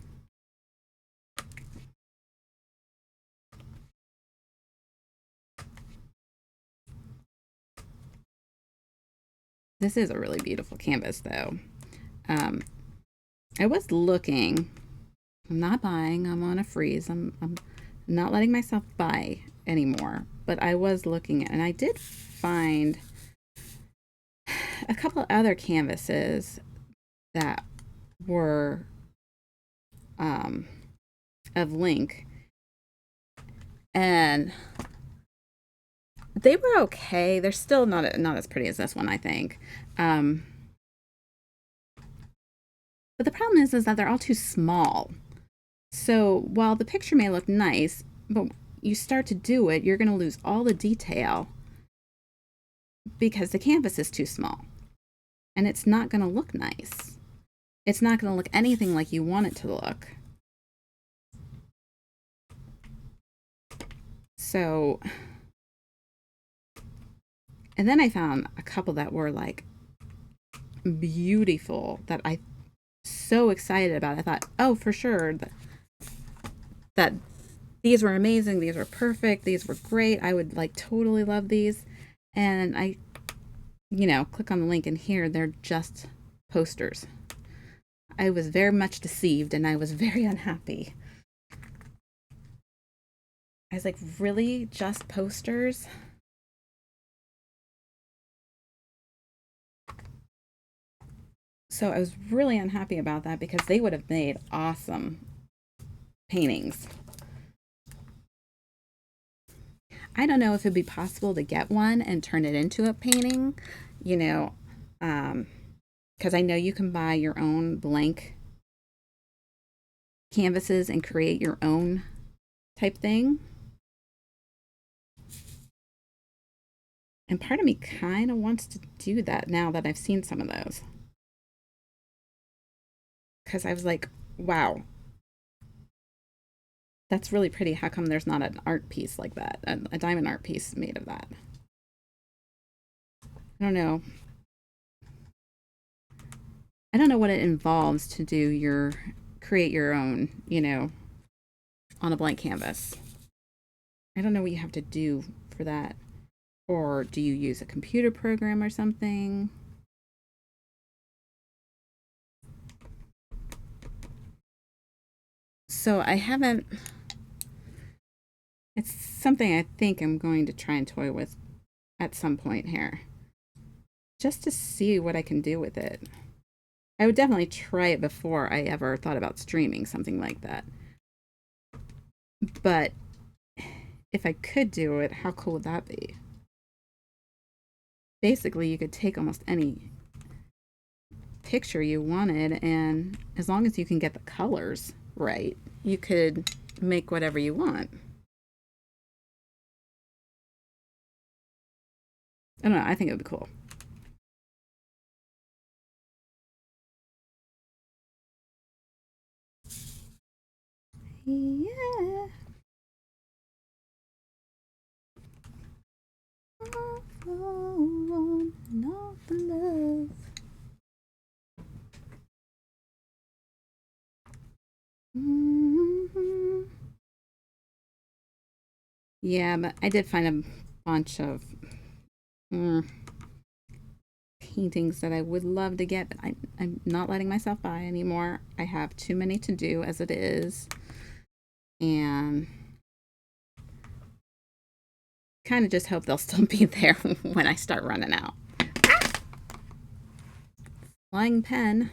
This is a really beautiful canvas, though. I was looking. I'm not buying. I'm on a freeze. I'm not letting myself buy anymore. But I was looking, and I did find a couple other canvases that were of Link, and they were okay. They're still not as pretty as this one, I think. But the problem is that they're all too small. So while the picture may look nice, but you start to do it, you're going to lose all the detail because the canvas is too small. And it's not going to look nice. It's not going to look anything like you want it to look. So, and then I found a couple that were like beautiful that I so excited about. I thought, oh, for sure that these were amazing, these were perfect, these were great. I would like totally love these. And I, click on the link, and here they're just posters. I was very much deceived, and I was very unhappy. I was like, really? Just posters? So I was really unhappy about that because they would have made awesome paintings. I don't know if it'd be possible to get one and turn it into a painting, because because I know you can buy your own blank canvases and create your own type thing. And part of me kind of wants to do that now that I've seen some of those. Because I was like, wow, that's really pretty. How come there's not an art piece like that? A diamond art piece made of that? I don't know. I don't know what it involves to do your create your own, on a blank canvas. I don't know what you have to do for that. Or do you use a computer program or something? So I haven't. It's something I think I'm going to try and toy with at some point here, just to see what I can do with it. I would definitely try it before I ever thought about streaming something like that. But if I could do it, how cool would that be? Basically, you could take almost any picture you wanted, and as long as you can get the colors right, you could make whatever you want. I don't know, I think it would be cool. Yeah. Not the love. Mm-hmm. Yeah, but I did find a bunch of mm, paintings that I would love to get, but I'm not letting myself buy anymore. I have too many to do as it is, and kind of just hope they'll still be there when I start running out. Flying pen.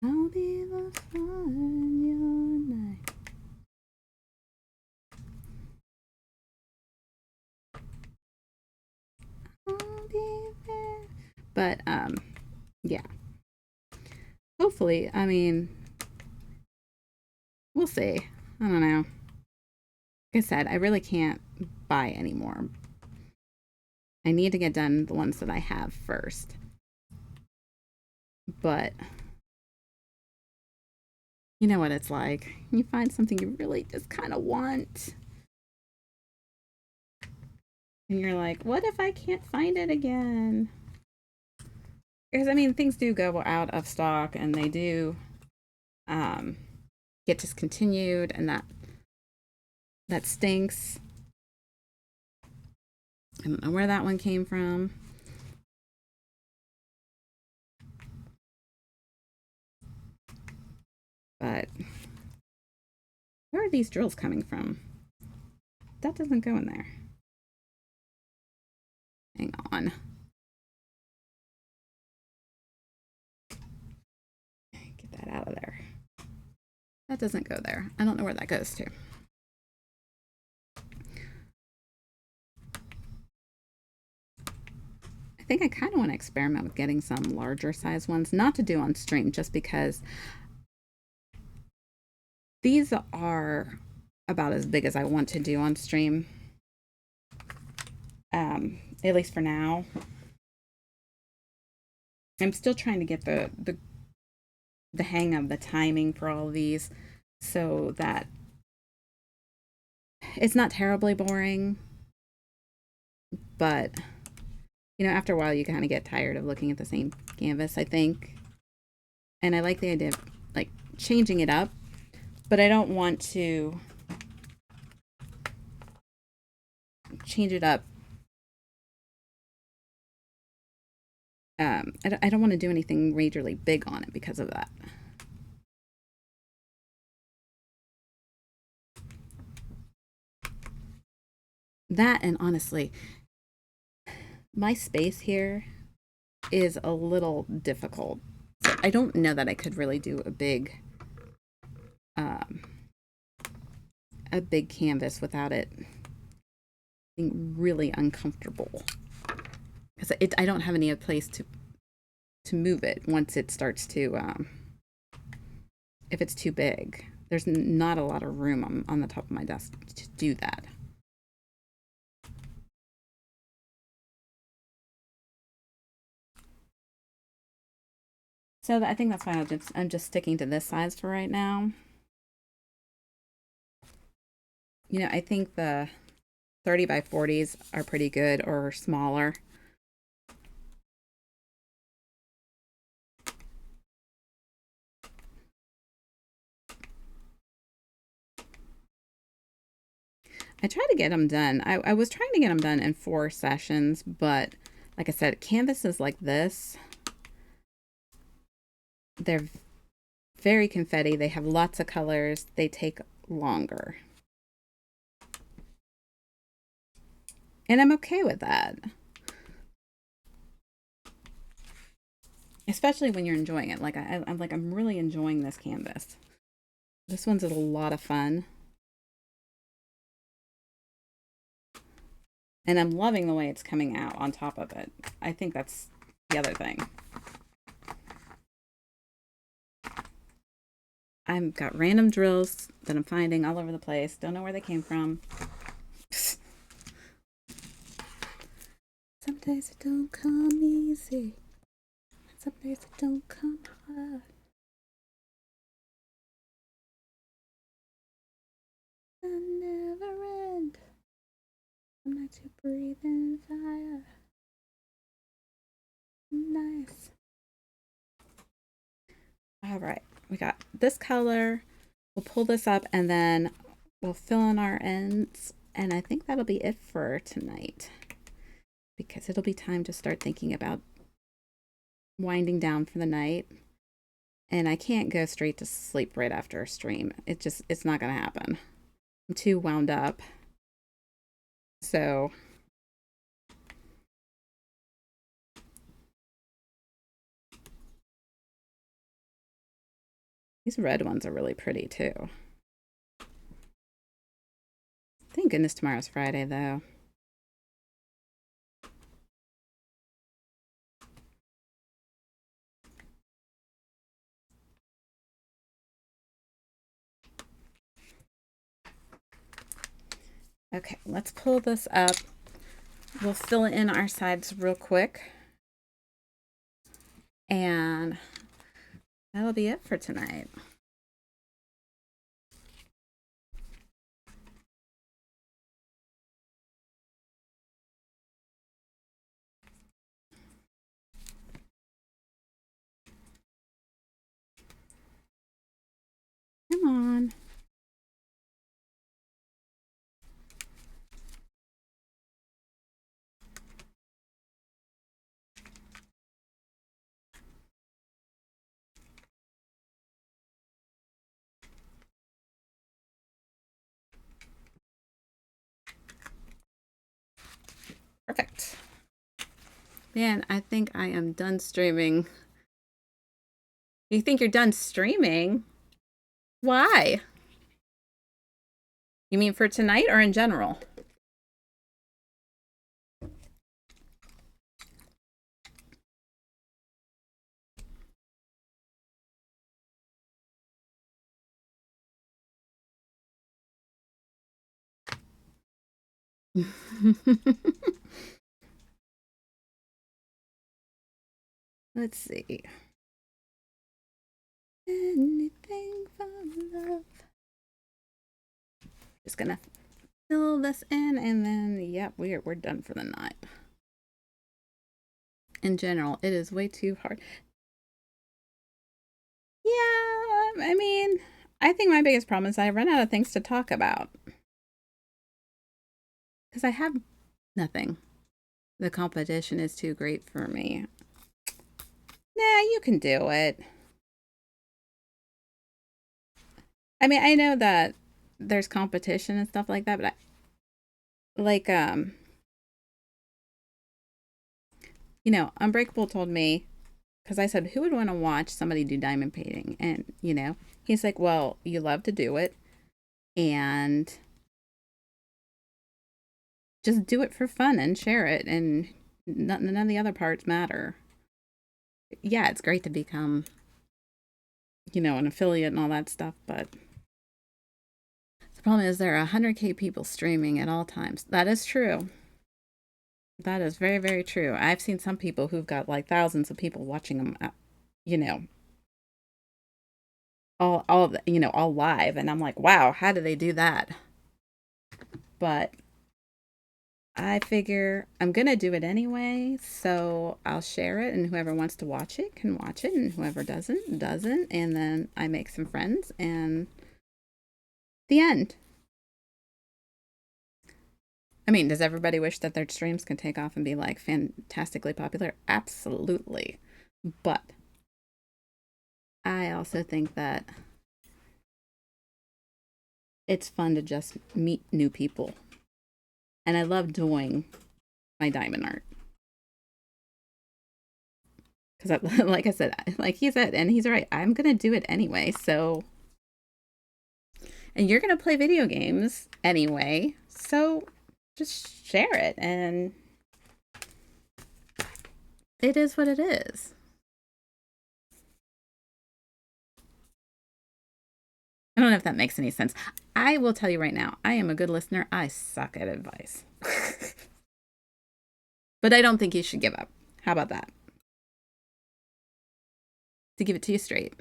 I'll be the fire in your night. I'll be there. But yeah. Hopefully, I mean, we'll see. I don't know. Like I said, I really can't buy anymore. I need to get done the ones that I have first. But you know what it's like. You find something you really just kind of want. And you're like, what if I can't find it again? Because, I mean, things do go out of stock and they do get discontinued, and that stinks. I don't know where that one came from. But where are these drills coming from? That doesn't go in there. Hang on. Get that out of there. That doesn't go there. I don't know where that goes to. I think I kind of want to experiment with getting some larger size ones, not to do on stream, just because these are about as big as I want to do on stream, at least for now. I'm still trying to get the hang of the timing for all of these, so that it's not terribly boring, but after a while you kind of get tired of looking at the same canvas, I think. And I like the idea of like changing it up, but I don't want to change it up. I don't want to do anything majorly big on it because of that. That, and honestly, my space here is a little difficult. So I don't know that I could really do a big canvas without it being really uncomfortable. because I don't have any place to move it once it starts to if it's too big. There's not a lot of room on the top of my desk to do that. So I think that's why I'm just sticking to this size for right now. You know, I think the 30 by 40s are pretty good, or smaller. I try to get them done. I was trying to get them done in 4 sessions, but like I said, canvases like this, they're very confetti. They have lots of colors. They take longer. And I'm okay with that. Especially when you're enjoying it. Like I'm really enjoying this canvas. This one's a lot of fun. And I'm loving the way it's coming out on top of it. I think that's the other thing. I've got random drills that I'm finding all over the place. Don't know where they came from. Some days it don't come easy. Some days it don't come hard. I never end. I'm not to breathe in fire. Nice. All right, we got this color. We'll pull this up and then we'll fill in our ends. And I think that'll be it for tonight, because it'll be time to start thinking about winding down for the night. And I can't go straight to sleep right after a stream. It's not going to happen. I'm too wound up. So these red ones are really pretty too. Thank goodness tomorrow's Friday though. Okay, let's pull this up. We'll fill in our sides real quick. And that'll be it for tonight. Come on. Perfect. Man, I think I am done streaming. You think you're done streaming? Why? You mean for tonight or in general? Let's see. Anything from love. Just gonna fill this in and then yep, we're done for the night. In general, it is way too hard. Yeah, I mean, I think my biggest problem is I run out of things to talk about. Because I have nothing. The competition is too great for me. Nah, you can do it. I mean, I know that there's competition and stuff like that, but you know, Unbreakable told me, because I said, who would want to watch somebody do diamond painting? And, you know, he's like, well, you love to do it. And just do it for fun and share it. And None of the other parts matter. Yeah, it's great to become, an affiliate and all that stuff, but the problem is there are 100K people streaming at all times. That is true. That is very, very true. I've seen some people who've got like thousands of people watching them, you know, all live, and I'm like, wow, how do they do that? But I figure I'm gonna do it anyway, so I'll share it, and whoever wants to watch it can watch it, and whoever doesn't, and then I make some friends, and the end. I mean, does everybody wish that their streams could take off and be like fantastically popular? Absolutely. But I also think that it's fun to just meet new people. And I love doing my diamond art. Because, like I said, like he said, and he's right, I'm going to do it anyway. So, and you're going to play video games anyway. So just share it. And it is what it is. I don't know if that makes any sense. I will tell you right now, I am a good listener. I suck at advice. But I don't think you should give up. How about that? To give it to you straight.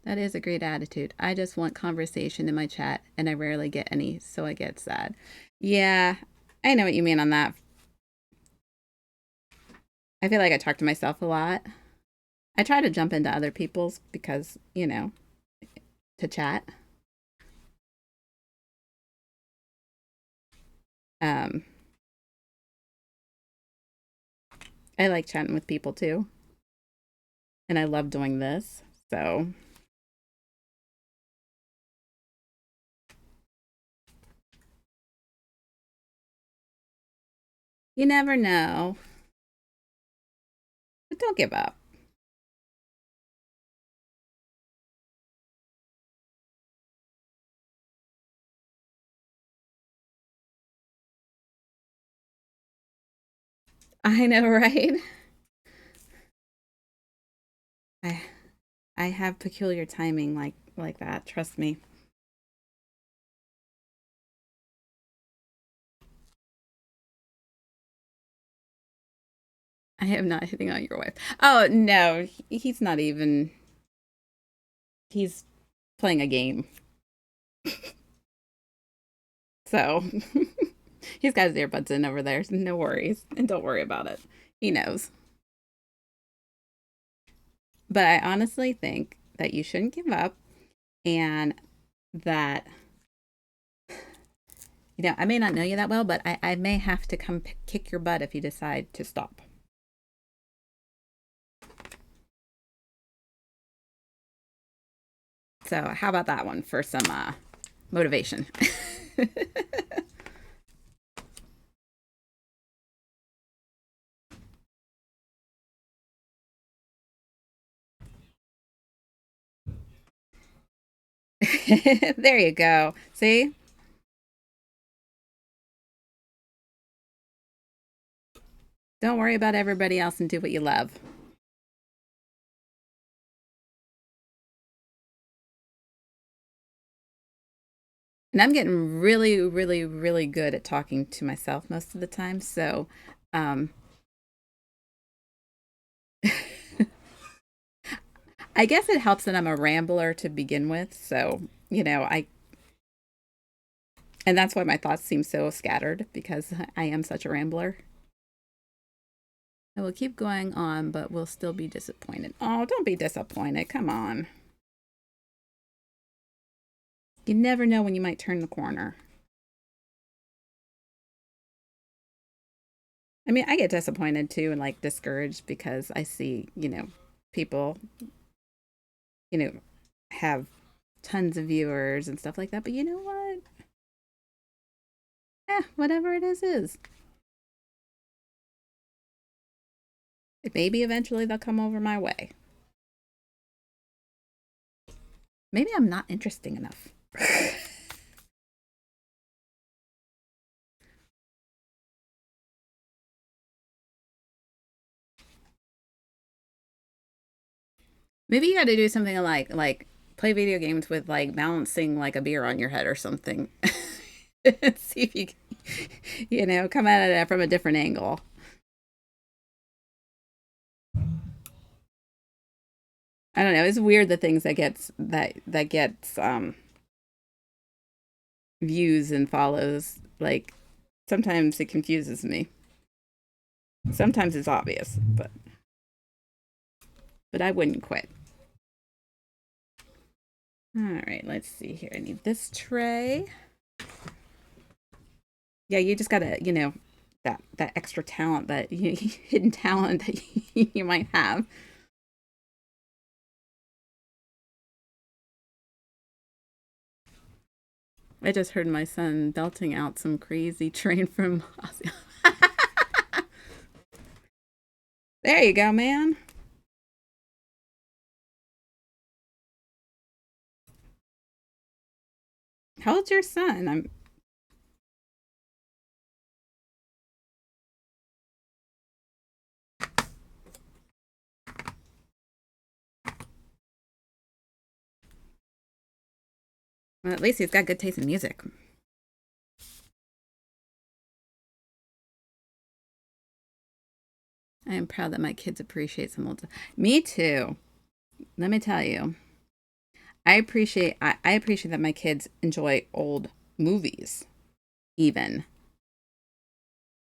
That is a great attitude. I just want conversation in my chat, and I rarely get any, so I get sad. Yeah, I know what you mean on that. I feel like I talk to myself a lot. I try to jump into other people's because, to chat. Um, I like chatting with people too, and I love doing this. So, you never know, but don't give up. I know, right? I I have peculiar timing like that. Trust me. I am not hitting on your wife. Oh no, he's not even. He's playing a game. So he's got his earbuds in over there. So no worries, and don't worry about it. He knows. But I honestly think that you shouldn't give up, and that I may not know you that well, but I may have to come kick your butt if you decide to stop. So how about that one for some motivation? There you go. See? Don't worry about everybody else and do what you love. And I'm getting really, really, really good at talking to myself most of the time. So, um, I guess it helps that I'm a rambler to begin with. So, and that's why my thoughts seem so scattered because I am such a rambler. I will keep going on, but we'll still be disappointed. Oh, don't be disappointed. Come on. You never know when you might turn the corner. I mean, I get disappointed too and like discouraged because I see, people, you know, have tons of viewers and stuff like that. But you know what? Whatever it is. Maybe eventually they'll come over my way. Maybe I'm not interesting enough. Maybe you got to do something like play video games with like balancing like a beer on your head or something. See if you come at it from a different angle. I don't know. It's weird the things that gets views and follows. Like sometimes it confuses me. Sometimes it's obvious, but I wouldn't quit. All right, let's see here. I need this tray. Yeah, you just gotta, that extra talent that hidden talent that you might have. I just heard my son belting out some crazy train from Ozzy. There you go, man. How old's your son? Well, at least he's got good taste in music. I am proud that my kids appreciate some old stuff. Me too. Let me tell you, I appreciate that my kids enjoy old movies, even.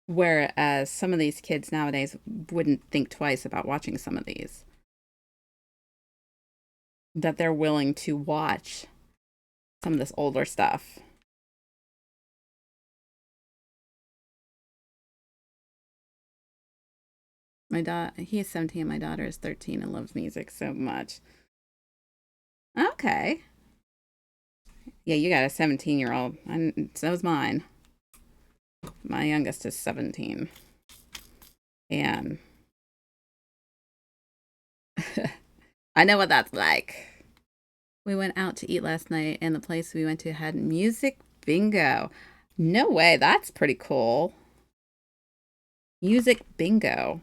Whereas some of these kids nowadays wouldn't think twice about watching some of these. That they're willing to watch some of this older stuff. My daughter, he is 17. My daughter is 13 and loves music so much. Okay. Yeah, you got a 17-year-old, and so's mine. My youngest is 17. And I know what that's like. We went out to eat last night, and the place we went to had music bingo. No way, that's pretty cool. Music bingo.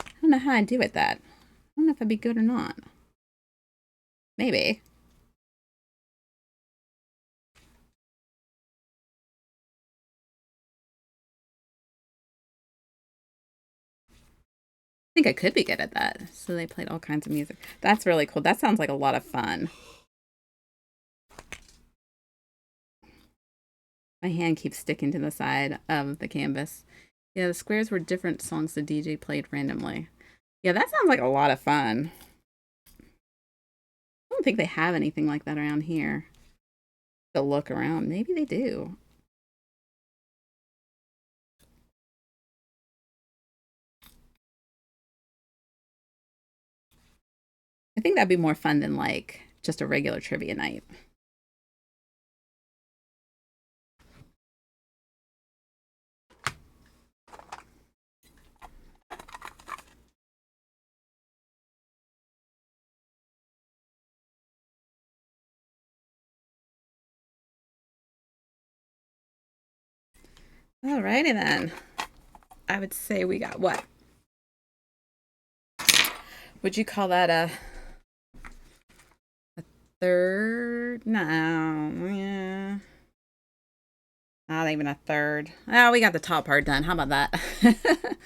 I don't know how I'd do with that. I don't know if I'd be good or not. Maybe. I think I could be good at that. So they played all kinds of music. That's really cool. That sounds like a lot of fun. My hand keeps sticking to the side of the canvas. Yeah, the squares were different songs the DJ played randomly. Yeah, that sounds like a lot of fun. I don't think they have anything like that around here. To look around. Maybe they do. I think that'd be more fun than like just a regular trivia night. Alrighty then. I would say we got what? Would you call that a third? No, yeah. Not even a third. Oh, we got the top part done. How about that?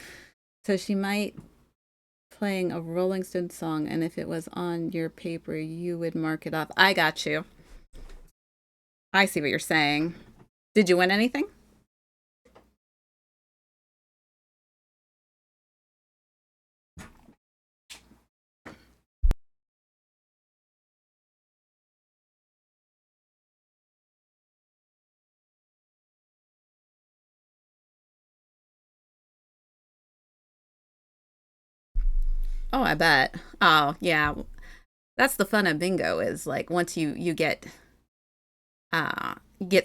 So she might playing a Rolling Stone song, and if it was on your paper, you would mark it off. I got you. I see what you're saying. Did you win anything? Oh, I bet. Oh, yeah. That's the fun of bingo is like once you get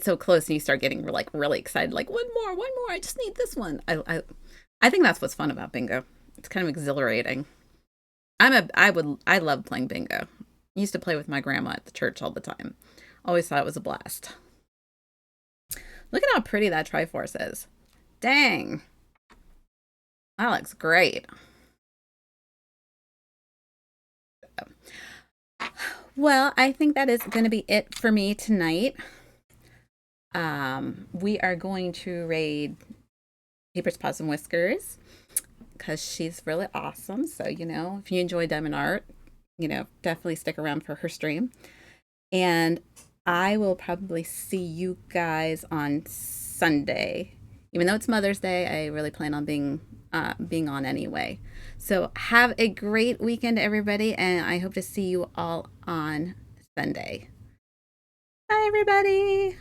so close and you start getting like really excited, like one more. I just need this one. I think that's what's fun about bingo. It's kind of exhilarating. I love playing bingo. I used to play with my grandma at the church all the time. Always thought it was a blast. Look at how pretty that Triforce is. Dang. That looks great. Well, I think that is going to be it for me tonight. We are going to raid Papers, Paws, and Whiskers because she's really awesome. So, if you enjoy diamond art, definitely stick around for her stream. And I will probably see you guys on Sunday. Even though it's Mother's Day, I really plan on being on anyway. So have a great weekend, everybody, and I hope to see you all on Sunday. Bye, everybody.